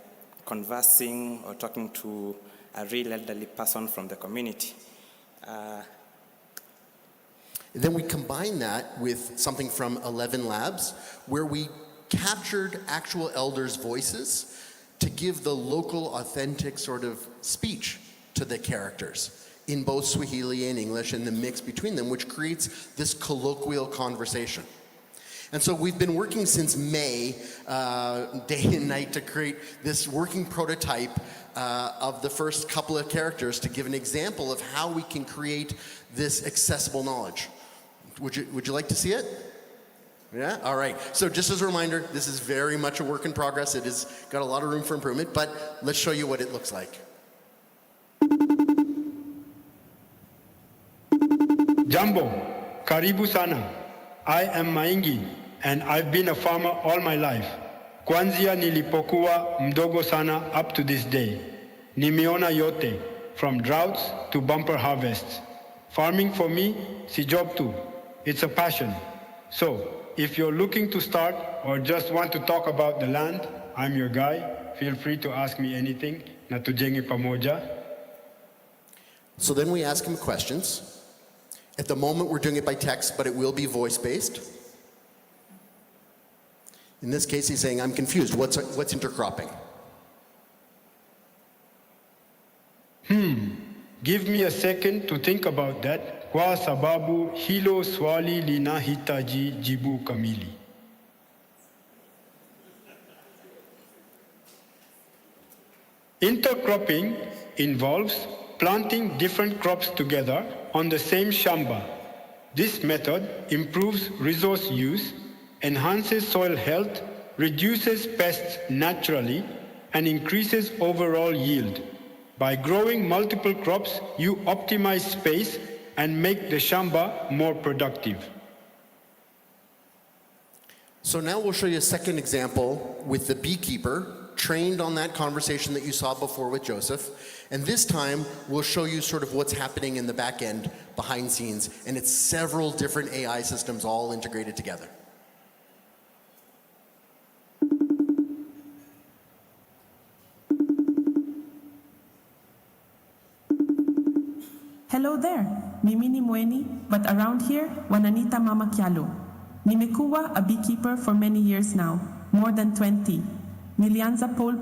conversing or talking to a real elderly person from the community. Then we combine that with something from 11 Labs, where we captured actual elders' voices to give the local, authentic sort of speech to the characters in both Swahili and English, and the mix between them, which creates this colloquial conversation. And so we've been working since May, day and night, to create this working prototype of the first couple of characters to give an example of how we can create this accessible knowledge. Would you like to see it? Yeah? All right. So just as a reminder, this is very much a work in progress. It has got a lot of room for improvement, but let's show you what it looks like. Jambo, karibu sana. I am Maingi, and I've been a farmer all my life. Kuanzia nilipokuwa mdogo sana up to this day. Nimeona yote, from droughts to bumper harvests. Farming for me, si job tu. It's a passion. So, if you're looking to start or just want to talk about the land, I'm your guy. Feel free to ask me anything. Na tujenge pamoja. So then we ask him questions. At the moment, we're doing it by text, but it will be voice-based. In this case, he's saying, I'm confused. What's intercropping? Give me a second to think about that. Kwa sababu hilo swali linahitaji jibu kamili. Intercropping involves planting different crops together on the same shamba. This method improves resource use, enhances soil health, reduces pests naturally, and increases overall yield. By growing multiple crops, you optimize space and make the shamba more productive. So now we'll show you a second example with the beekeeper, trained on that conversation that you saw before with Joseph. And this time, we'll show you sort of what's happening in the back end, behind scenes, and it's several different AI systems all integrated together. Hello there. mimi ni Mweni, but around here, wananita Mama Kialo. Nimekuwa a beekeeper for many years now, more than 20. Nilianza pole,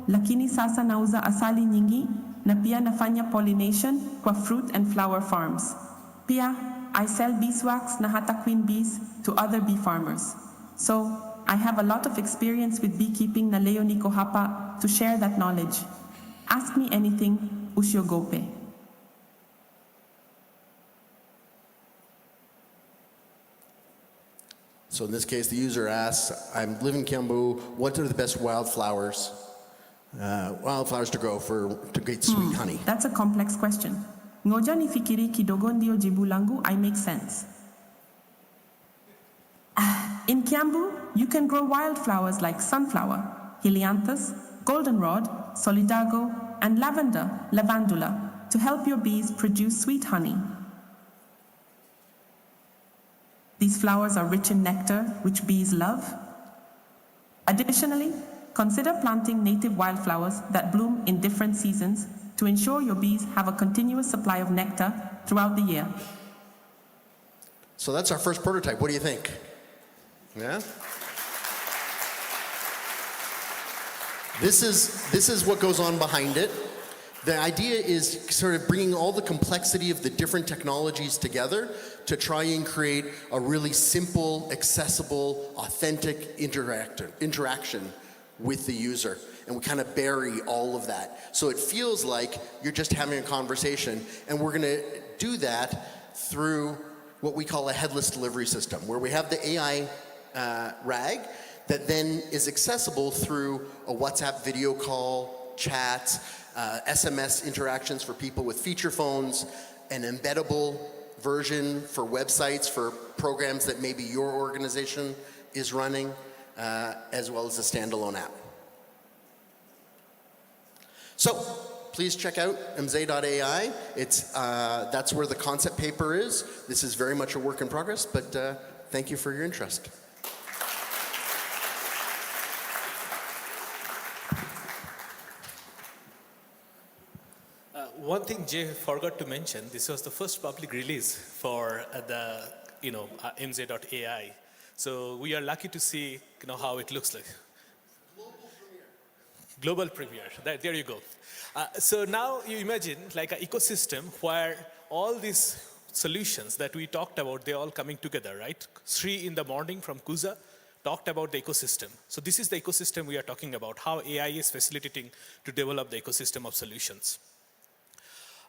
lakini sasa nauza asali nyingi, na pia nafanya pollination kwa fruit and flower farms. Pia, I sell beeswax na hata queen bees to other bee farmers. So, I have a lot of experience with beekeeping na leo niko hapa to share that knowledge. Ask me anything, usiogope. So in this case, the user asks, I live in Kiambu, what are the best wildflowers to grow to get sweet honey? That's a complex question. Ngoja nifikiri kidogo ndio jibu langu I make sense. In Kiambu, you can grow wildflowers like sunflower, helianthus, goldenrod, solidago, and lavender, lavandula, to help your bees produce sweet honey. These flowers are rich in nectar, which bees love. Additionally, consider planting native wildflowers that bloom in different seasons to ensure your bees have a continuous supply of nectar throughout the year. So that's our first prototype. What do you think? Yeah? This is what goes on behind it. The idea is sort of bringing all the complexity of the different technologies together to try and create a really simple, accessible, authentic interaction with the user. And we kind of bury all of that. So it feels like you're just having a conversation, and we're gonna do that through what we call a headless delivery system, where we have the AI RAG that then is accessible through a WhatsApp video call, chat, SMS interactions for people with feature phones, an embeddable version for websites, for programs that maybe your organization is running, as well as a standalone app. So please check out mze.ai. That's where the concept paper is. This is very much a work in progress, but thank you for your interest. One thing Jay forgot to mention, this was the first public release for the mz.ai. So we are lucky to see how it looks like. Global premiere. There you go. So now you imagine like an ecosystem where all these solutions that we talked about, they're all coming together, right? Sri in the morning from Kuza talked about the ecosystem. So this is the ecosystem we are talking about, how AI is facilitating to develop the ecosystem of solutions.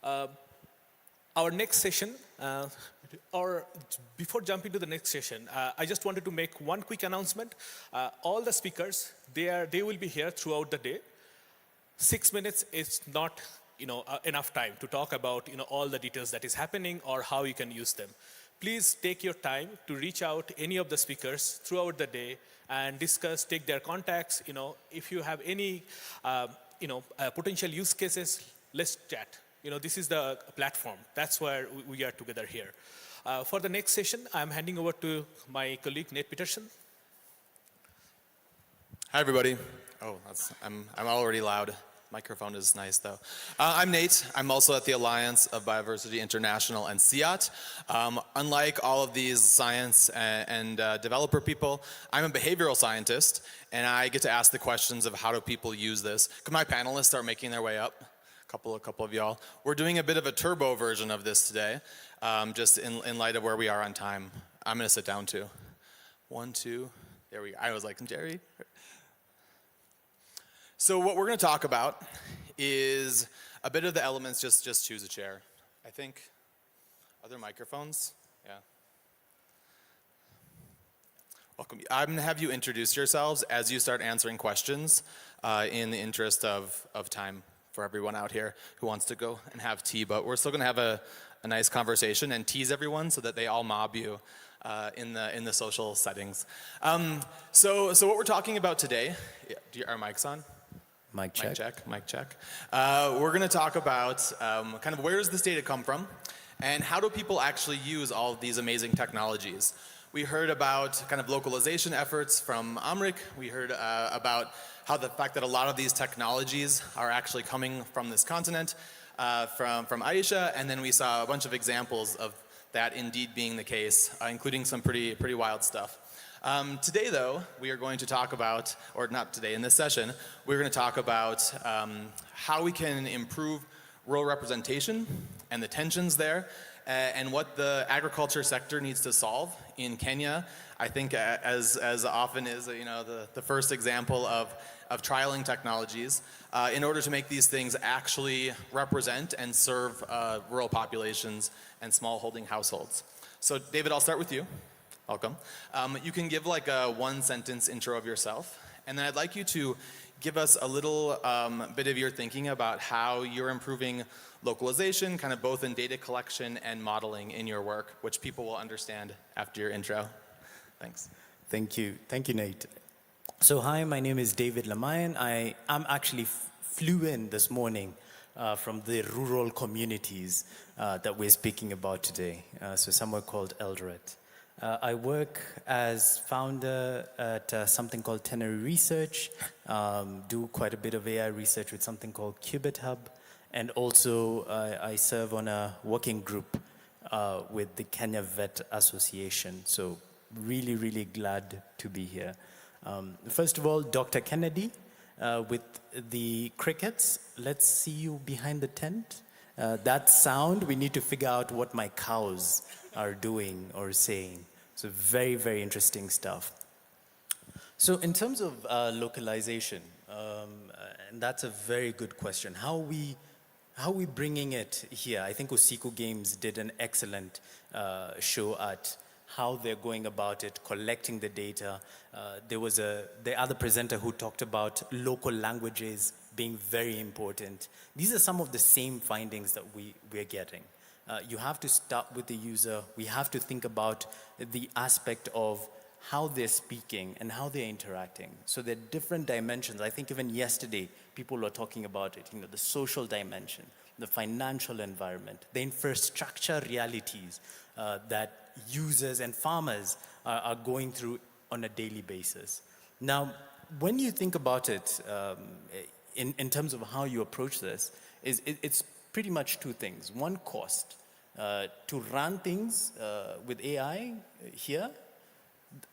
Our next session, or before jumping to the next session, I just wanted to make one quick announcement. All the speakers, they will be here throughout the day. 6 minutes is not enough time to talk about all the details that is happening or how you can use them. Please take your time to reach out any of the speakers throughout the day and discuss, take their contacts. If you have any potential use cases, let's chat. This is the platform. That's where we are together here. For the next session, I'm handing over to my colleague, Nate Peterson. Hi, everybody. Oh, I'm already loud. Microphone is nice, though. I'm Nate. I'm also at the Alliance of Biodiversity International and CIAT. Unlike all of these science and developer people, I'm a behavioral scientist, and I get to ask the questions of how do people use this. Could my panelists start making their way up? A couple of y'all. We're doing a bit of a turbo version of this today, just in light of where we are on time. I'm going to sit down too. 1, 2, there we go. I was like, Jerry. So what we're going to talk about is a bit of the elements. Just choose a chair. I think. Are there microphones? Yeah. Welcome. I'm going to have you introduce yourselves as you start answering questions in the interest of time for everyone out here who wants to go and have tea. But we're still going to have a nice conversation and tease everyone so that they all mob you in the social settings. So what we're talking about today, are mics on? Mic check. Mic check. We're going to talk about kind of where does this data come from and how do people actually use all of these amazing technologies. We heard about kind of localization efforts from Amrik. We heard about how the fact that a lot of these technologies are actually coming from this continent. from Aisha, and then we saw a bunch of examples of that indeed being the case, including some pretty wild stuff. Today, though, we are going to talk about, or not today, in this session, we're going to talk about how we can improve rural representation and the tensions there, and what the agriculture sector needs to solve in Kenya. I think as often is the first example of trialing technologies in order to make these things actually represent and serve rural populations and small-holding households. So David, I'll start with you. Welcome. You can give like a one-sentence intro of yourself, and then I'd like you to give us a little bit of your thinking about how you're improving localization, kind of both in data collection and modeling in your work, which people will understand after your intro. Thanks. Thank you, Nate. So hi, my name is David Lamayan. I'm actually flew in this morning from the rural communities that we're speaking about today, so somewhere called Eldoret. I work as founder at something called Tenary Research, do quite a bit of AI research with something called Qubit Hub, and also I serve on a working group with the Kenya Vet Association. So really, really glad to be here. First of all, Dr. Kennedy with the crickets. Let's see you behind the tent. That sound, we need to figure out what my cows are doing or saying. So very, very interesting stuff. So in terms of localization, and that's a very good question. How are we bringing it here? I think Osico Games did an excellent show at how they're going about it, collecting the data. There was the other presenter who talked about local languages being very important. These are some of the same findings that we're getting. You have to start with the user. We have to think about the aspect of how they're speaking and how they're interacting. So there are different dimensions. I think even yesterday, people were talking about it, the social dimension, the financial environment, the infrastructure realities that users and farmers are going through on a daily basis. Now, when you think about it, in terms of how you approach this, it's pretty much two things. One, cost. To run things with AI here,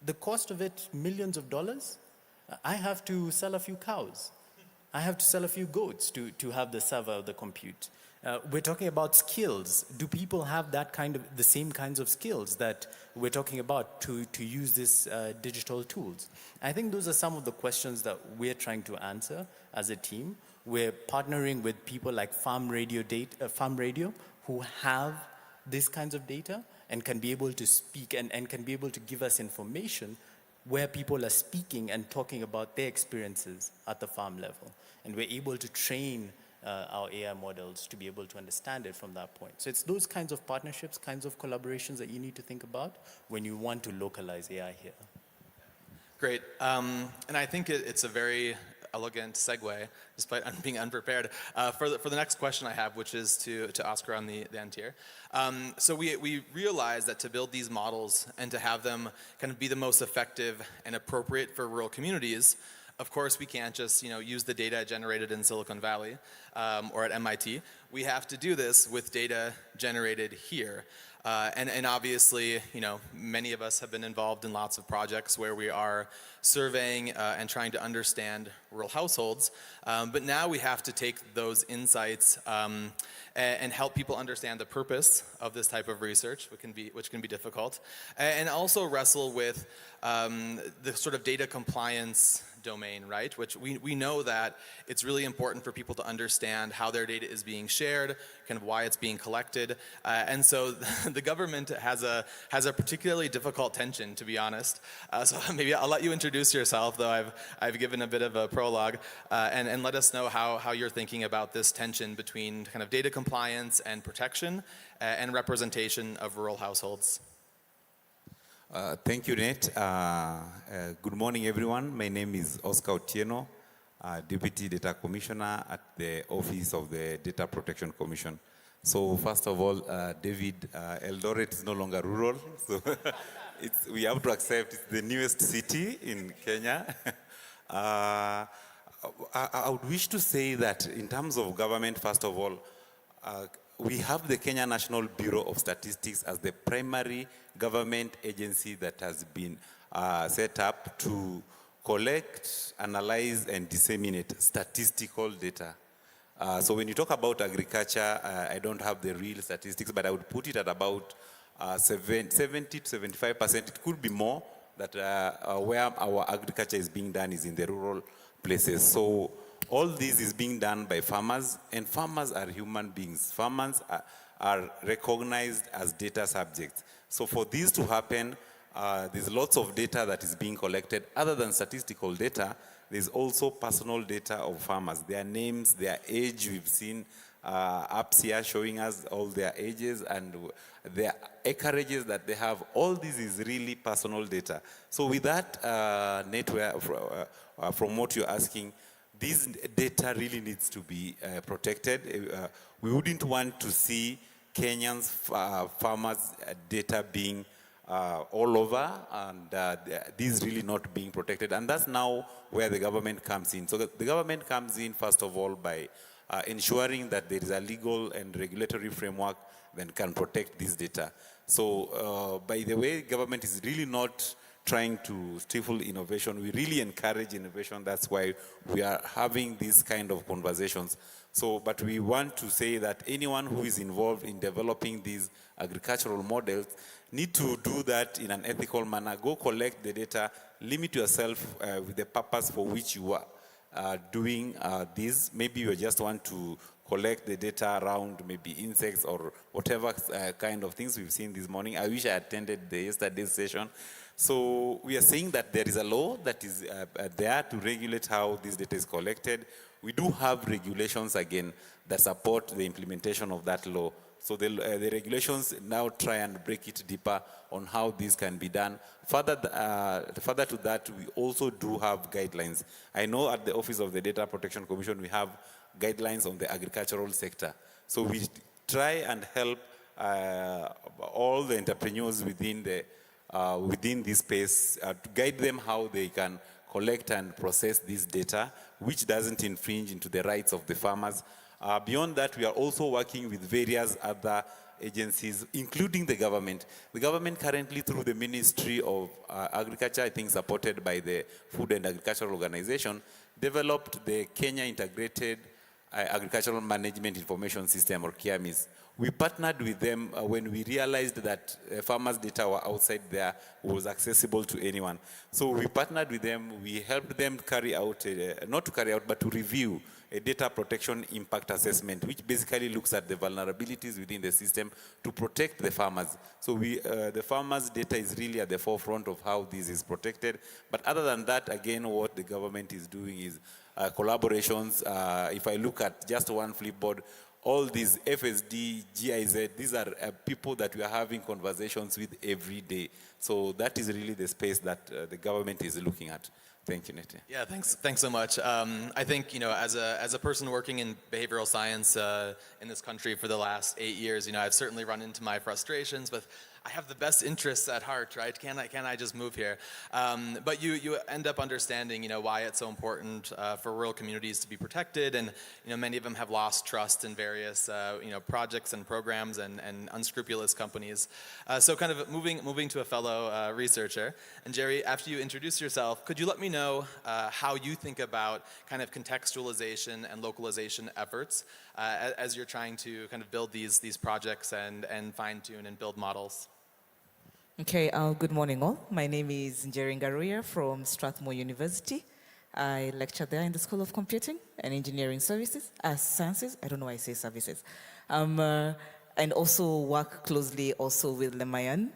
the cost of it, millions of dollars. I have to sell a few cows. I have to sell a few goats to have the server of the compute. We're talking about skills. Do people have the same kinds of skills that we're talking about to use these digital tools? I think those are some of the questions that we're trying to answer as a team. We're partnering with people like Farm Radio, who have these kinds of data and can be able to speak and can be able to give us information where people are speaking and talking about their experiences at the farm level. And we're able to train our AI models to be able to understand it from that point. So it's those kinds of partnerships, kinds of collaborations that you need to think about when you want to localize AI here. Great. And I think it's a very elegant segue, despite being unprepared, for the next question I have, which is to Oscar on the end here. So we realize that to build these models and to have them kind of be the most effective and appropriate for rural communities, of course, we can't just use the data generated in Silicon Valley or at MIT. We have to do this with data generated here. And obviously, many of us have been involved in lots of projects where we are surveying and trying to understand rural households. But now we have to take those insights and help people understand the purpose of this type of research, which can be difficult, and also wrestle with the sort of data compliance domain, right? Which we know that it's really important for people to understand how their data is being shared, kind of why it's being collected, and so the government has a particularly difficult tension, to be honest. So maybe I'll let you introduce yourself, though I've given a bit of a prologue, and let us know how you're thinking about this tension between kind of data compliance and protection and representation of rural households. Thank you, Nate. Good morning, everyone. My name is Oscar Otieno, Deputy Data Commissioner at the Office of the Data Protection Commission. So first of all, David, Eldoret is no longer rural. So we have to accept it's the newest city in Kenya. I would wish to say that in terms of government, first of all, we have the Kenya National Bureau of Statistics as the primary government agency that has been set up to collect, analyze, and disseminate statistical data. So when you talk about agriculture, I don't have the real statistics, but I would put it at about 70 to 75%. It could be more that where our agriculture is being done is in the rural places. So all this is being done by farmers, and farmers are human beings. Farmers are recognized as data subjects. So for this to happen, there's lots of data that is being collected. Other than statistical data, there's also personal data of farmers, their names, their age. We've seen apps here showing us all their ages and their acreages that they have. All this is really personal data. So with that network, from what you're asking, this data really needs to be protected. We wouldn't want to see Kenyans farmers' data being all over, and this really not being protected. And that's now where the government comes in. So the government comes in, first of all, by ensuring that there is a legal and regulatory framework that can protect this data. So by the way, government is really not trying to stifle innovation. We really encourage innovation. That's why we are having these kind of conversations. So, but we want to say that anyone who is involved in developing these agricultural models need to do that in an ethical manner. Go collect the data, limit yourself with the purpose for which you are doing this. Maybe you just want to collect the data around maybe insects or whatever kind of things we've seen this morning. I wish I attended the yesterday's session. So we are saying that there is a law that is there to regulate how this data is collected. We do have regulations, again, that support the implementation of that law. So the regulations now try and break it deeper on how this can be done. Further to that, we also do have guidelines. I know at the Office of the Data Protection Commission, we have guidelines on the agricultural sector. So we try and help all the entrepreneurs within this space to guide them how they can collect and process this data, which doesn't infringe into the rights of the farmers. Beyond that, we are also working with various other agencies, including the government. The government currently, through the Ministry of Agriculture, I think supported by the Food and Agricultural Organization, developed the Kenya Integrated Agricultural Management Information System, or KIAMIS. We partnered with them when we realized that farmers' data were outside there, was accessible to anyone. So we partnered with them. We helped them carry out, not to carry out, but to review a data protection impact assessment, which basically looks at the vulnerabilities within the system to protect the farmers. So the farmers' data is really at the forefront of how this is protected. But other than that, again, what the government is doing is collaborations. If I look at just one flipboard, all these FSD, GIZ, these are people that we are having conversations with every day. So that is really the space that the government is looking at. Thank you, Nete. Yeah, thanks so much. I think, as a person working in behavioral science in this country for the last 8 years, I've certainly run into my frustrations, but I have the best interests at heart, right? Can I just move here? But you end up understanding, why it's so important for rural communities to be protected, and many of them have lost trust in various projects and programs and unscrupulous companies. So kind of moving to a fellow researcher, and Jerry, after you introduce yourself, could you let me know how you think about kind of contextualization and localization efforts as you're trying to kind of build these projects and fine-tune and build models? Okay, good morning all. My name is Njeri Ngaruya from Strathmore University. I lecture there in the School of Computing and Engineering Sciences. I don't know why I say services. And also work closely also with Lemayan.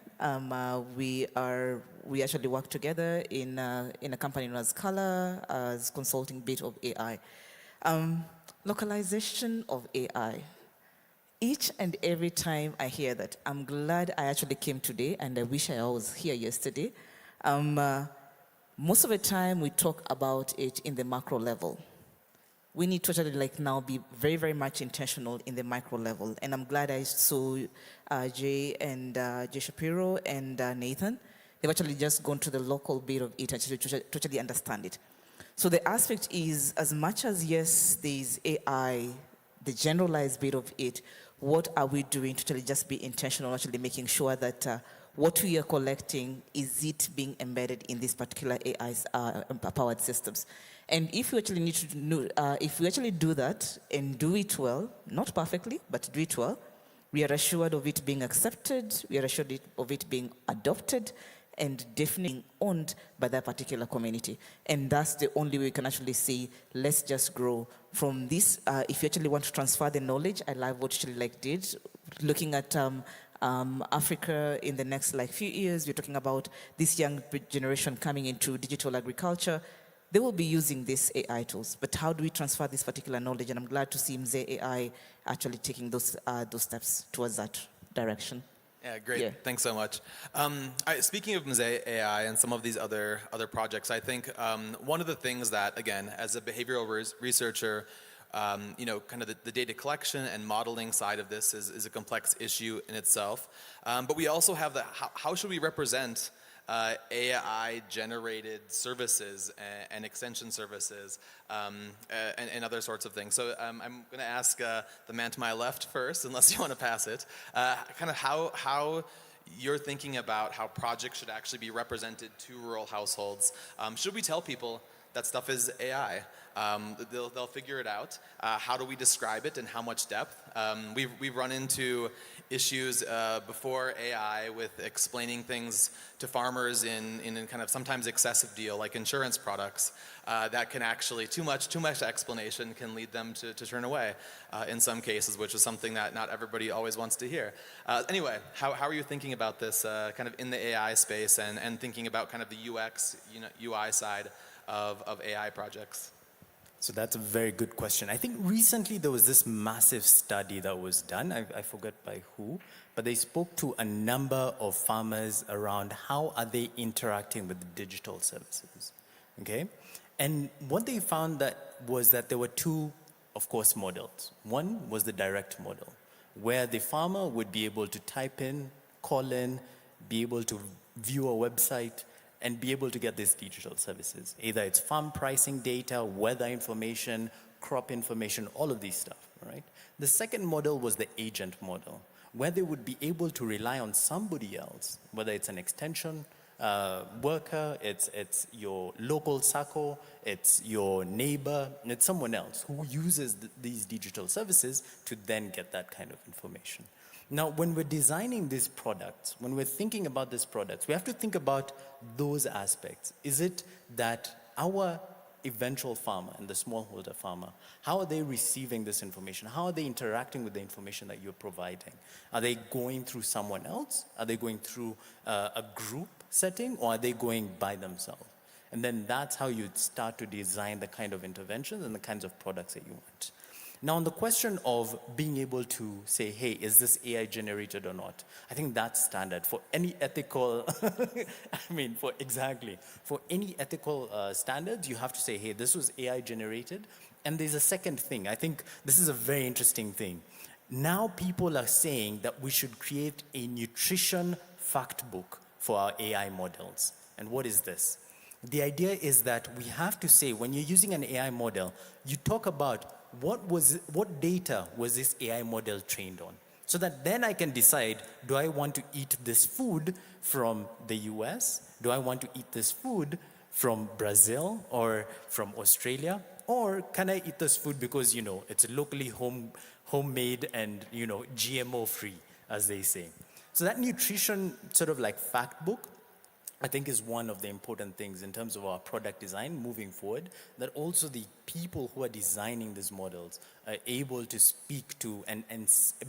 We actually work together in a company known as Color, as consulting bit of AI. Localization of AI. Each and every time I hear that, I'm glad I actually came today, and I wish I was here yesterday. Most of the time, we talk about it in the macro level. We need to actually now be very, very much intentional in the micro level. And I'm glad I saw Jay Shapiro and Nathan. They've actually just gone to the local bit of it to actually understand it. So the aspect is, as much as, yes, there's AI the generalized bit of it, what are we doing to actually just be intentional, actually making sure that what we are collecting, is it being embedded in these particular AI-powered systems? And if we actually need to know, if we actually do that and do it well, not perfectly, but do it well, we are assured of it being accepted, we are assured of it being adopted, and definitely owned by that particular community. And that's the only way we can actually say, let's just grow from this. If you actually want to transfer the knowledge, I like what you did, looking at Africa in the next few years. We're talking about this young generation coming into digital agriculture. They will be using these AI tools, but how do we transfer this particular knowledge? And I'm glad to see Mzee AI actually taking those steps towards that direction. Yeah, great. Thanks so much. Speaking of Mzee AI and some of these other projects, I think one of the things that, again, as a behavioral researcher, kind of the data collection and modeling side of this is a complex issue in itself. But we also have how should we represent AI-generated services and extension services and other sorts of things. So I'm going to ask the man to my left first, unless you want to pass it, kind of how you're thinking about how projects should actually be represented to rural households. Should we tell people that stuff is AI? They'll figure it out. How do we describe it and how much depth? We've run into issues before AI with explaining things to farmers in kind of sometimes excessive deal, like insurance products, that can actually, too much explanation can lead them to turn away in some cases, which is something that not everybody always wants to hear. Anyway, how are you thinking about this kind of in the AI space and thinking about kind of the UX, UI side of AI projects? So that's a very good question. I think recently there was this massive study that was done, I forget by who, but they spoke to a number of farmers around how are they interacting with the digital services, okay? And what they found was that there were two, of course, models. One was the direct model, where the farmer would be able to type in, call in, be able to view a website, and be able to get these digital services. Either it's farm pricing data, weather information, crop information, all of these stuff, right? The second model was the agent model, where they would be able to rely on somebody else, whether it's an extension worker, it's your local SACCO, it's your neighbor, it's someone else who uses these digital services to then get that kind of information. Now, when we're designing these products, when we're thinking about these products, we have to think about those aspects. Is it that our eventual farmer and the smallholder farmer, how are they receiving this information? How are they interacting with the information that you're providing? Are they going through someone else? Are they going through a group setting, or are they going by themselves? And then that's how you start to design the kind of interventions and the kinds of products that you want. Now, on the question of being able to say, hey, is this AI generated or not? I think that's standard for any ethical, for any ethical standards, you have to say, hey, this was AI generated. And there's a second thing. I think this is a very interesting thing. Now people are saying that we should create a nutrition fact book for our AI models. And what is this? The idea is that we have to say, when you're using an AI model, you talk about what data was this AI model trained on? So that then I can decide, do I want to eat this food from the US? Do I want to eat this food from Brazil or from Australia? Or can I eat this food because, it's locally homemade and, GMO free, as they say. So that nutrition sort of like fact book, I think, is one of the important things in terms of our product design moving forward, that also the people who are designing these models are able to speak to and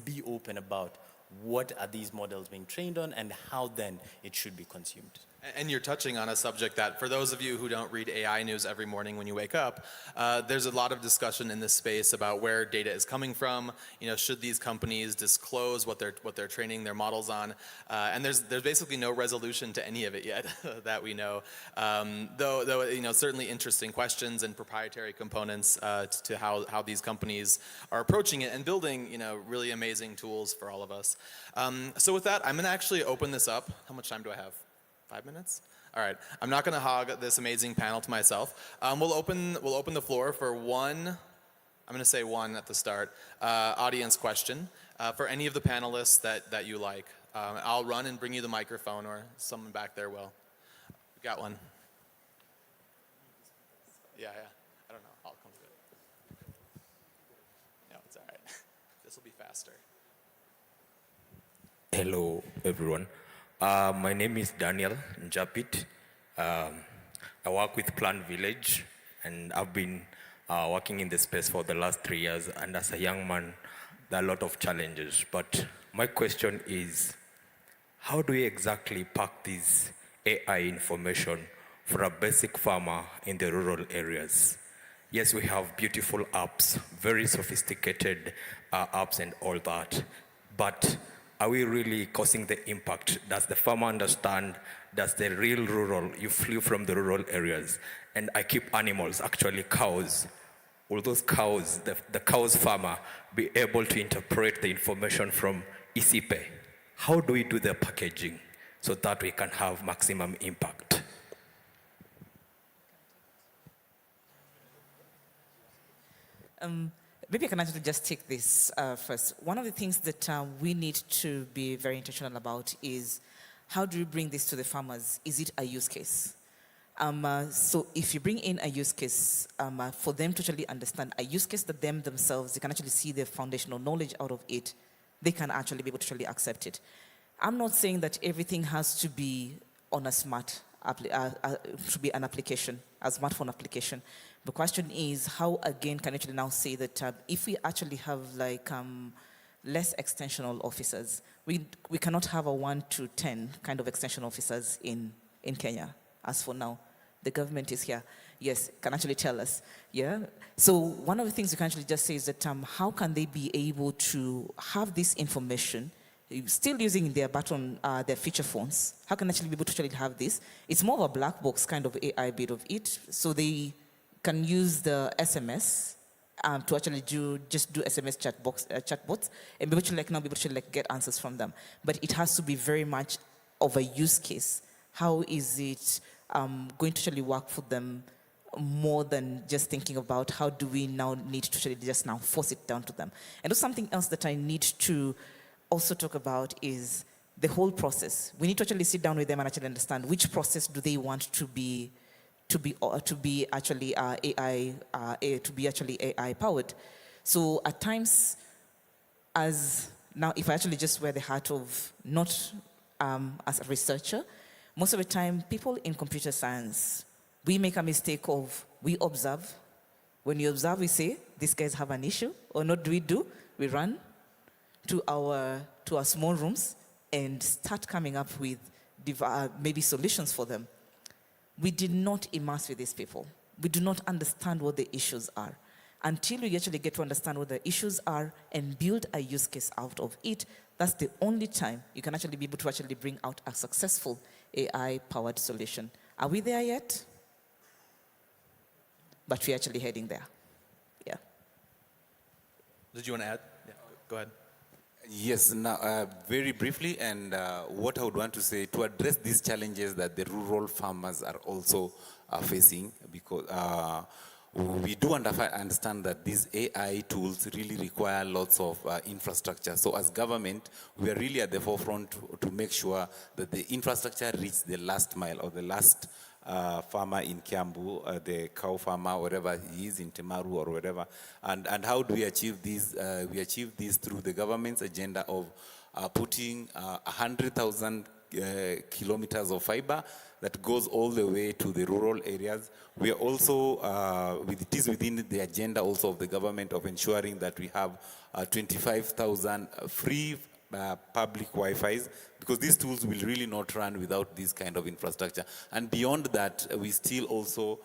be open about what are these models being trained on and how then it should be consumed. And you're touching on a subject that, for those of you who don't read AI news every morning when you wake up, there's a lot of discussion in this space about where data is coming from. Should these companies disclose what they're training their models on? And there's basically no resolution to any of it yet that we know. Though certainly interesting questions and proprietary components to how these companies are approaching it and building really amazing tools for all of us. So with that, I'm going to actually open this up. How much time do I have? 5 minutes? All right. I'm not going to hog this amazing panel to myself. We'll open the floor for one I'm going to say one at the start. Audience question. For any of the panelists that you like, I'll run and bring you the microphone, or someone back there will. We got one. Yeah. I don't know. I'll come to it. No, it's all right. This will be faster. Hello, everyone. My name is Daniel Njapit. I work with Plant Village, and I've been working in this space for the last 3 years. And as a young man, there are a lot of challenges. But my question is, how do we exactly pack this AI information for a basic farmer in the rural areas? Yes, we have beautiful apps, very sophisticated apps and all that. But are we really causing the impact? Does the farmer understand? Does the real rural, you flew from the rural areas, and I keep animals, actually cows. Will those cows, the cows farmer, be able to interpret the information from ICP? How do we do the packaging so that we can have maximum impact? Maybe I can actually just take this first. One of the things that we need to be very intentional about is how do we bring this to the farmers? Is it a use case? So if you bring in a use case, for them to actually understand a use case that themselves, they can actually see the foundational knowledge out of it, they can actually be able to actually accept it. I'm not saying that everything has to be on a to be an application, a smartphone application. The question is, how again can you actually now say that if we actually have less extensional officers, we cannot have a 1 to 10 kind of extension officers in Kenya. As for now, the government is here. Yes, can actually tell us. Yeah. So one of the things you can actually just say is that how can they be able to have this information still using their their feature phones? How can they actually be able to actually have this? It's more of a black box kind of AI bit of it. So they can use the SMS to actually do SMS chatbots and be able to now be able to get answers from them. But it has to be very much of a use case. How is it going to actually work for them more than just thinking about how do we now need to actually just now force it down to them? And something else that I need to also talk about is the whole process. We need to actually sit down with them and actually understand which process do they want to be actually AI powered. So at times, if I actually just wear the hat of not as a researcher, most of the time people in computer science, we make a mistake of we observe. When you observe, we say these guys have an issue, or not do? We run to our small rooms and start coming up with maybe solutions for them. We did not immerse with these people. We do not understand what the issues are. Until we actually get to understand what the issues are and build a use case out of it, that's the only time you can actually be able to actually bring out a successful AI-powered solution. Are we there yet? But we're actually heading there. Yeah. Did you want to add? Yeah, go ahead. Yes, now, very briefly, and what I would want to say, to address these challenges that the rural farmers are also facing, because we do understand that these AI tools really require lots of infrastructure. So as government, we are really at the forefront to make sure that the infrastructure reaches the last mile or the last farmer in Kiambu, the cow farmer, wherever he is, in Temaru or wherever. And how do we achieve this? We achieve this through the government's agenda of putting 100,000 kilometers of fiber that goes all the way to the rural areas. We are also, it is within the agenda also of the government of ensuring that we have 25,000 free public Wi-Fis, because these tools will really not run without this kind of infrastructure. And beyond that, we still also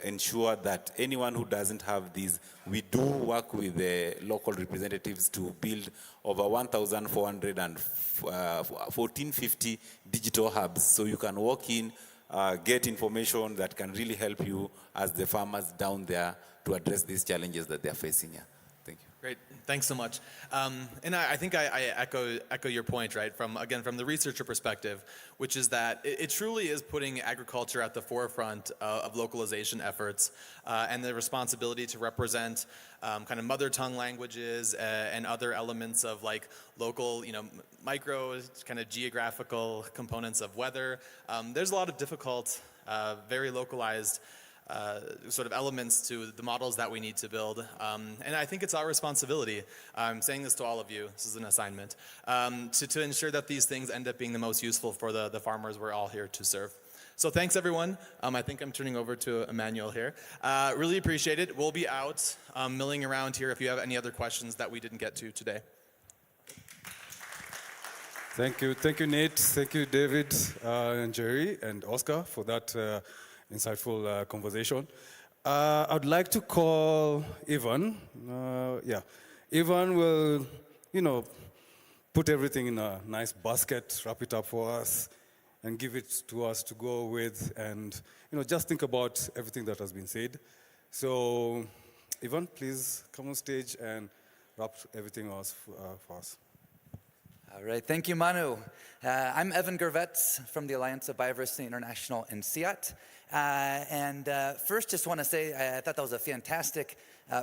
ensure that anyone who doesn't have these, we do work with the local representatives to build over 1,400 and 1,450 digital hubs. So you can walk in, get information that can really help you as the farmers down there to address these challenges that they're facing. Yeah. Thank you. Great, thanks so much. And I think I echo your point, right? From the researcher perspective, which is that it truly is putting agriculture at the forefront of localization efforts and the responsibility to represent kind of mother tongue languages and other elements of like local, micro kind of geographical components of weather. There's a lot of difficult, very localized sort of elements to the models that we need to build. And I think it's our responsibility, I'm saying this to all of you, this is an assignment, to ensure that these things end up being the most useful for the farmers we're all here to serve. So thanks everyone. I think I'm turning over to Emmanuel here. Really appreciate it. We'll be out milling around here if you have any other questions that we didn't get to today. Thank you, Nate. Thank you, David and Jerry and Oscar for that insightful conversation. I'd like to call Ivan. Ivan will, put everything in a nice basket, wrap it up for us, and give it to us to go with, and just think about everything that has been said. So, Ivan, please come on stage and wrap everything else for us. All right, thank you, Manu. I'm Evan Gervetz from the Alliance of Biodiversity International and CIAT. First, just want to say I thought that was a fantastic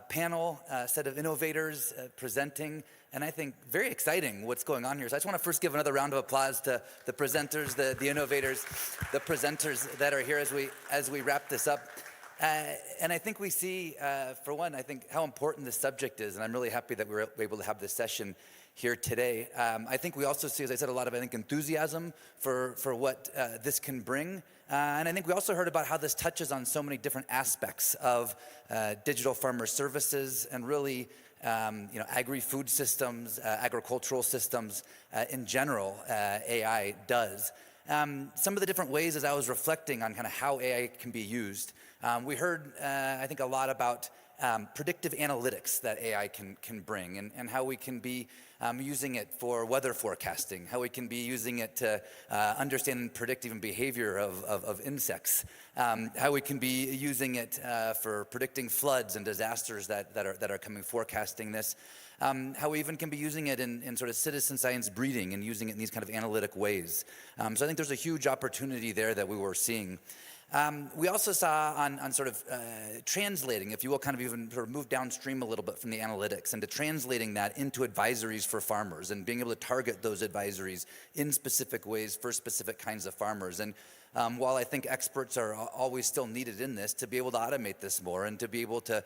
panel, set of innovators presenting, and I think very exciting what's going on here. So I just want to first give another round of applause to the presenters, the innovators, the presenters that are here as we wrap this up. And I think we see, for one, I think how important this subject is, and I'm really happy that we were able to have this session here today. I think we also see, as I said, a lot of enthusiasm for what this can bring. And I think we also heard about how this touches on so many different aspects of digital farmer services and really agri-food systems, agricultural systems in general, AI does. Some of the different ways as I was reflecting on kind of how AI can be used, we heard, I think, a lot about predictive analytics that AI can bring and how we can be using it for weather forecasting, how we can be using it to understand and predict even behavior of insects, how we can be using it for predicting floods and disasters that are coming, forecasting this, how we even can be using it in sort of citizen science breeding and using it in these kind of analytic ways. So I think there's a huge opportunity there that we were seeing. We also saw on sort of translating, if you will, kind of even sort of move downstream a little bit from the analytics and to translating that into advisories for farmers and being able to target those advisories in specific ways for specific kinds of farmers. And while I think experts are always still needed in this, to be able to automate this more and to be able to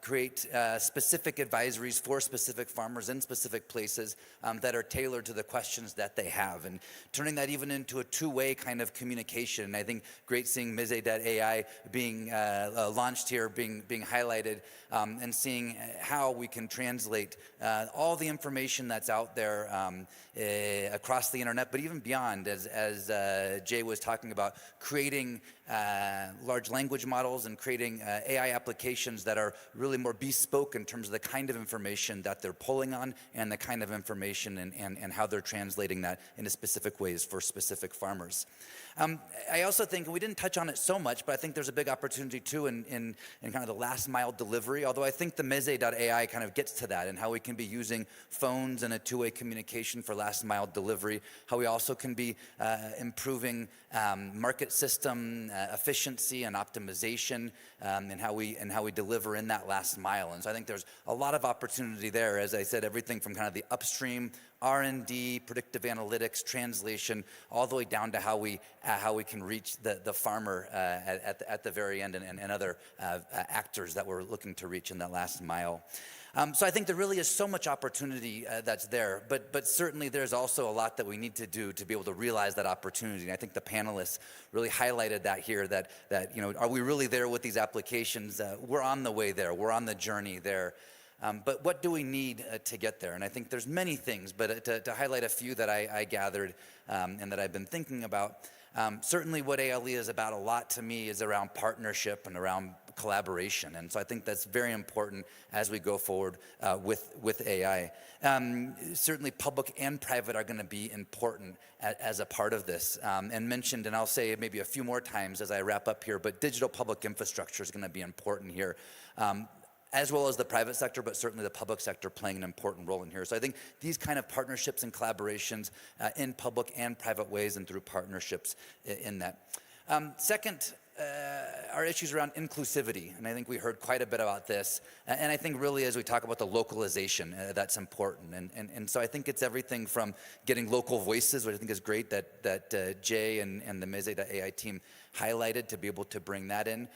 create specific advisories for specific farmers in specific places that are tailored to the questions that they have, and turning that even into a two-way kind of communication. I think great seeing Mize.ai being launched here, being highlighted, and seeing how we can translate all the information that's out there across the internet, but even beyond, as Jay was talking about, creating large language models and creating AI applications that are really more bespoke in terms of the kind of information that they're pulling on and the kind of information and how they're translating that into specific ways for specific farmers. I also think, and we didn't touch on it so much, but I think there's a big opportunity too in kind of the last mile delivery, although I think the Mize.ai kind of gets to that and how we can be using phones and a two-way communication for last mile delivery, how we also can be improving market system efficiency and optimization, and how we deliver in that last mile. And so I think there's a lot of opportunity there, as I said, everything from kind of the upstream R&D, predictive analytics, translation, all the way down to how we can reach the farmer at the very end and other actors that we're looking to reach in that last mile. So I think there really is so much opportunity that's there, but certainly there's also a lot that we need to do to be able to realize that opportunity. And I think the panelists really highlighted that here, that are we really there with these applications? We're on the way there. We're on the journey there. But what do we need to get there? And I think there's many things, but to highlight a few that I gathered and that I've been thinking about, certainly what ALE is about a lot to me is around partnership and around collaboration. And so I think that's very important as we go forward with AI. Certainly public and private are going to be important as a part of this. And mentioned, and I'll say maybe a few more times as I wrap up here, but digital public infrastructure is going to be important here. as well as the private sector, but certainly the public sector playing an important role in here. So I think these kind of partnerships and collaborations in public and private ways and through partnerships in that. Second, are issues around inclusivity, and I think we heard quite a bit about this, and I think really as we talk about the localization, that's important, and so I think it's everything from getting local voices, which I think is great that Jay and the Meze.ai team highlighted, to be able to bring that in,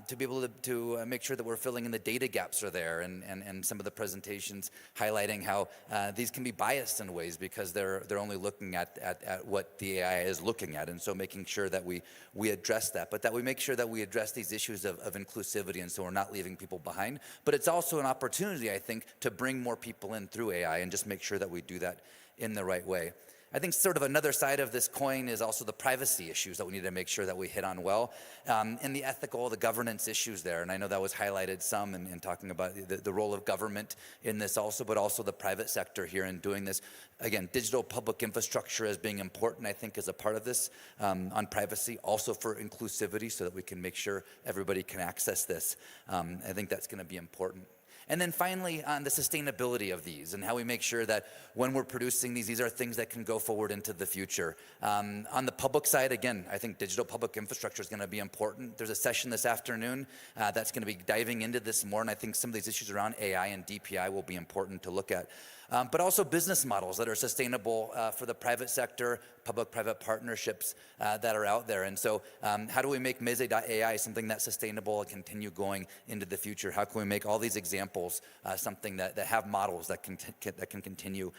to be able to make sure that we're filling in the data gaps are there, and some of the presentations highlighting how these can be biased in ways because they're only looking at what the AI is looking at, and so making sure that we address that, but that we make sure that we address these issues of inclusivity, and so we're not leaving people behind. But it's also an opportunity, I think, to bring more people in through AI and just make sure that we do that in the right way. I think sort of another side of this coin is also the privacy issues that we need to make sure that we hit on well, and the ethical, the governance issues there. And I know that was highlighted some in talking about the role of government in this also, but also the private sector here in doing this. Again, digital public infrastructure as being important, I think, is a part of this on privacy, also for inclusivity so that we can make sure everybody can access this. I think that's going to be important. And then finally, on the sustainability of these and how we make sure that when we're producing these are things that can go forward into the future. On the public side, again, I think digital public infrastructure is going to be important. There's a session this afternoon that's going to be diving into this more, and I think some of these issues around AI and DPI will be important to look at. But also business models that are sustainable for the private sector, public-private partnerships that are out there. And so how do we make Meze.ai something that's sustainable and continue going into the future? How can we make all these examples something that have models that can continue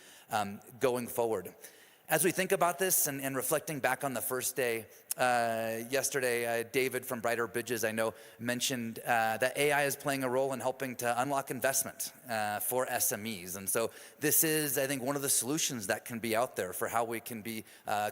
going forward? As we think about this and reflecting back on the first day, yesterday, David from Brighter Bridges, I know, mentioned that AI is playing a role in helping to unlock investment for SMEs. And so this is, I think, one of the solutions that can be out there for how we can be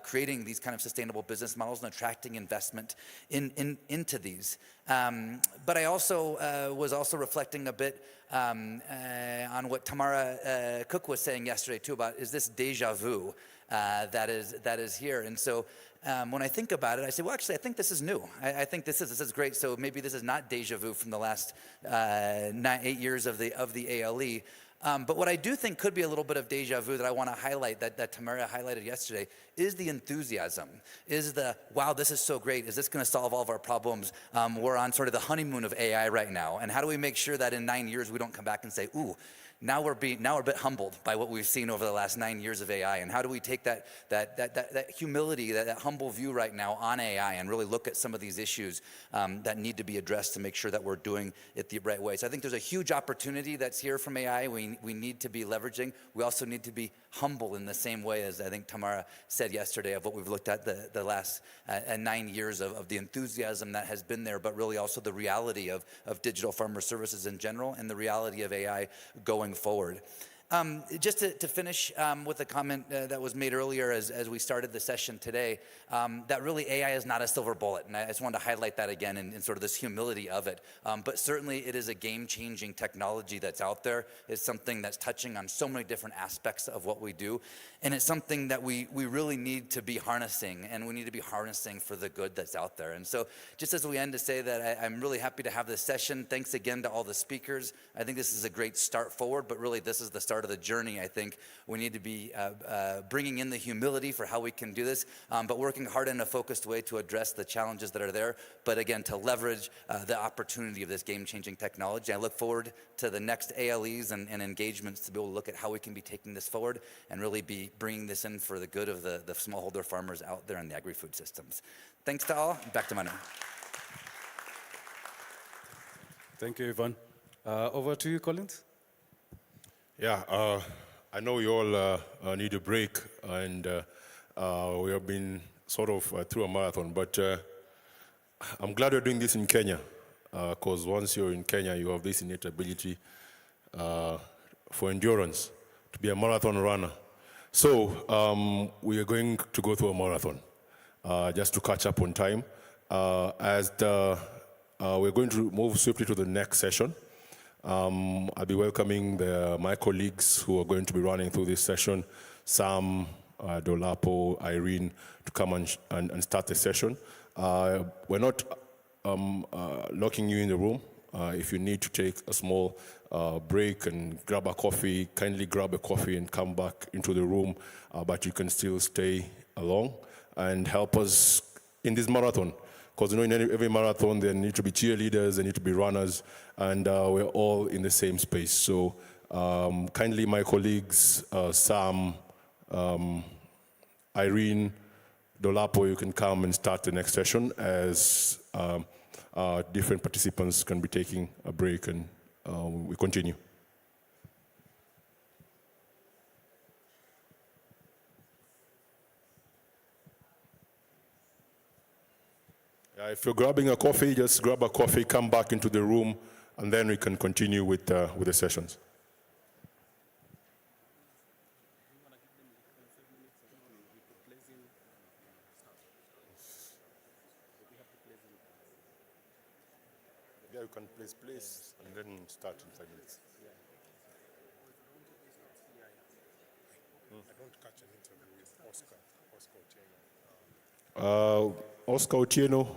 creating these kind of sustainable business models and attracting investment into these. But I also was also reflecting a bit on what Tamara Cook was saying yesterday too about, is this deja vu that is here? And so when I think about it, I say, well, actually, I think this is new. I think this is great. So maybe this is not deja vu from the last 8 years of the ALE. But what I do think could be a little bit of deja vu that I want to highlight, that Tamara highlighted yesterday, is the enthusiasm, is the, wow, this is so great. Is this going to solve all of our problems? We're on sort of the honeymoon of AI right now. And how do we make sure that in 9 years we don't come back and say, ooh, now we're a bit humbled by what we've seen over the last 9 years of AI, and how do we take that humility, that humble view right now on AI, and really look at some of these issues that need to be addressed to make sure that we're doing it the right way. So I think there's a huge opportunity that's here from AI. We need to be leveraging. We also need to be humble in the same way as I think Tamara said yesterday of what we've looked at the last 9 years of the enthusiasm that has been there, but really also the reality of digital farmer services in general and the reality of AI going forward. Just to finish with a comment that was made earlier as we started the session today, that really AI is not a silver bullet, and I just wanted to highlight that again in sort of this humility of it. But certainly it is a game-changing technology that's out there. It's something that's touching on so many different aspects of what we do, and it's something that we really need to be harnessing, and we need to be harnessing for the good that's out there. And so just as we end, to say that I'm really happy to have this session. Thanks again to all the speakers. I think this is a great start forward, but really this is the start of the journey. I think we need to be bringing in the humility for how we can do this, but working hard in a focused way to address the challenges that are there, but again, to leverage the opportunity of this game-changing technology. I look forward to the next ALEs and engagements to be able to look at how we can be taking this forward and really be bringing this in for the good of the smallholder farmers out there in the agri-food systems. Thanks to all. Back to Manu. Thank you, Ivan. Over to you, Collins. Yeah, I know you all need a break, and we have been sort of through a marathon, but I'm glad you're doing this in Kenya, because once you're in Kenya, you have this innate ability for endurance, to be a marathon runner. So we are going to go through a marathon, just to catch up on time. We're going to move swiftly to the next session. I'll be welcoming my colleagues who are going to be running through this session, Sam, Dolapo, Irene, to come and start the session. We're not locking you in the room. If you need to take a small break and grab a coffee, kindly grab a coffee and come back into the room, but you can still stay along and help us in this marathon. Because in every marathon there need to be cheerleaders, there need to be runners, and we're all in the same space. So kindly my colleagues, Sam, Irene, Dolapo, you can come and start the next session as different participants can be taking a break, and we continue. If you're grabbing a coffee, just grab a coffee, come back into the room, and then we can continue with the sessions. Yeah, you can place, and then start in 5 minutes. I don't catch an interview with Oscar Otieno. Oscar Otieno.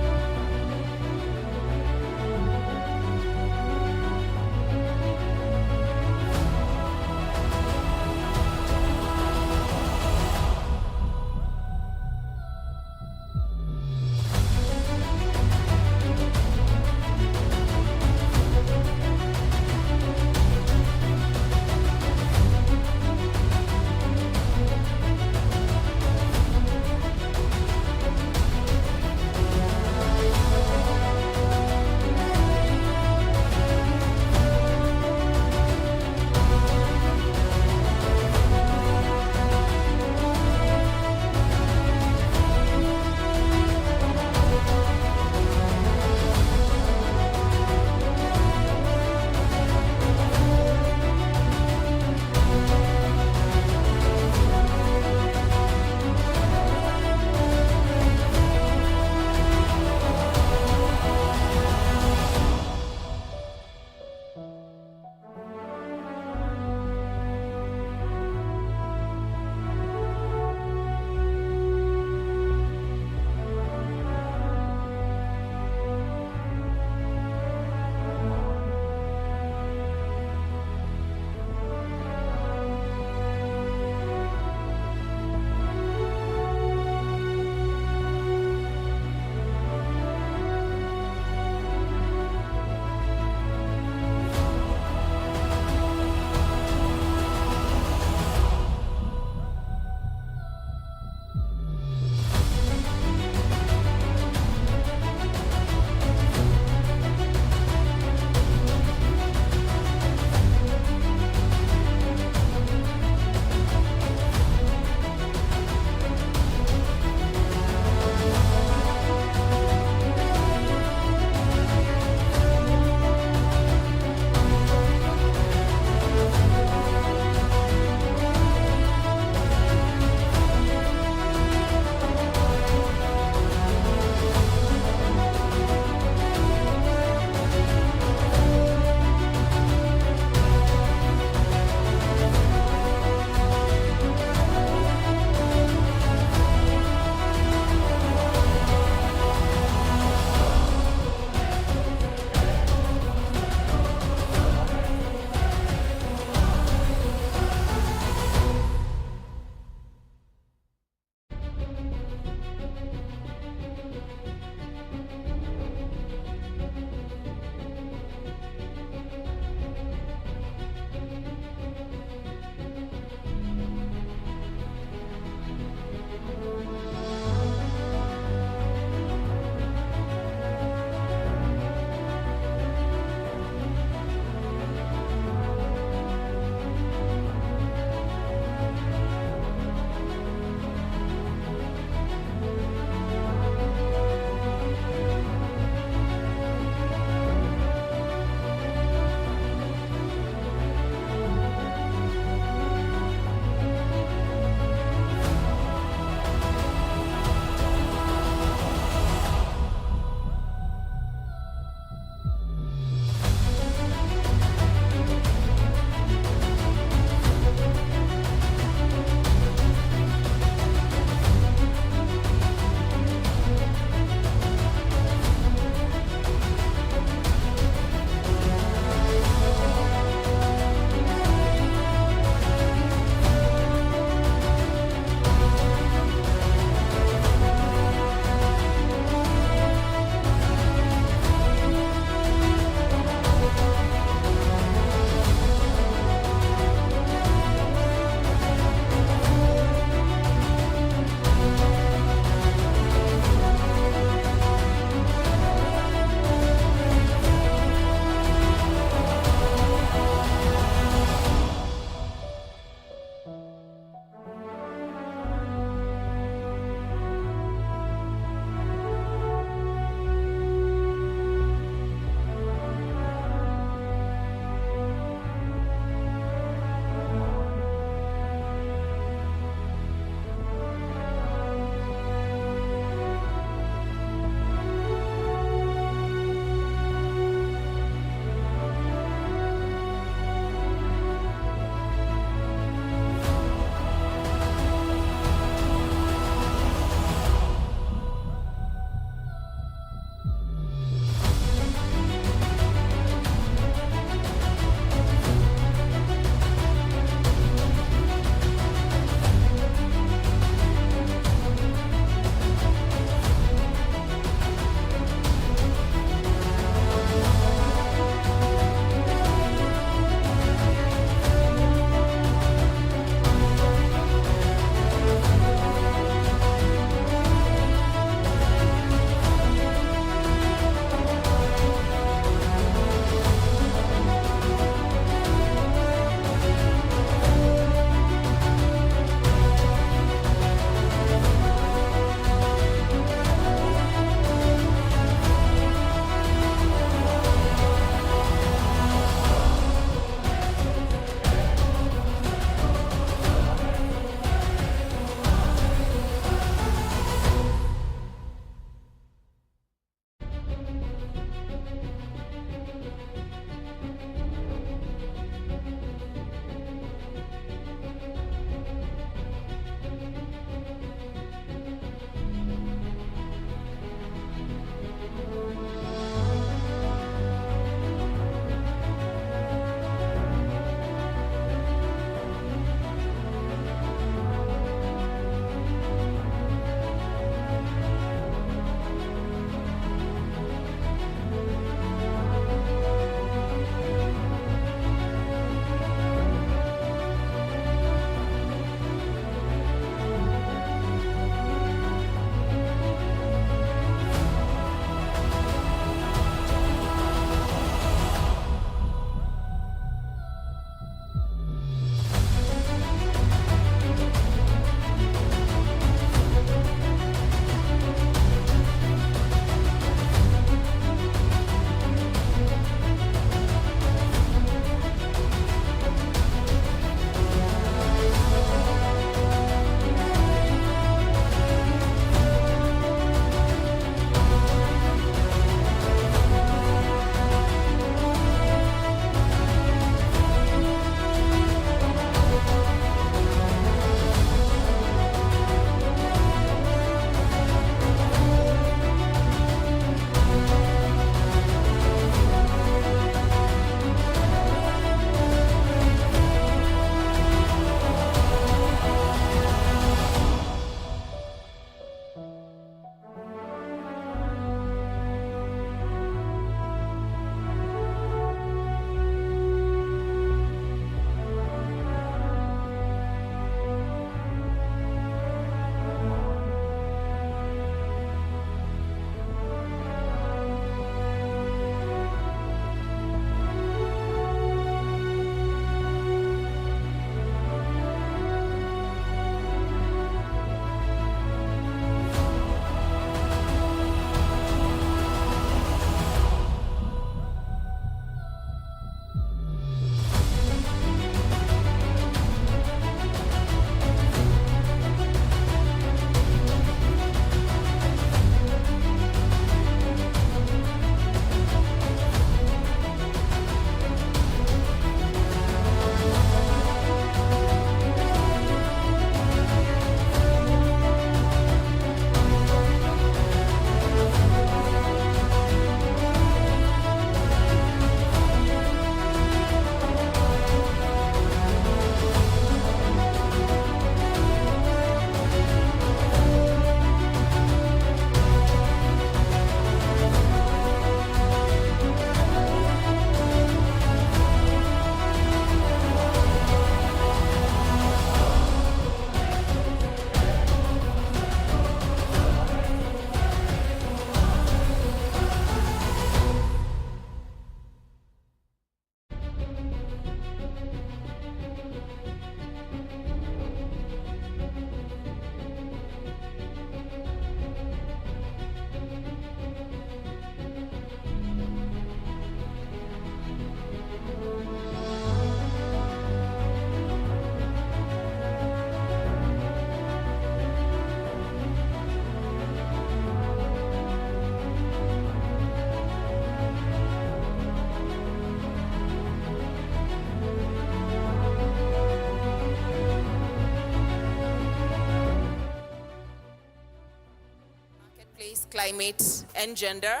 place, climate, and gender.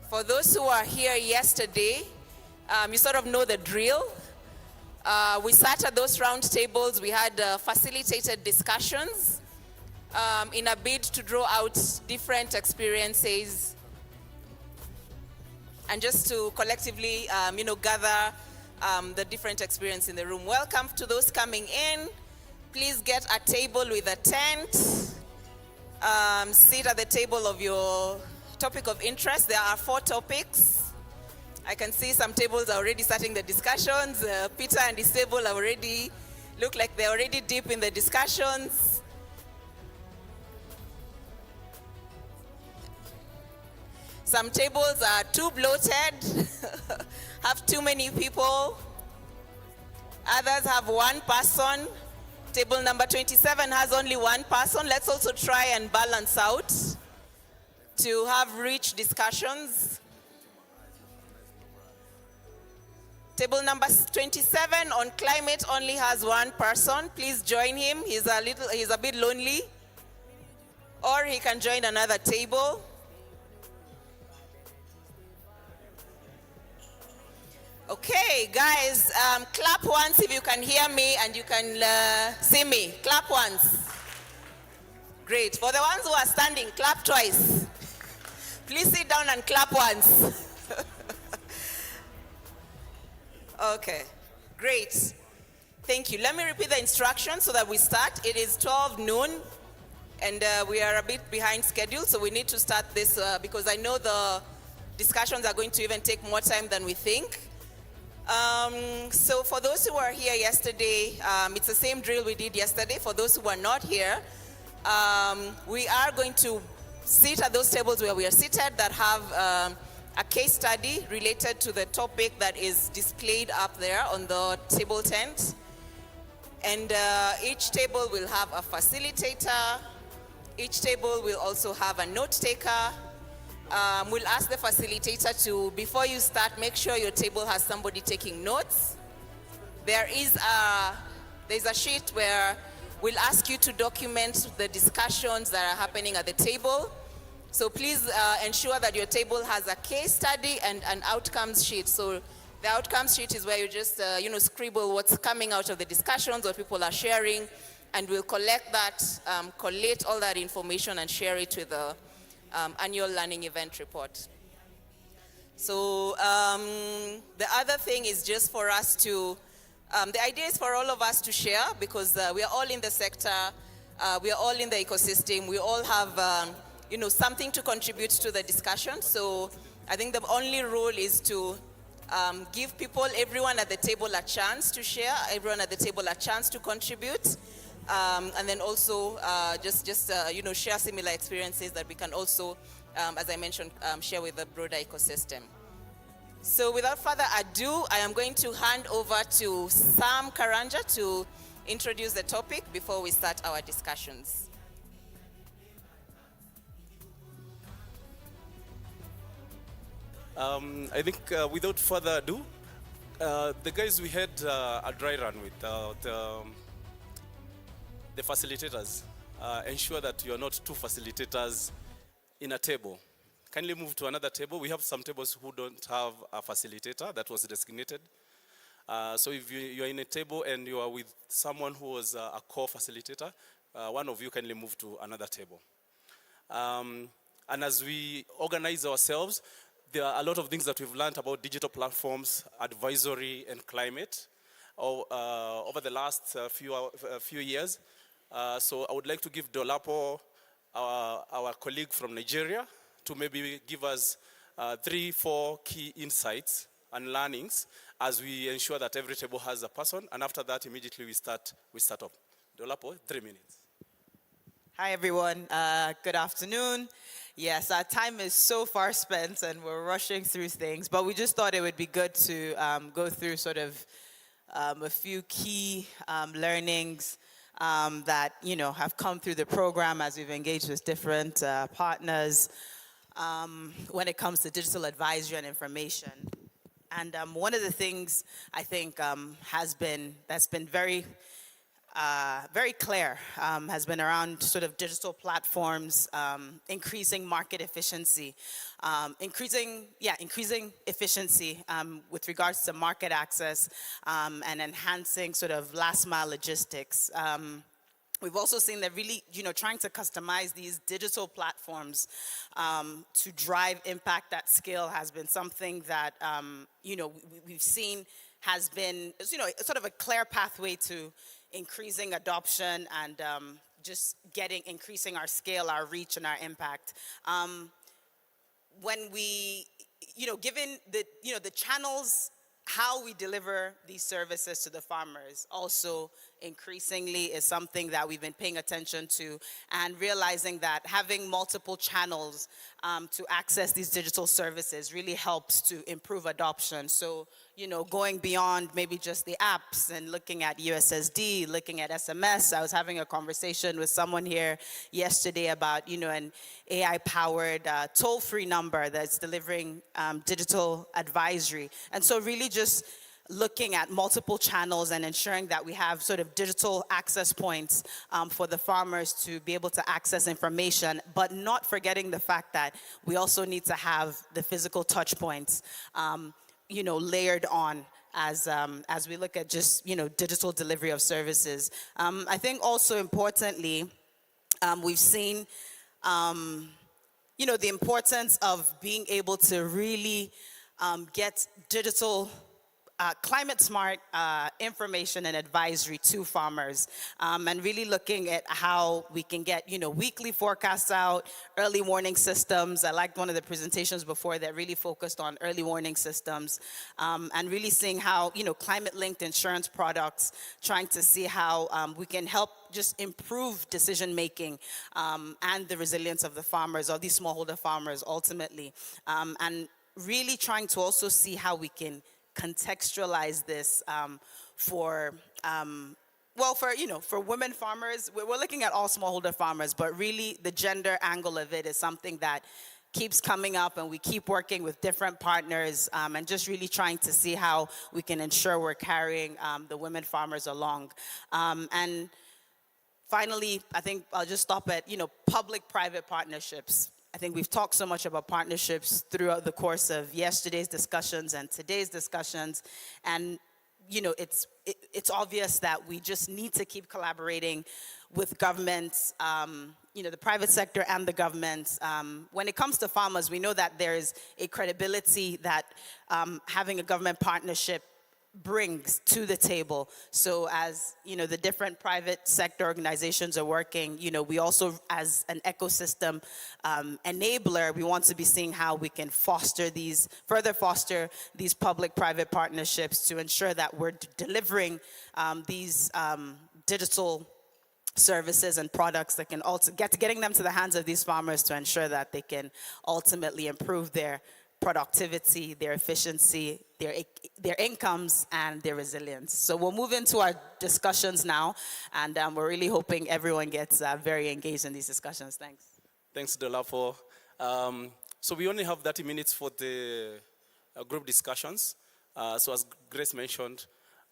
For those who are here yesterday, you sort of know the drill. We sat at those round tables, we had facilitated discussions in a bid to draw out different experiences and just to collectively, gather the different experience in the room. Welcome to those coming in. Please get a table with a tent. Sit at the table of your topic of interest. There are 4 topics. I can see some tables are already starting the discussions. Peter and his table are already, look like they're already deep in the discussions. Some tables are too bloated, have too many people. Others have 1 person. Table number 27 has only 1 person. Let's also try and balance out to have rich discussions. Table number 27 on climate only has 1 person. Please join him. He's a bit lonely. Or he can join another table. Okay, guys, clap once if you can hear me and you can see me. Clap once. Great. For the ones who are standing, clap twice. Please sit down and clap once. Okay, great. Thank you. Let me repeat the instructions so that we start. It is 12 noon and we are a bit behind schedule, so we need to start this because I know the discussions are going to even take more time than we think. So for those who were here yesterday, it's the same drill we did yesterday. For those who were not here, we are going to sit at those tables where we are seated that have a case study related to the topic that is displayed up there on the table tent. And each table will have a facilitator. Each table will also have a note taker. We'll ask the facilitator to, before you start, make sure your table has somebody taking notes. There's a sheet where we'll ask you to document the discussions that are happening at the table. So please ensure that your table has a case study and an outcomes sheet. So the outcomes sheet is where you just, scribble what's coming out of the discussions, what people are sharing, and we'll collect that, collate all that information and share it with the annual learning event report. So the other thing is just for us to, the idea is for all of us to share because we are all in the sector, we are all in the ecosystem, we all have something to contribute to the discussion. So I think the only rule is to give people, everyone at the table a chance to share, everyone at the table a chance to contribute. And then also share similar experiences that we can also, as I mentioned, share with the broader ecosystem. So without further ado, I am going to hand over to Sam Karanja to introduce the topic before we start our discussions. I think without further ado, the guys we had a dry run with, the facilitators, ensure that you are not 2 facilitators in a table. Kindly move to another table. We have some tables who don't have a facilitator that was designated. So if you are in a table and you are with someone who was a co-facilitator, one of you kindly move to another table. And as we organize ourselves, there are a lot of things that we've learned about digital platforms, advisory, and climate over the last few years. So I would like to give Dolapo, our colleague from Nigeria, to maybe give us 3-4 key insights and learnings as we ensure that every table has a person. And after that, immediately we start up. Dolapo, 3 minutes. Hi, everyone. Good afternoon. Yes, our time is so far spent and we're rushing through things, but we just thought it would be good to go through sort of a few key learnings that, have come through the program as we've engaged with different partners when it comes to digital advisory and information. And one of the things I think that's been very very clear, has been around sort of digital platforms, increasing market efficiency, increasing efficiency with regards to market access, and enhancing sort of last mile logistics. We've also seen that really, trying to customize these digital platforms to drive impact at scale has been something that, we've seen has been, sort of a clear pathway to increasing adoption and just increasing our scale, our reach, and our impact. When we, given the channels, how we deliver these services to the farmers also increasingly is something that we've been paying attention to, and realizing that having multiple channels to access these digital services really helps to improve adoption. So, going beyond maybe just the apps and looking at USSD, looking at SMS. I was having a conversation with someone here yesterday about, an AI-powered toll-free number that's delivering digital advisory. And so really just looking at multiple channels and ensuring that we have sort of digital access points for the farmers to be able to access information, but not forgetting the fact that we also need to have the physical touch points, layered on as we look at just, digital delivery of services. I think also importantly, we've seen, the importance of being able to really get digital climate smart information and advisory to farmers, and really looking at how we can get weekly forecasts out, early warning systems. I liked one of the presentations before that really focused on early warning systems, and really seeing how climate linked insurance products, trying to see how we can help just improve decision making and the resilience of the farmers, or these smallholder farmers ultimately, and really trying to also see how we can contextualize this for women farmers. We're looking at all smallholder farmers, but really the gender angle of it is something that keeps coming up, and we keep working with different partners, and just really trying to see how we can ensure we're carrying the women farmers along. And finally, I think I'll just stop at public-private partnerships. I think we've talked so much about partnerships throughout the course of yesterday's discussions and today's discussions, and it's obvious that we just need to keep collaborating with governments, the private sector and the government. When it comes to farmers, we know that there's a credibility that having a government partnership brings to the table. So as the different private sector organizations are working, we also, as an ecosystem enabler, we want to be seeing how we can further foster these public-private partnerships to ensure that we're delivering these digital services and products that can also getting them to the hands of these farmers to ensure that they can ultimately improve their productivity, their efficiency, their incomes, and their resilience. So we'll move into our discussions now, and we're really hoping everyone gets very engaged in these discussions. Thanks. Thanks, Dolapo. So we only have 30 minutes for the group discussions. So as Grace mentioned,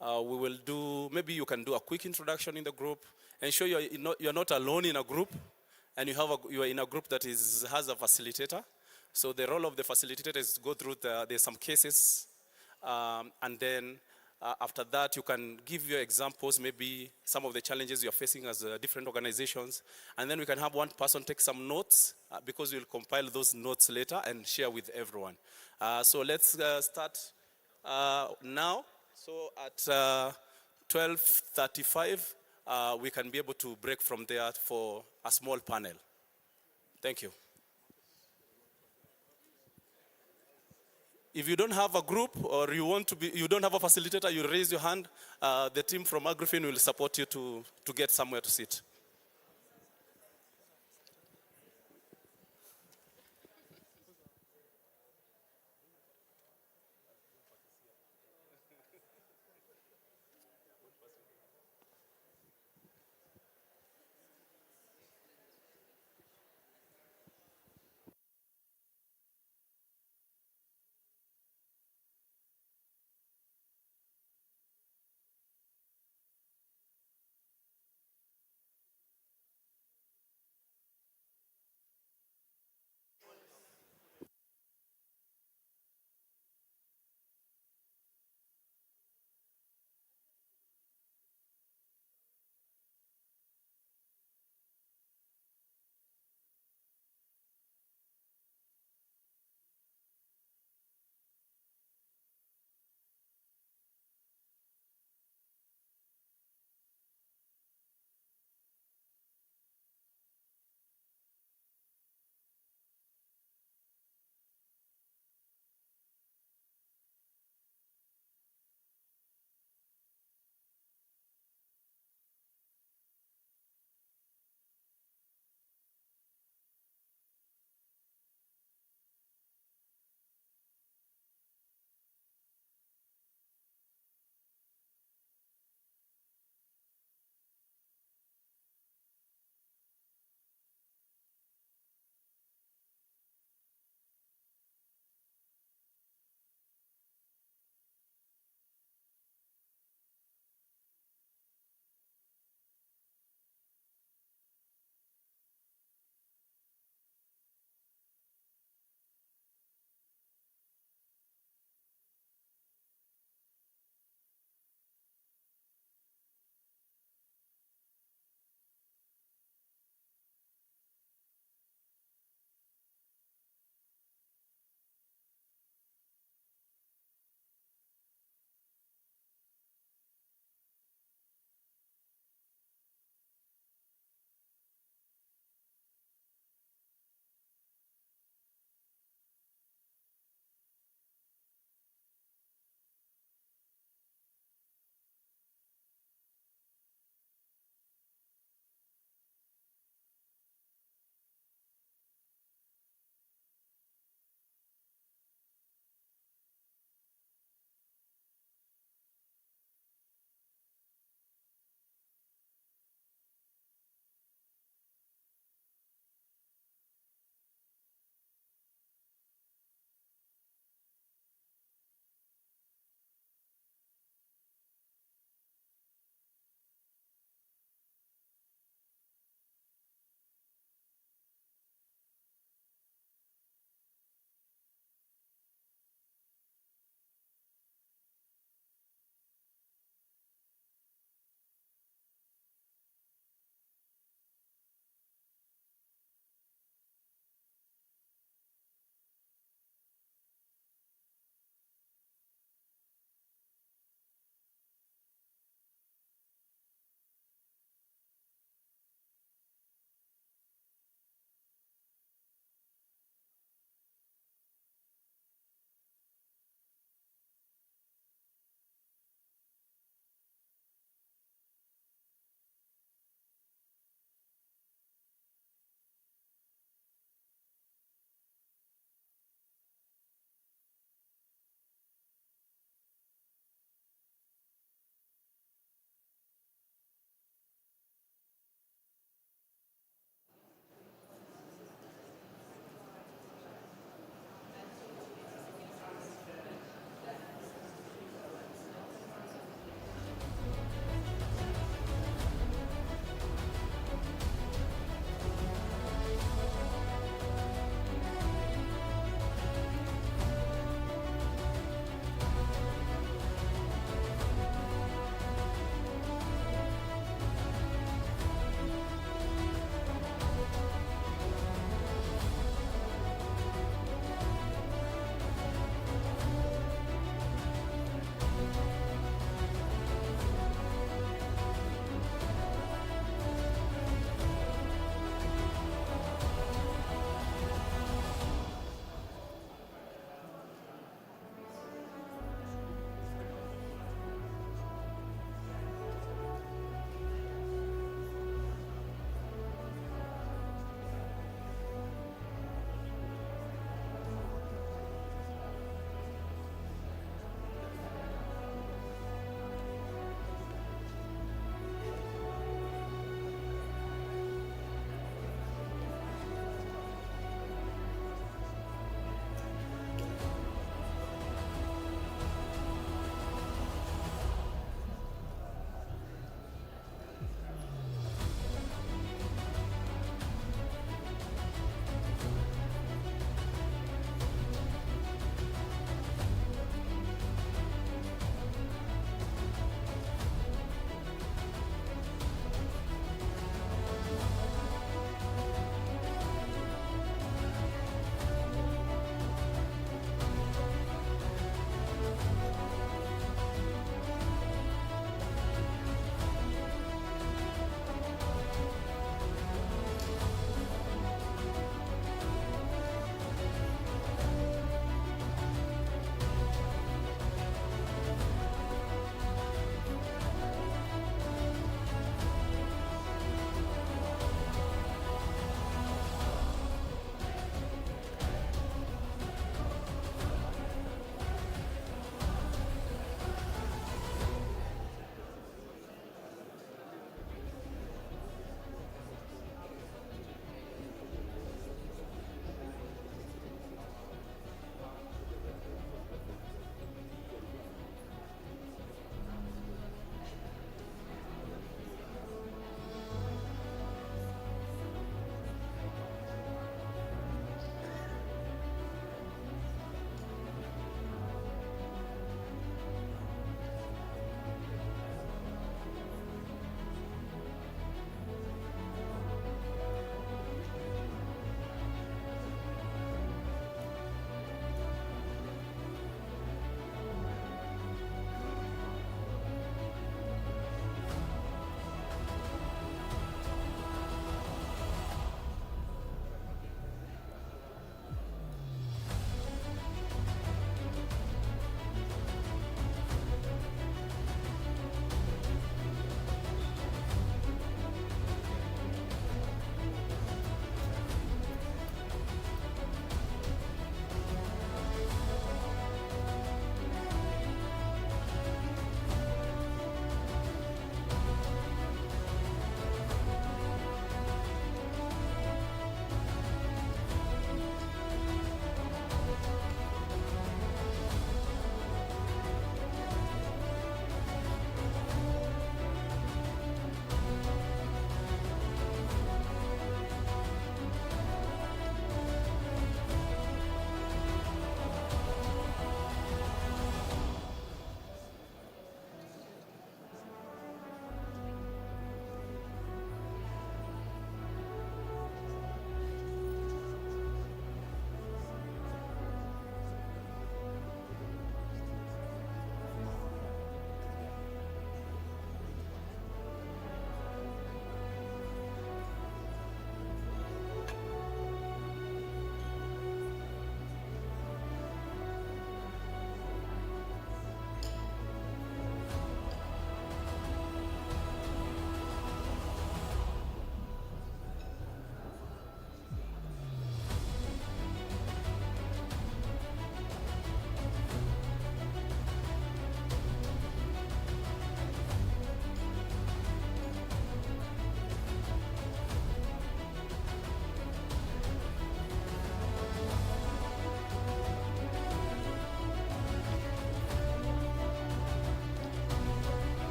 we will do, maybe you can do a quick introduction in the group, ensure you're not alone in a group, and you are in a group that has a facilitator. So the role of the facilitator is to go through there's some cases, and then after that you can give your examples, maybe some of the challenges you're facing as different organizations, and then we can have one person take some notes, because we'll compile those notes later and share with everyone. So let's start now. So at 12:35, we can be able to break from there for a small panel. Thank you. If you don't have a group, or you don't have a facilitator, you raise your hand. The team from AgriFin will support you to get somewhere to sit.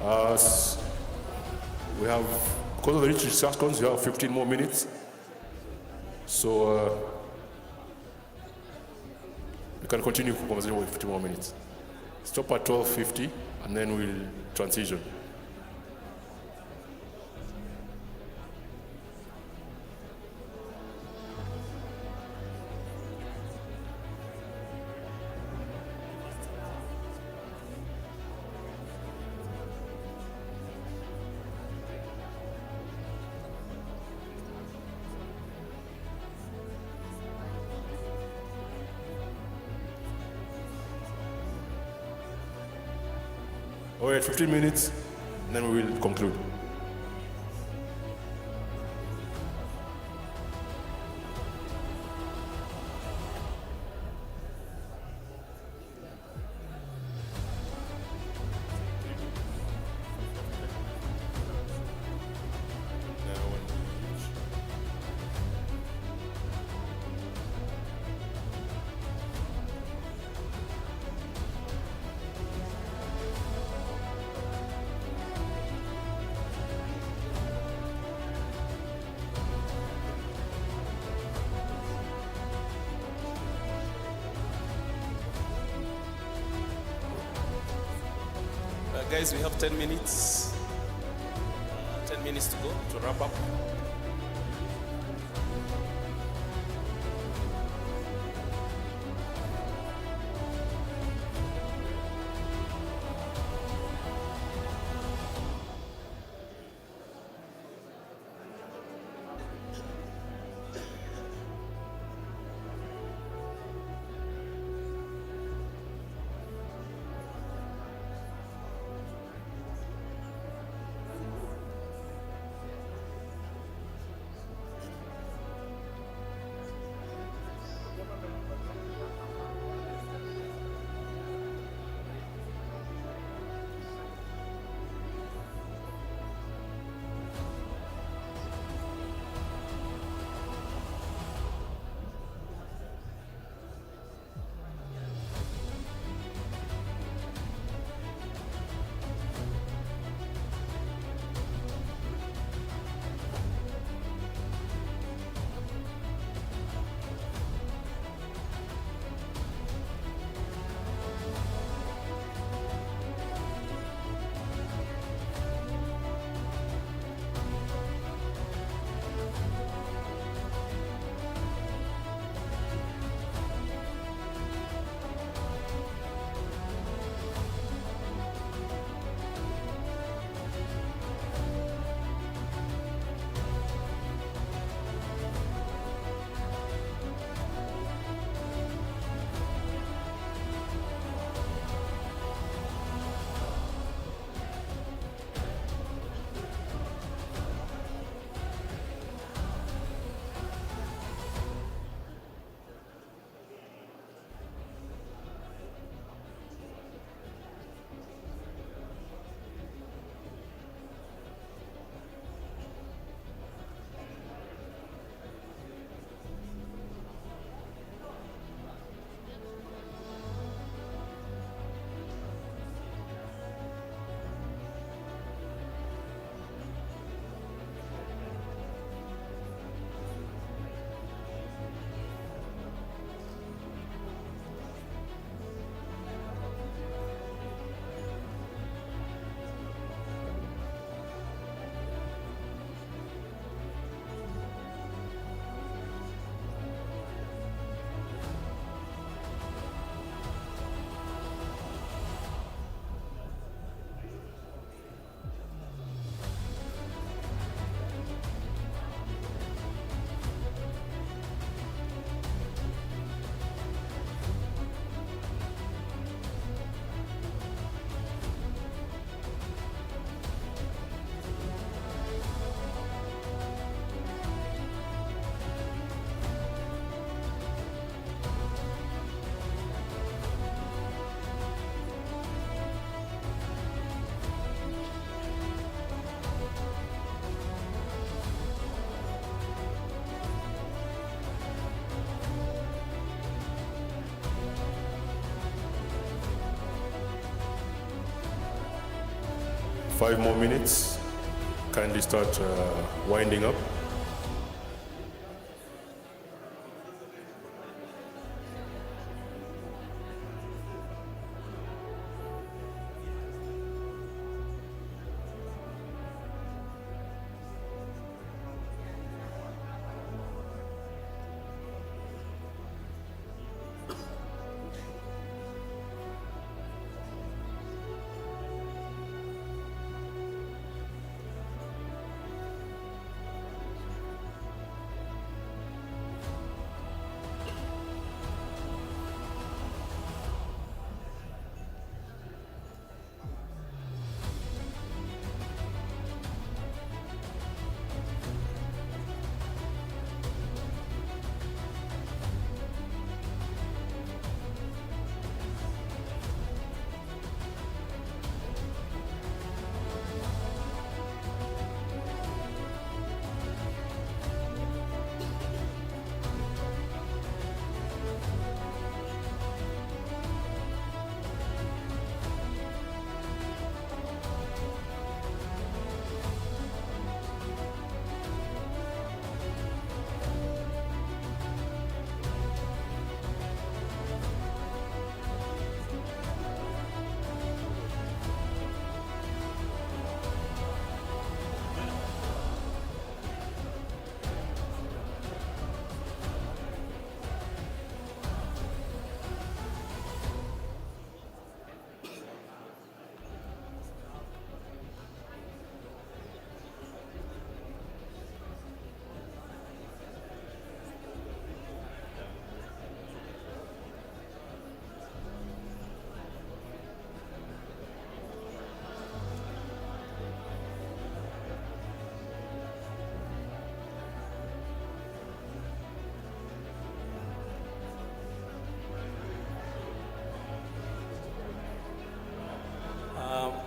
We have, because of the rich discussions, we have 15 more minutes. So we can continue conversation with 15 more minutes. Stop at 12:50 and then we'll transition. All right, 15 minutes, and then we will conclude. Guys, we have 10 minutes. 10 minutes to go to wrap up. 5 more minutes. Kindly start winding up.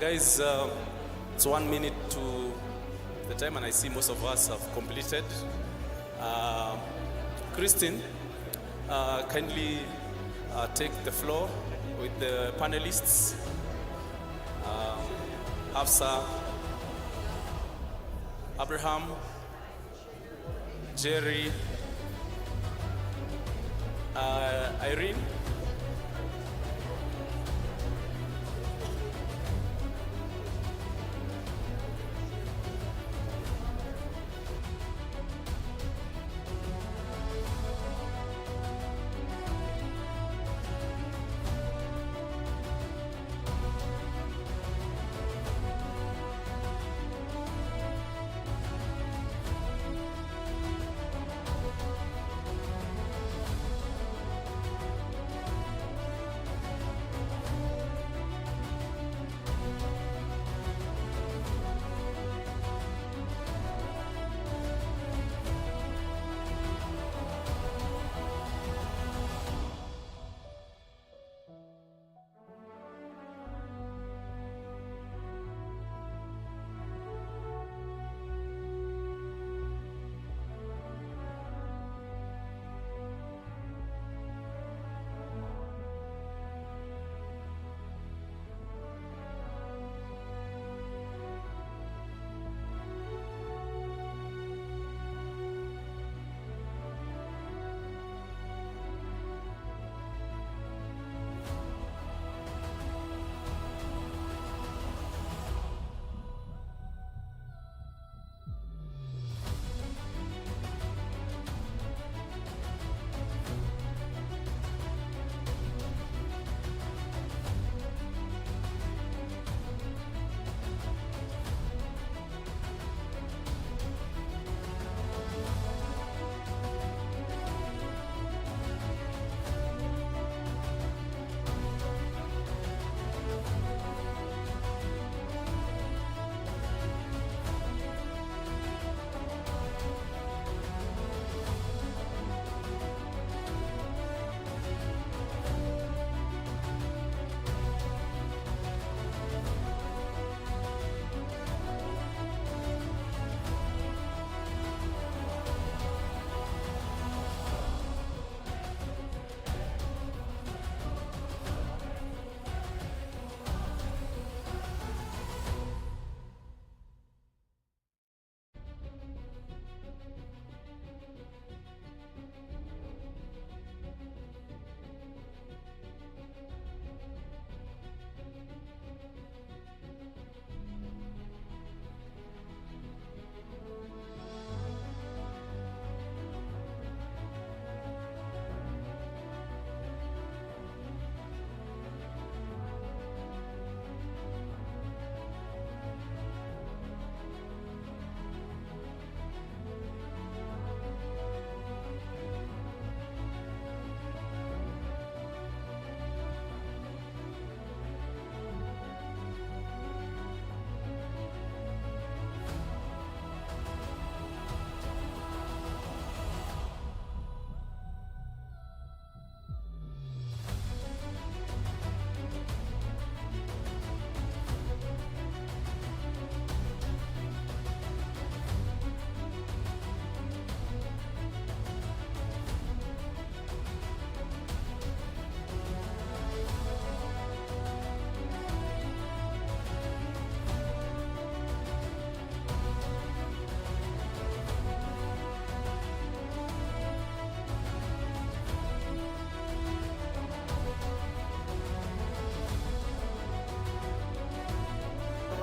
Guys, it's 1 minute to the time, and I see most of us have completed. Christine, kindly take the floor with the panelists. Hafsa, Abraham, Jerry, Irene.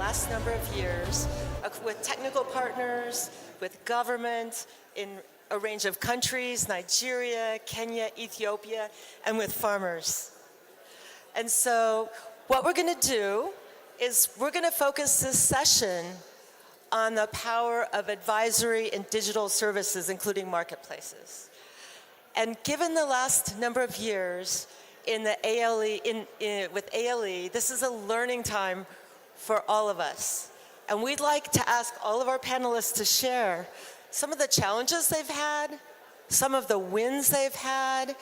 last number of years with technical partners, with government in a range of countries, Nigeria, Kenya, Ethiopia, and with farmers. And so what we're going to do is we're going to focus this session on the power of advisory and digital services, including marketplaces. And given the last number of years in the ALE, with ALE, this is a learning time for all of us. And we'd like to ask all of our panelists to share some of the challenges they've had, some of the wins they've had,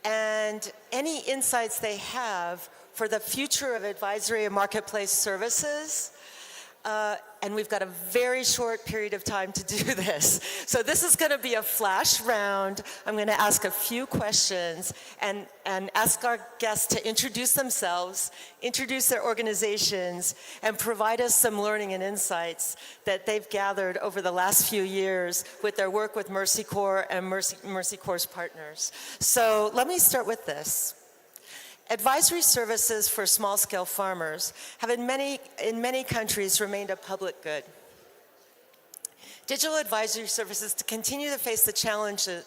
and any insights they have for the future of advisory and marketplace services. And we've got a very short period of time to do this. So this is going to be a flash round. I'm going to ask a few questions and ask our guests to introduce themselves, introduce their organizations, and provide us some learning and insights that they've gathered over the last few years with their work with Mercy Corps and Mercy Corps' partners. So let me start with this. Advisory services for small-scale farmers have in many countries remained a public good. Digital advisory services continue to face the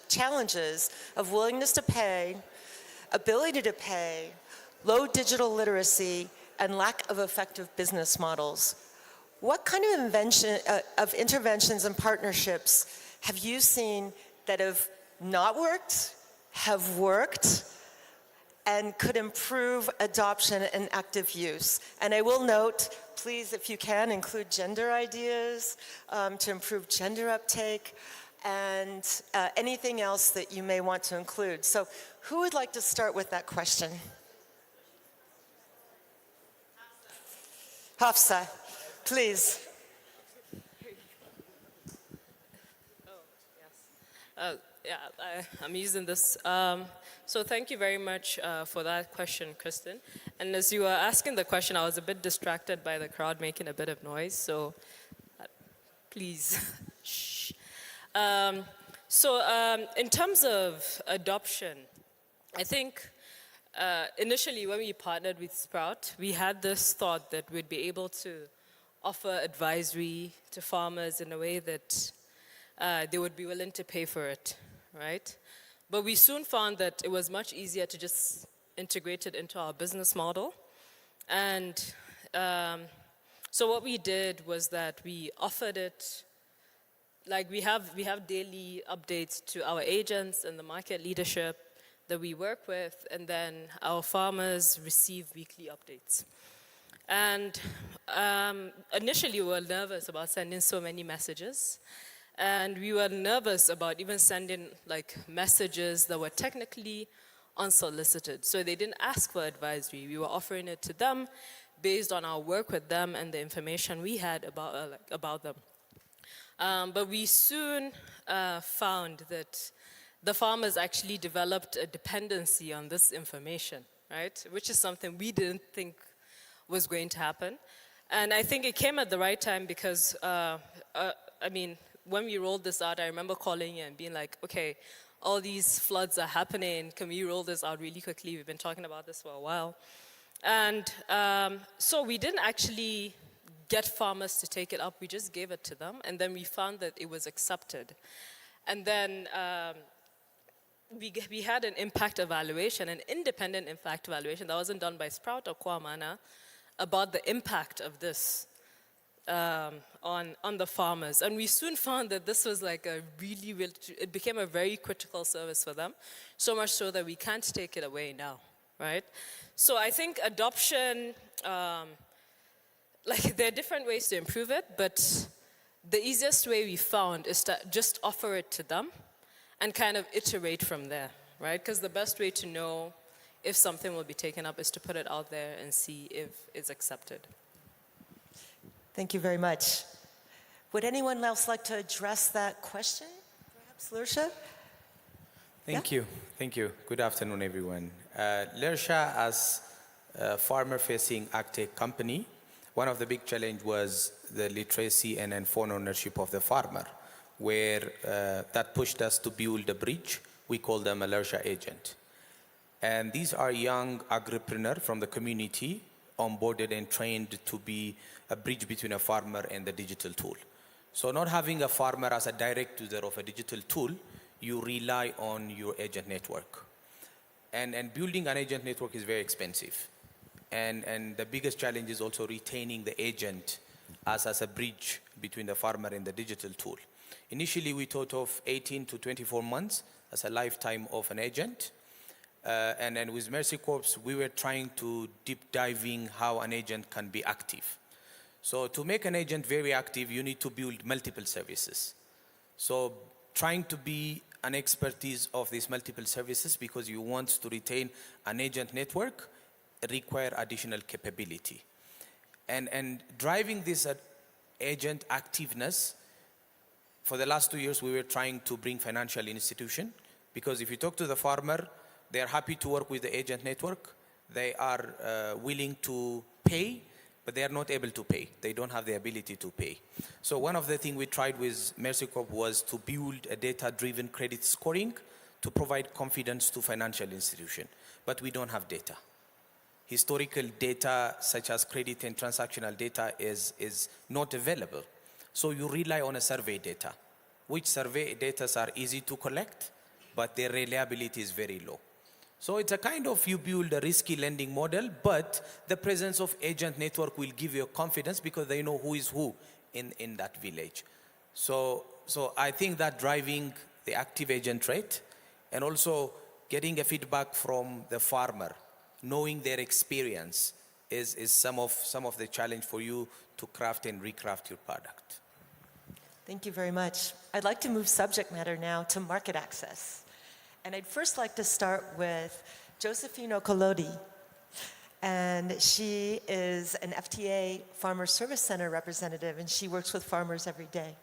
challenges of willingness to pay, ability to pay, low digital literacy, and lack of effective business models. What kind of interventions and partnerships have you seen that have not worked, have worked, and could improve adoption and active use? And I will note, please, if you can, include gender ideas to improve gender uptake and anything else that you may want to include. So who would like to start with that question? Hafsa, please. I'm using this. So thank you very much for that question, Kristen. And as you were asking the question, I was a bit distracted by the crowd making a bit of noise, so please, shh. In terms of adoption, I think initially when we partnered with Sprout, we had this thought that we'd be able to offer advisory to farmers in a way that they would be willing to pay for it, right? But we soon found that it was much easier to just integrate it into our business model. And so what we did was that we offered it, like we have daily updates to our agents and the market leadership that we work with, and then our farmers receive weekly updates. And initially we were nervous about sending so many messages. And we were nervous about even sending like messages that were technically unsolicited. So they didn't ask for advisory. We were offering it to them based on our work with them and the information we had about them. But we soon found that the farmers actually developed a dependency on this information, right? Which is something we didn't think was going to happen. And I think it came at the right time because, when we rolled this out, I remember calling you and being like, okay, all these floods are happening. Can we roll this out really quickly? We've been talking about this for a while. And so we didn't actually get farmers to take it up. We just gave it to them. And then we found that it was accepted. And then we had an impact evaluation, an independent impact evaluation that wasn't done by Sprout or Kwamana about the impact of this on the farmers. And we soon found that this was like it became a very critical service for them, so much so that we can't take it away now, right? So I think adoption, there are different ways to improve it, but the easiest way we found is to just offer it to them and kind of iterate from there, right? Because the best way to know if something will be taken up is to put it out there and see if it's accepted. Thank you very much. Would anyone else like to address that question? Perhaps Lursha? Thank you. Good afternoon, everyone. Lursha, as a farmer-facing agtech company, one of the big challenges was the literacy and phone ownership of the farmer, where that pushed us to build a bridge. We call them a Lursha agent. And these are young agripreneurs from the community onboarded and trained to be a bridge between a farmer and the digital tool. So not having a farmer as a direct user of a digital tool, you rely on your agent network. And building an agent network is very expensive. And the biggest challenge is also retaining the agent as a bridge between the farmer and the digital tool. Initially, we thought of 18 to 24 months as a lifetime of an agent. And then with Mercy Corps, we were trying to deep diving how an agent can be active. So to make an agent very active, you need to build multiple services. So trying to be an expertise of these multiple services because you want to retain an agent network require additional capability. And driving this agent activeness, for the last 2 years, we were trying to bring financial institution because if you talk to the farmer, they are happy to work with the agent network. They are willing to pay, but they are not able to pay. They don't have the ability to pay. So one of the things we tried with Mercy Corp was to build a data-driven credit scoring to provide confidence to financial institutions. But we don't have data. Historical data, such as credit and transactional data, is not available. So you rely on a survey data, which survey data are easy to collect, but their reliability is very low. So it's a kind of, you build a risky lending model, but the presence of agent network will give you confidence because they know who is who in that village. So I think that driving the active agent rate and also getting a feedback from the farmer, knowing their experience is some of the challenge for you to craft and recraft your product. Thank you very much. I'd like to move subject matter now to market access. And I'd first like to start with Josephine Okolodi. And she is an FTA Farmer Service Center representative, and she works with farmers every day.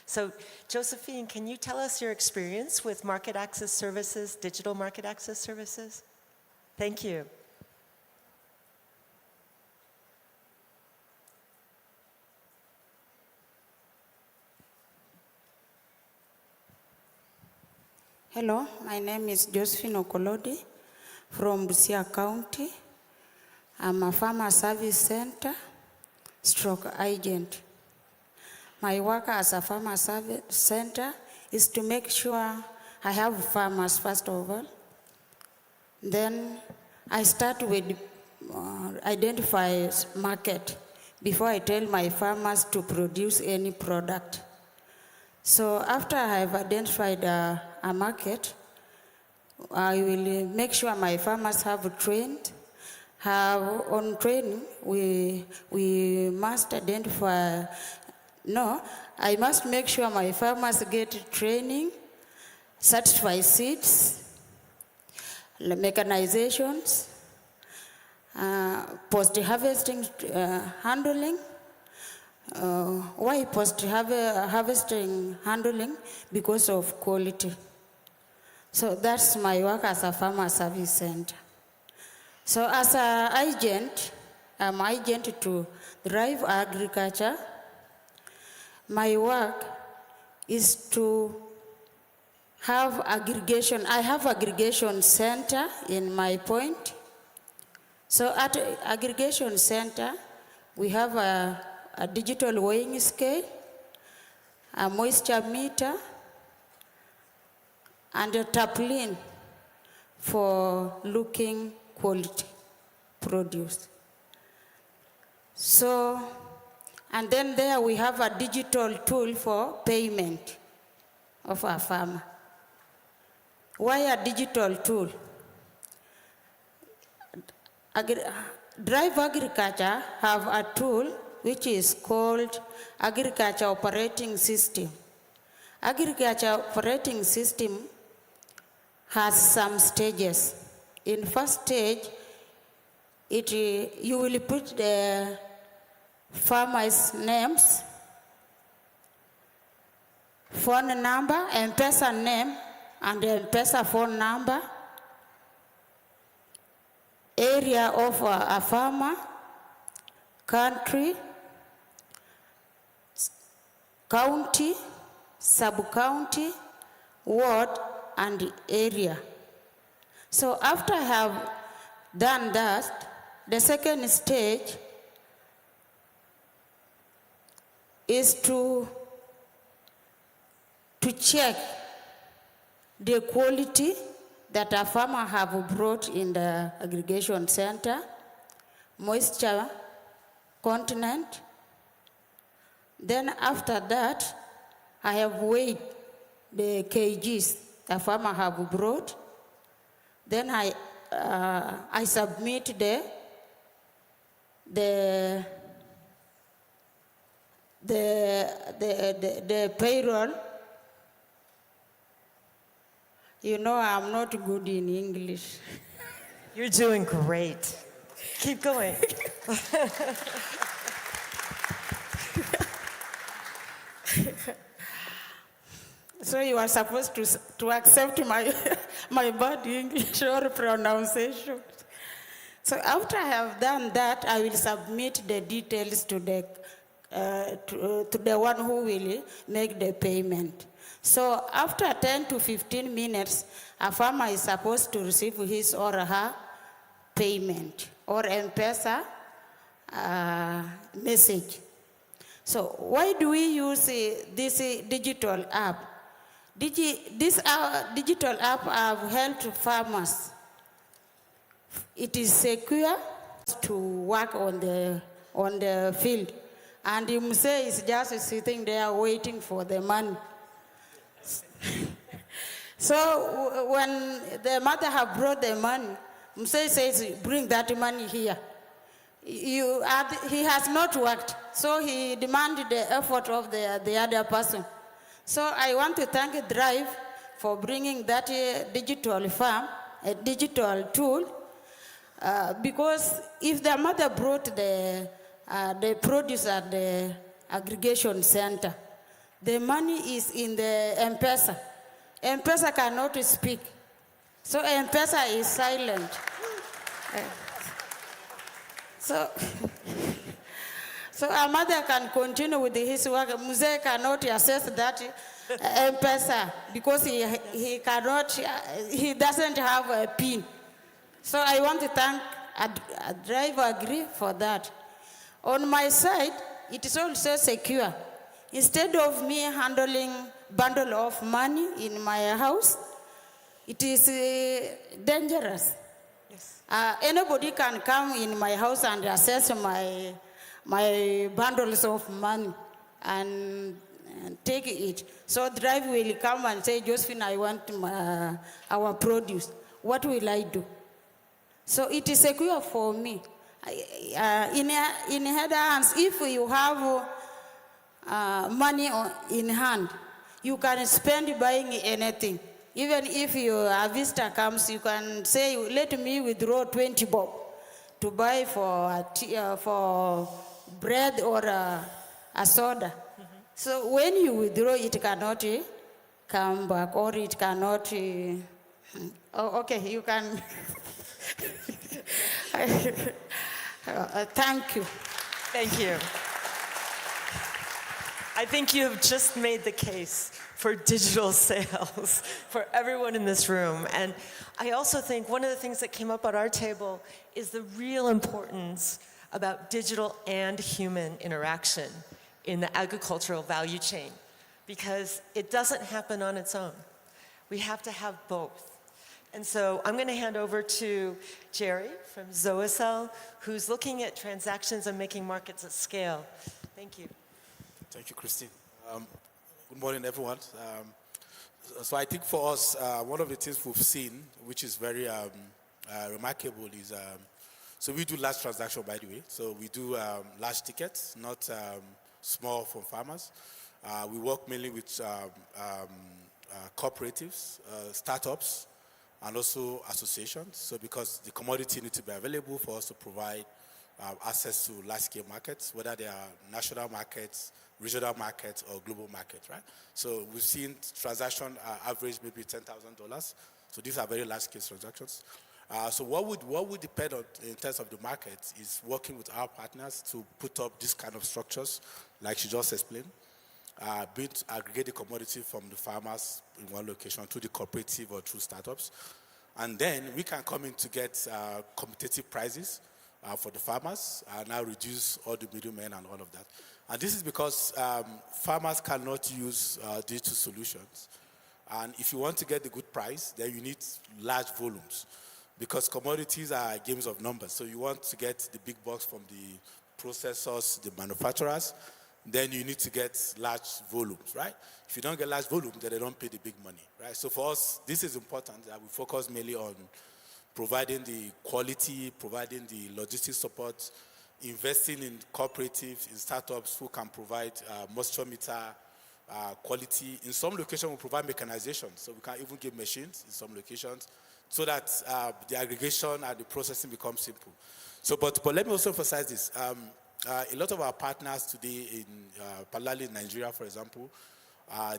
So Josephine, can you tell us your experience with market access services, digital market access services? Thank you. Hello, my name is Josephine Okolodi from Busia County. I'm a farmer service center stroke agent. My work as a farmer service center is to make sure I have farmers first of all. Then I start with identify market before I tell my farmers to produce any product. So after I have identified a market, I will make sure my farmers have trained. On training, we must identify, I must make sure my farmers get training, certified seeds, mechanizations, post-harvesting handling. Why post-harvesting handling? Because of quality. So that's my work as a farmer service center. So as an agent, I'm an agent to drive agriculture. My work is to have aggregation. I have aggregation center in my point. So at aggregation center, we have a digital weighing scale, a moisture meter, and a tarpaulin for looking quality produce. So, and then there we have a digital tool for payment of our farmer. Why a digital tool? Drive agriculture have a tool which is called Agriculture Operating System. Agriculture Operating System has some stages. In first stage, you will put the farmers' names, phone number, M-Pesa name, and M-Pesa phone number, area of a farmer, country, county, sub-county, ward, and area. So after I have done that, the second stage is to check the quality that a farmer have brought in the aggregation center, moisture content. Then after that, I have weighed the kgs the farmer have brought. Then I submit the payroll. You know, I'm not good in English. You're doing great. Keep going. So you are supposed to accept my, my bad English or pronunciation. So after I have done that, I will submit the details to the one who will make the payment. So after 10 to 15 minutes, a farmer is supposed to receive his or her payment or M-Pesa message. So why do we use this digital app? This digital app have helped farmers. It is secure to work on the field. And Muse is just sitting there waiting for the money. So when the mother have brought the money, Muse says, bring that money here. He has not worked, so he demanded the effort of the other person. So I want to thank Drive for bringing that digital farm, a digital tool, because if the mother brought the produce at the aggregation center, the money is in the M-Pesa. M-Pesa cannot speak, so M-Pesa is silent. So our mother can continue with his work. Muse cannot access that M-Pesa because he doesn't have a PIN. So I want to thank Drive Agri for that. On my side, it is also secure. Instead of me handling bundle of money in my house, it is dangerous. Yes. Anybody can come in my house and access my bundles of money and take it. So Drive will come and say, Josephine, I want our produce. What will I do? So it is secure for me. In other hands, if you have money in hand, you can spend buying anything. Even if your visitor comes, you can say, let me withdraw 20 bob to buy for bread or a soda. Mm-hmm. So when you withdraw, it cannot come back, or it cannot. Okay, you can. Thank you. Thank you. I think you have just made the case for digital sales for everyone in this room. And I also think one of the things that came up at our table is the real importance about digital and human interaction in the agricultural value chain, because it doesn't happen on its own. We have to have both. And so I'm going to hand over to Jerry from Zoacell, who's looking at transactions and making markets at scale. Thank you. Thank you, Christine. Good morning, everyone. So I think for us, one of the things we've seen, which is very remarkable, is so we do large transaction, by the way. So we do large tickets, not small from farmers. We work mainly with cooperatives, startups, and also associations. So because the commodity needs to be available for us to provide access to large-scale markets, whether they are national markets, regional markets, or global markets, right? So we've seen transaction average maybe $10,000. So these are very large-scale transactions. So what would depend on in terms of the market is working with our partners to put up this kind of structures, like she just explained, aggregate the commodity from the farmers in one location to the cooperative or through startups. And then we can come in to get competitive prices for the farmers and now reduce all the middlemen and all of that. And this is because farmers cannot use digital solutions. And if you want to get the good price, then you need large volumes because commodities are games of numbers. So you want to get the big bucks from the processors, the manufacturers, then you need to get large volumes, right? If you don't get large volumes, then they don't pay the big money, right? So for us, this is important that we focus mainly on providing the quality, providing the logistics support, investing in cooperatives, in startups who can provide moisture meter quality. In some locations, we provide mechanization, so we can even give machines in some locations so that the aggregation and the processing becomes simple. So, but let me also emphasize this. A lot of our partners today, particularly in Nigeria, for example,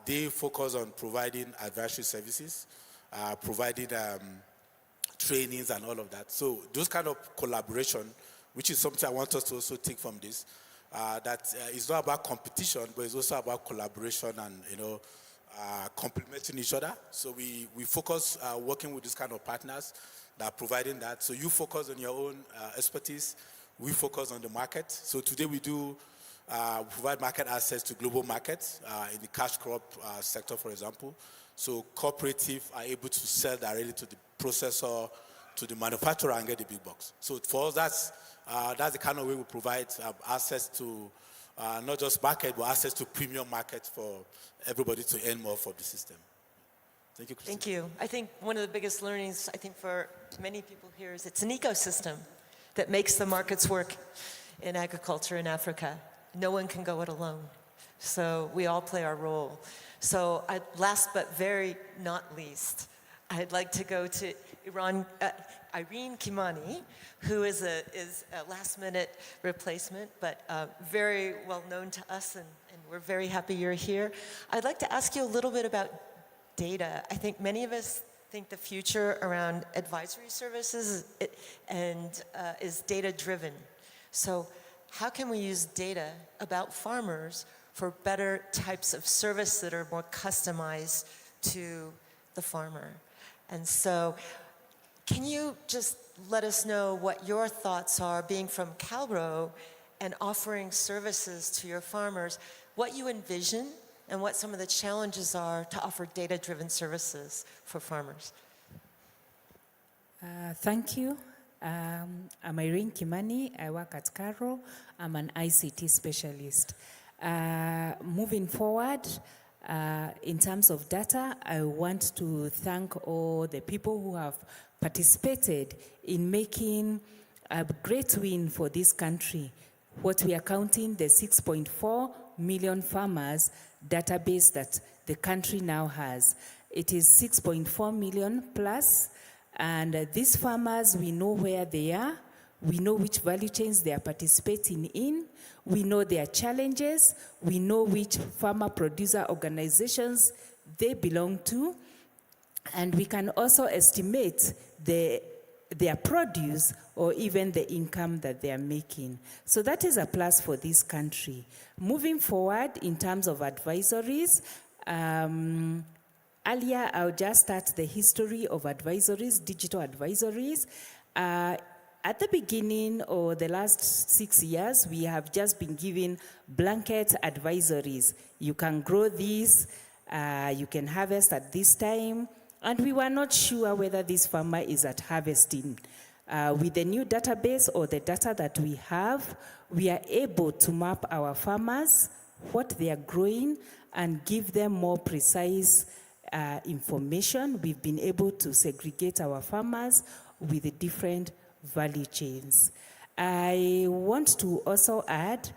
they focus on providing advisory services, providing trainings and all of that. So those kind of collaboration, which is something I want us to also take from this, that it's not about competition, but it's also about collaboration and complementing each other. So we focus working with these kind of partners that are providing that. So you focus on your own expertise. We focus on the market. So today we do provide market access to global markets in the cash crop sector, for example. So cooperatives are able to sell directly to the processor, to the manufacturer, and get the big bucks. So for us, that's the kind of way we provide access to not just market, but access to premium market for everybody to earn more for the system. Thank you, Christine. Thank you. I think one of the biggest learnings, I think for many people here, is it's an ecosystem that makes the markets work in agriculture in Africa. No one can go it alone. So we all play our role. So last but very not least, I'd like to go to Irene Kimani, who is a last-minute replacement, but very well known to us, and we're very happy you're here. I'd like to ask you a little bit about data. I think many of us think the future around advisory services is data-driven. So how can we use data about farmers for better types of service that are more customized to the farmer? And so can you just let us know what your thoughts are, being from Calbro and offering services to your farmers, what you envision and what some of the challenges are to offer data-driven services for farmers? Thank you. I'm Irene Kimani. I work at Caro. I'm an ICT specialist. Moving forward, in terms of data, I want to thank all the people who have participated in making a great win for this country. What we are counting, the 6.4 million farmers database that the country now has. It is 6.4 million plus, and these farmers, we know where they are, we know which value chains they are participating in, we know their challenges, we know which farmer producer organizations they belong to, and we can also estimate their produce or even the income that they are making. So that is a plus for this country. Moving forward in terms of advisories, earlier I'll just start the history of advisories, digital advisories. At the beginning or the last 6 years, we have just been giving blanket advisories. You can grow this, you can harvest at this time, and we were not sure whether this farmer is at harvesting. With the new database or the data that we have, we are able to map our farmers, what they are growing, and give them more precise information. We've been able to segregate our farmers with the different value chains. I want to also add,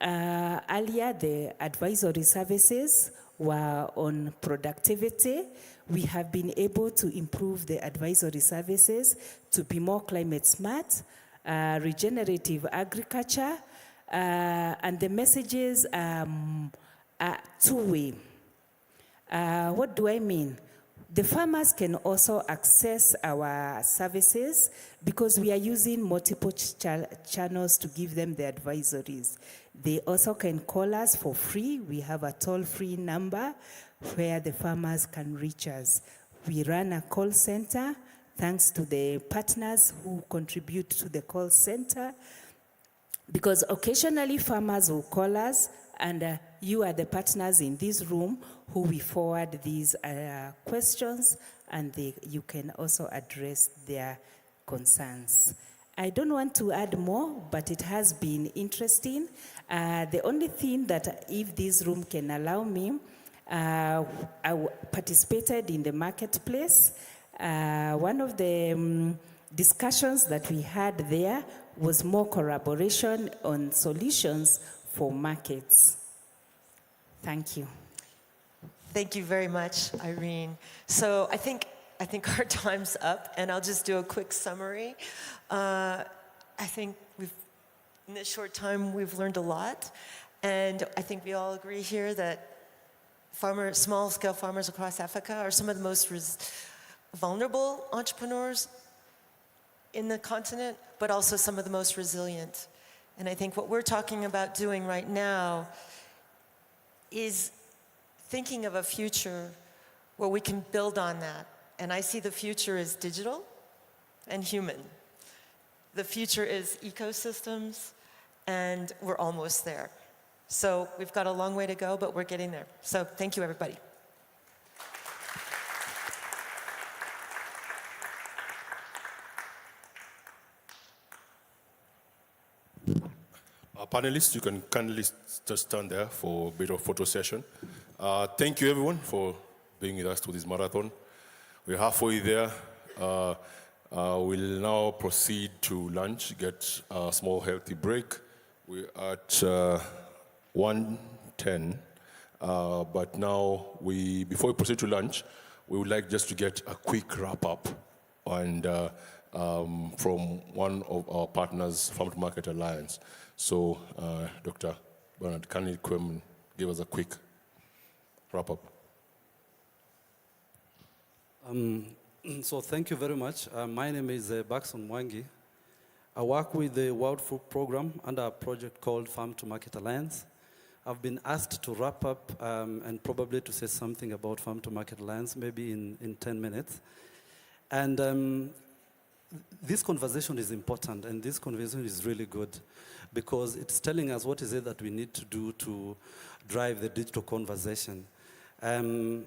earlier the advisory services were on productivity. We have been able to improve the advisory services to be more climate smart, regenerative agriculture, and the messages are two-way. What do I mean? The farmers can also access our services because we are using multiple channels to give them the advisories. They also can call us for free. We have a toll-free number where the farmers can reach us. We run a call center thanks to the partners who contribute to the call center, because occasionally farmers will call us, and you are the partners in this room who we forward these questions, and you can also address their concerns. I don't want to add more, but it has been interesting. The only thing that, if this room can allow me, I participated in the marketplace. One of the discussions that we had there was more collaboration on solutions for markets. Thank you. Thank you very much, Irene. So I think our time's up, and I'll just do a quick summary. I think in this short time, we've learned a lot, and I think we all agree here that small-scale farmers across Africa are some of the most vulnerable entrepreneurs in the continent, but also some of the most resilient. And I think what we're talking about doing right now is thinking of a future where we can build on that. And I see the future as digital and human. The future is ecosystems, and we're almost there. So we've got a long way to go, but we're getting there. So thank you, everybody. Our panelists, you can kindly just stand there for a bit of photo session. Thank you, everyone, for being with us to this marathon. We're halfway there. We'll now proceed to lunch, get a small healthy break. We're at 1:10, but now before we proceed to lunch, we would like just to get a quick wrap-up and from one of our partners, Farm to Market Alliance. So, Dr. Bernard, can you come and give us a quick wrap-up? So thank you very much. My name is Baxon Mwangi. I work with the World Food Program under a project called Farm to Market Alliance. I've been asked to wrap up and probably to say something about Farm to Market Alliance, maybe in 10 minutes. And this conversation is important, and this conversation is really good because it's telling us what is it that we need to do to drive the digital conversation. And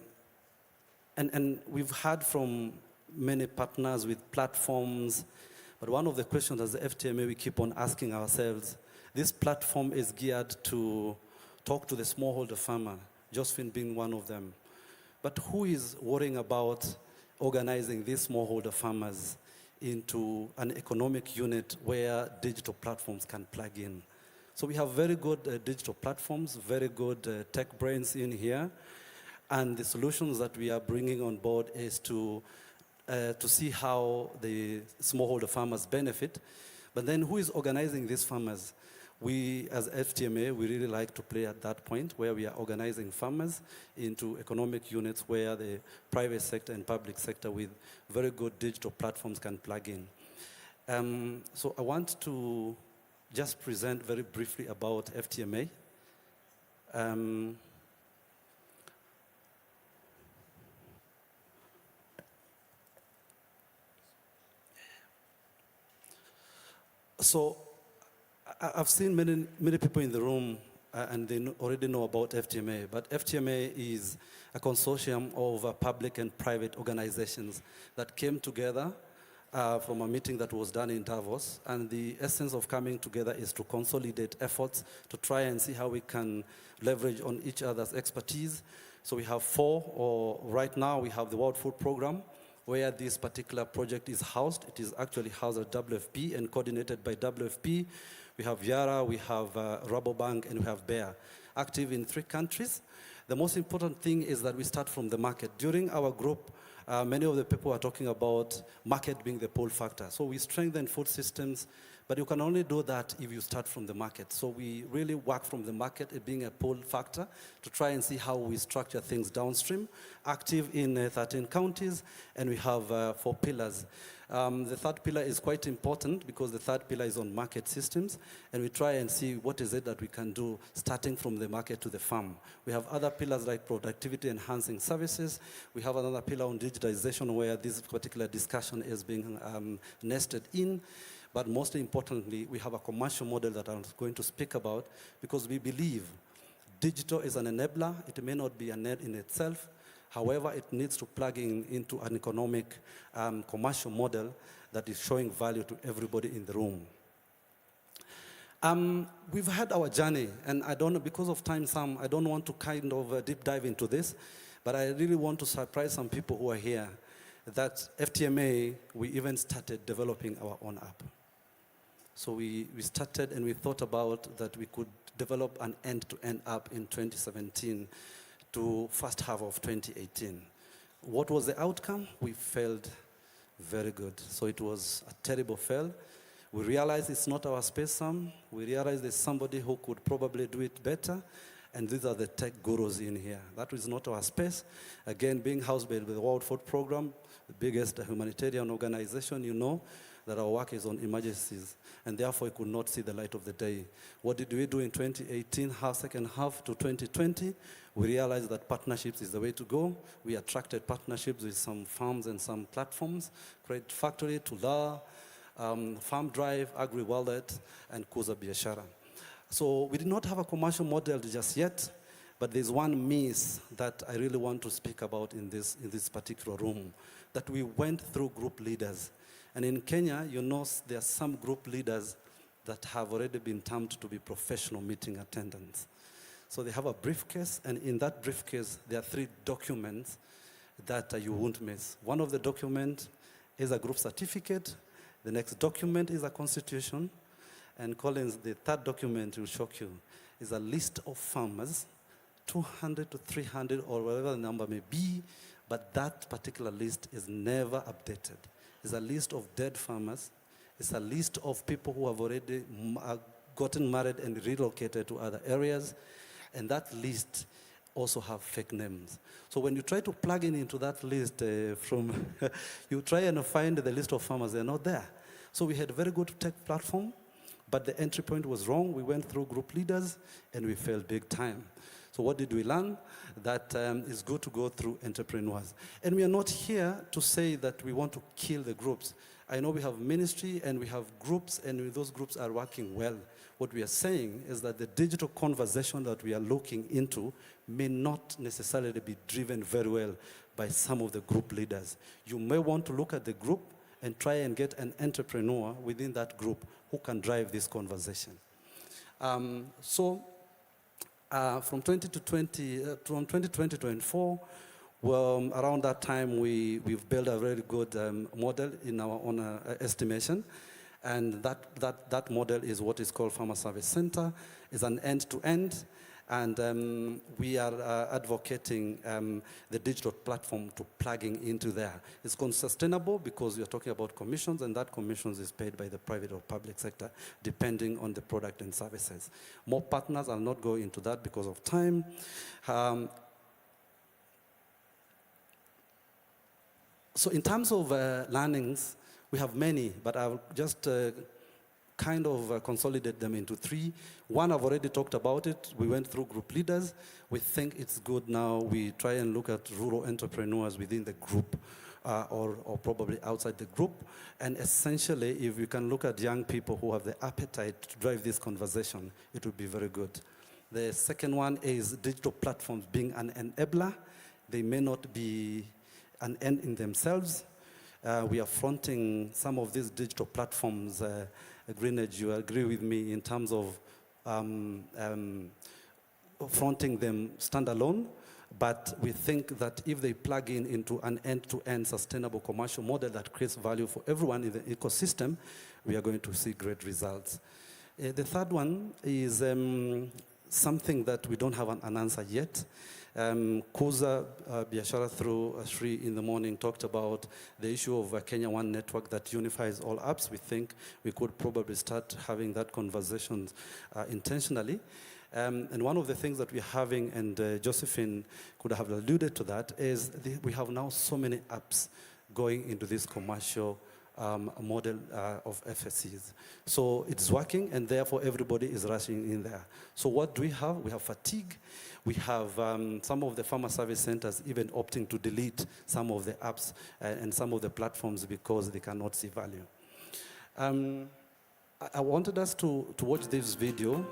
we've heard from many partners with platforms, but one of the questions as the FTMA we keep on asking ourselves, this platform is geared to talk to the smallholder farmer, Josephine being one of them. But who is worrying about organizing these smallholder farmers into an economic unit where digital platforms can plug in? So we have very good digital platforms, very good tech brains in here. And the solutions that we are bringing on board is to see how the smallholder farmers benefit. But then who is organizing these farmers? We, as FTMA, we really like to play at that point where we are organizing farmers into economic units where the private sector and public sector with very good digital platforms can plug in. So I want to just present very briefly about FTMA. So I've seen many people in the room and they already know about FTMA, but FTMA is a consortium of public and private organizations that came together from a meeting that was done in Davos, and the essence of coming together is to consolidate efforts to try and see how we can leverage on each other's expertise. So we have right now we have the World Food Program, where this particular project is housed. It is actually housed at WFP and coordinated by WFP. We have Yara, we have Rabobank, and we have Bayer, active in 3 countries. The most important thing is that we start from the market. During our group, many of the people are talking about market being the pull factor. So we strengthen food systems But you can only do that if you start from the market. So we really work from the market, it being a pull factor, to try and see how we structure things downstream, active in 13 counties, and we have 4 pillars. The third pillar is quite important because the third pillar is on market systems, and we try and see what is it that we can do starting from the market to the farm. We have other pillars like productivity enhancing services. We have another pillar on digitization where this particular discussion is being nested in. But most importantly, we have a commercial model that I'm going to speak about because we believe digital is an enabler. It may not be an end in itself. However, it needs to plug into an economic commercial model that is showing value to everybody in the room. We've had our journey, and I don't know, because of time, I don't want to kind of deep dive into this, but I really want to surprise some people who are here that FTMA, we even started developing our own app. So we started and we thought about that we could develop an end-to-end app in 2017 to first half of 2018. What was the outcome? We failed very good. So it was a terrible fail. We realized it's not our space, Sam. We realized there's somebody who could probably do it better. And these are the tech gurus in here. That is not our space. Again, being housed by the World Food Program, the biggest humanitarian organization, you know that our work is on emergencies, and therefore it could not see the light of the day. What did we do in 2018, second half to 2020? We realized that partnerships is the way to go. We attracted partnerships with some farms and some platforms, Credit Factory, Tula, Farm Drive, AgriWallet, and Kuza Biashara. So we did not have a commercial model just yet, but there's one miss that I really want to speak about in this particular room, that we went through group leaders. And in Kenya, you know, there are some group leaders that have already been termed to be professional meeting attendants. So they have a briefcase, and in that briefcase, there are 3 documents that you won't miss. One of the documents is a group certificate. The next document is a constitution. And Collins, the third document will shock you, is a list of farmers, 200 to 300 or whatever the number may be, but that particular list is never updated. It's a list of dead farmers. It's a list of people who have already gotten married and relocated to other areas. And that list also have fake names. So when you try to plug into that list you try and find the list of farmers, they're not there. So we had a very good tech platform, but the entry point was wrong. We went through group leaders, and we failed big time. So what did we learn? That it's good to go through entrepreneurs. And we are not here to say that we want to kill the groups. I know we have ministry and we have groups, and those groups are working well. What we are saying is that the digital conversation that we are looking into may not necessarily be driven very well by some of the group leaders. You may want to look at the group and try and get an entrepreneur within that group who can drive this conversation. From 2020 to 2024, well, around that time, we've built a very good model in our own estimation. And that model is what is called Farmer Service Center. It's an end-to-end. And we are advocating the digital platform to plugging into there. It's sustainable because you're talking about commissions, and that commissions is paid by the private or public sector, depending on the product and services. More partners, I'll not go into that because of time. So in terms of learnings, we have many, but I'll just kind of consolidate them into 3. One, I've already talked about it. We went through group leaders. We think it's good now we try and look at rural entrepreneurs within the group or probably outside the group. And essentially, if we can look at young people who have the appetite to drive this conversation, it would be very good. The second one is digital platforms being an enabler. They may not be an end in themselves. We are fronting some of these digital platforms. Greenedge, you agree with me in terms of fronting them standalone, but we think that if they plug into an end-to-end sustainable commercial model that creates value for everyone in the ecosystem, we are going to see great results. The third one is something that we don't have an answer yet. Kuza Biashara through Shri in the morning talked about the issue of a Kenya One network that unifies all apps. We think we could probably start having that conversation intentionally. And one of the things that we're having, and Josephine could have alluded to that, is we have now so many apps going into this commercial model of FSCs. So it's working, and therefore everybody is rushing in there. So what do we have? We have fatigue. We have some of the farmer service centers even opting to delete some of the apps and some of the platforms because they cannot see value. I wanted us to watch this video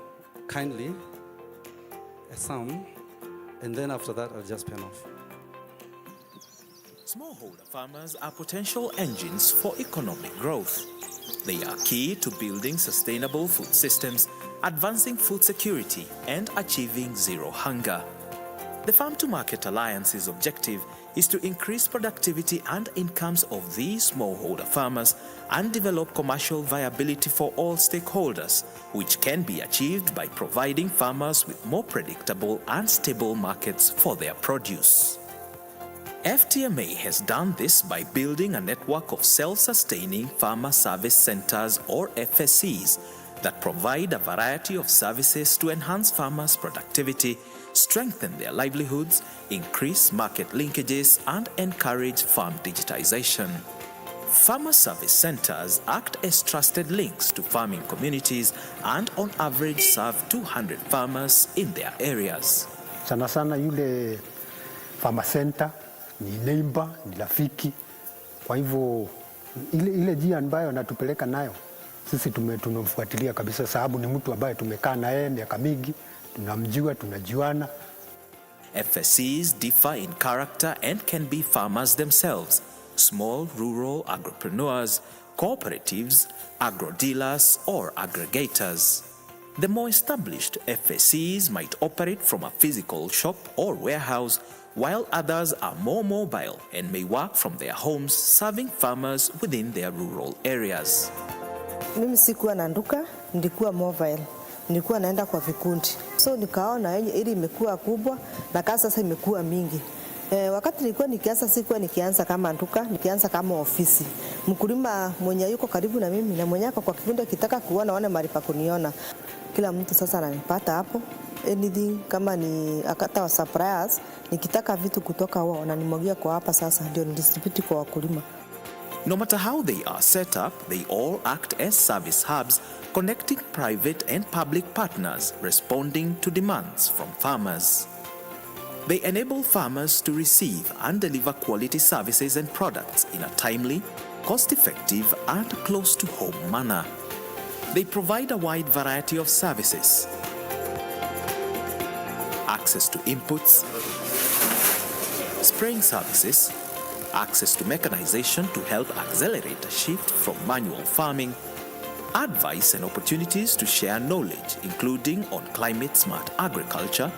kindly, some, and then after that I'll just pen off. Smallholder farmers are potential engines for economic growth. They are key to building sustainable food systems, advancing food security, and achieving zero hunger. The Farm to Market Alliance's objective is to increase productivity and incomes of these smallholder farmers and develop commercial viability for all stakeholders, which can be achieved by providing farmers with more predictable and stable markets for their produce. FTMA has done this by building a network of self-sustaining farmer service centers, or FSCs, that provide a variety of services to enhance farmers' productivity, strengthen their livelihoods, increase market linkages, and encourage farm digitization. Farmer service centers act as trusted links to farming communities and on average serve 200 farmers in their areas. Sana sana yule farmer center ni neighbor, ni rafiki. Kwa hivyo ile njia ambayo anatupeleka nayo sisi tunamfuatilia kabisa, sababu ni mtu ambaye tumekaa na yeye miaka mingi, tunamjua, tunajuana. FSCs differ in character and can be farmers themselves, small rural agripreneurs, cooperatives, agro-dealers, or aggregators. The more established FSCs might operate from a physical shop or warehouse, while others are more mobile and may work from their homes, serving farmers within their rural areas. Mimi sikuwa na nduka, nilikuwa mobile. Nilikuwa naenda kwa vikundi. So nikaona ili imekuwa kubwa na kazi sasa imekuwa mingi. Wakati nilikuwa nikianza sikuwa nikianza kama nduka, nikianza kama ofisi. Mkulima mwenye yuko karibu na mimi na mwenye ako kwa kikundi akitaka kuona wane mahali pa kuniona. Kila mtu sasa ananipata hapo. Anything kama ni akata wa suppliers, nikitaka vitu kutoka wao wananimwagia kwa hapa sasa ndio nidistribute kwa wakulima. No matter how they are set up, they all act as service hubs, connecting private and public partners, responding to demands from farmers. They enable farmers to receive and deliver quality services and products in a timely, cost-effective, and close-to-home manner. They provide a wide variety of services: access to inputs, spraying services, access to mechanization to help accelerate a shift from manual farming, advice and opportunities to share knowledge, including on climate-smart agriculture,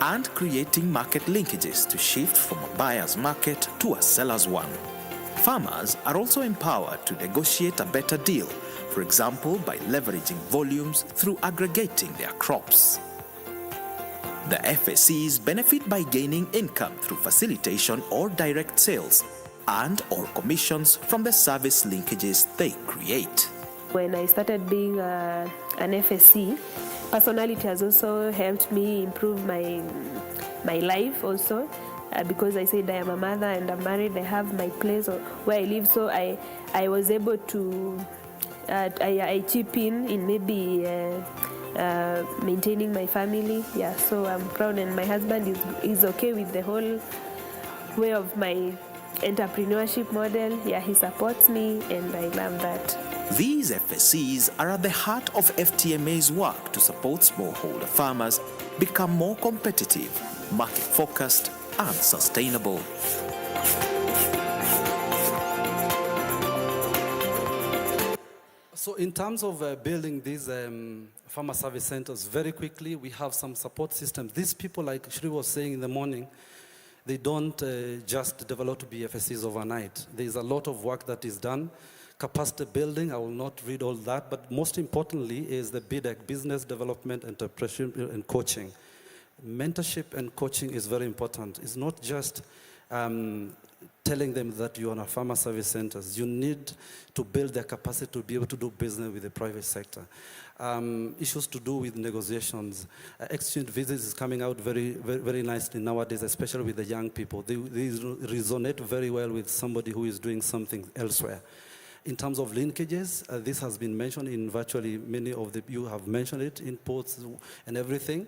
and creating market linkages to shift from a buyer's market to a seller's one. Farmers are also empowered to negotiate a better deal, for example, by leveraging volumes through aggregating their crops. The FSCs benefit by gaining income through facilitation or direct sales and/or commissions from the service linkages they create. When I started being an FSC, personally it has also helped me improve my life also. Because I said I am a mother and I'm married, I have my place where I live, so I was able to I chip in maybe maintaining my family. Yeah, so I'm proud, and my husband is okay with the whole way of my entrepreneurship model. Yeah, he supports me and I love that. These FSCs are at the heart of FTMA's work to support smallholder farmers become more competitive, market-focused, and sustainable. So in terms of building these farmer service centers, very quickly, we have some support systems. These people, like Shri was saying in the morning, they don't just develop to be FSCs overnight. There's a lot of work that is done. capacity building. I will not read all that, but most importantly is the BDEC, business development, entrepreneurship, and coaching. Mentorship and coaching is very important. It's not just telling them that you're on a farmer service centers. You need to build their capacity to be able to do business with the private sector. Issues to do with negotiations. Exchange visits is coming out very, very, very nicely nowadays, especially with the young people. They resonate very well with somebody who is doing something elsewhere. In terms of linkages, this has been mentioned in virtually many of you have mentioned it, in ports and everything.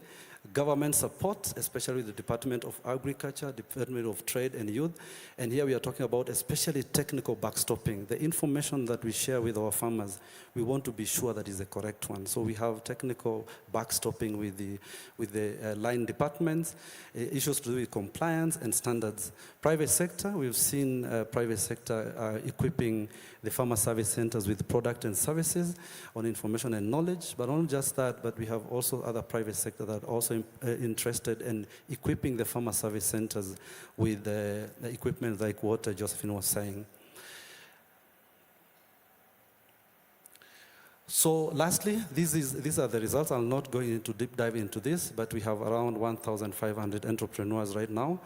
Government support, especially the Department of Agriculture, Department of Trade and Youth. And here we are talking about especially technical backstopping. The information that we share with our farmers, we want to be sure that is the correct one. So we have technical backstopping with the line departments, issues to do with compliance and standards. Private sector, we've seen private sector equipping the farmer service centers with product and services on information and knowledge. But not just that, but we have also other private sector that are also interested in equipping the farmer service centers with the equipment like what Josephine was saying. So lastly, these are the results. I'll not go into deep dive into this, but we have around 1,500 entrepreneurs right now.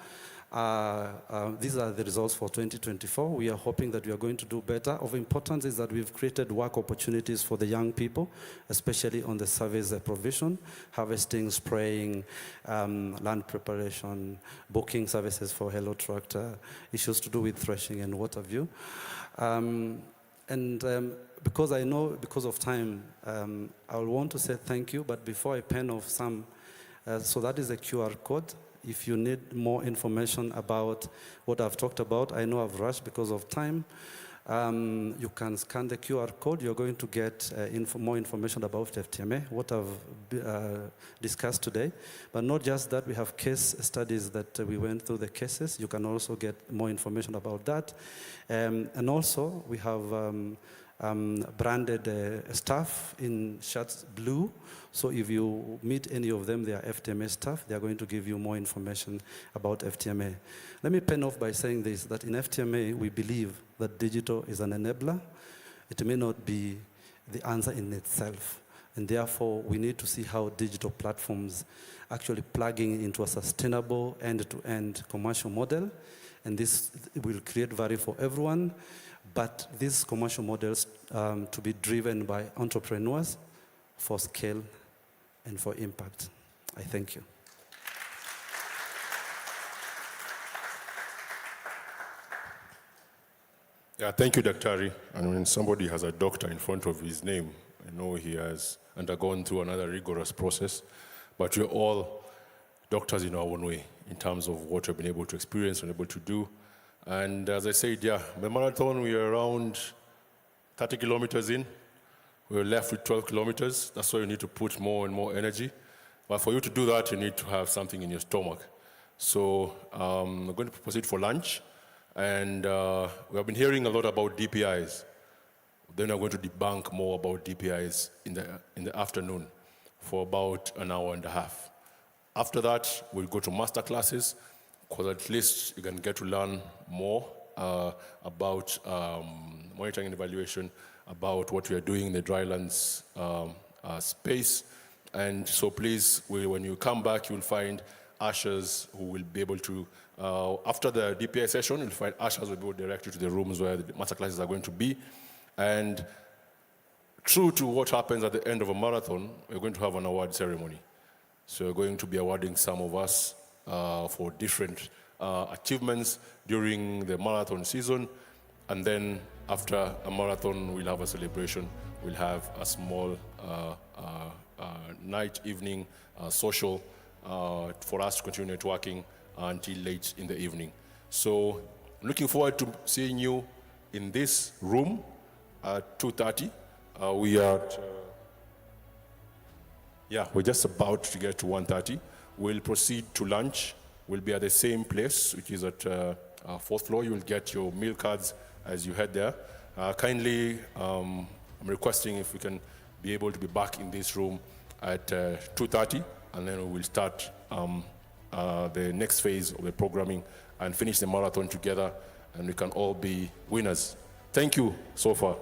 These are the results for 2024. We are hoping that we are going to do better. Of importance is that we've created work opportunities for the young people, especially on the service provision, harvesting, spraying, land preparation, booking services for Hello Tractor, issues to do with threshing and what have you. Because I know, because of time, I will want to say thank you, but before I pen off some, so that is a QR code. If you need more information about what I've talked about, I know I've rushed because of time. You can scan the QR code. You're going to get more information about FTMA, what I've discussed today. But not just that, we have case studies that we went through the cases. You can also get more information about that. And also, we have branded staff in shirts blue. So if you meet any of them, they are FTMA staff. They are going to give you more information about FTMA. Let me pen off by saying this, that in FTMA, we believe that digital is an enabler. It may not be the answer in itself. And therefore, we need to see how digital platforms actually plugging into a sustainable end-to-end commercial model. And this will create value for everyone. But these commercial models to be driven by entrepreneurs for scale and for impact. I thank you. Yeah, thank you, Dr. And when somebody has a doctor in front of his name, I know he has undergone through another rigorous process, but we're all doctors in our own way in terms of what we've been able to experience and able to do. And as I said, yeah, the marathon, we are around 30 kilometers in. We're left with 12 kilometers. That's why you need to put more and more energy. But for you to do that, you need to have something in your stomach. So we're going to proceed for lunch. And we have been hearing a lot about DPIs. Then we're going to debunk more about DPIs in the afternoon for about an hour and a half. After that, we'll go to master classes, because at least you can get to learn more about monitoring and evaluation, about what we are doing in the drylands space. And so please, when you come back, you'll find ushers who will be able to, after the DPI session, you'll find ushers who will be able to direct you to the rooms where the master classes are going to be. And true to what happens at the end of a marathon, we're going to have an award ceremony. So we're going to be awarding some of us for different achievements during the marathon season. And then after a marathon, we'll have a celebration. We'll have a small night, evening, social for us to continue networking until late in the evening. So I'm looking forward to seeing you in this room at 2:30. We're just about to get to 1:30. We'll proceed to lunch. We'll be at the same place, which is at 4th floor. You'll get your meal cards as you head there. Kindly, I'm requesting if we can be able to be back in this room at 2:30, and then we will start the next phase of the programming and finish the marathon together, and we can all be winners. Thank you so far.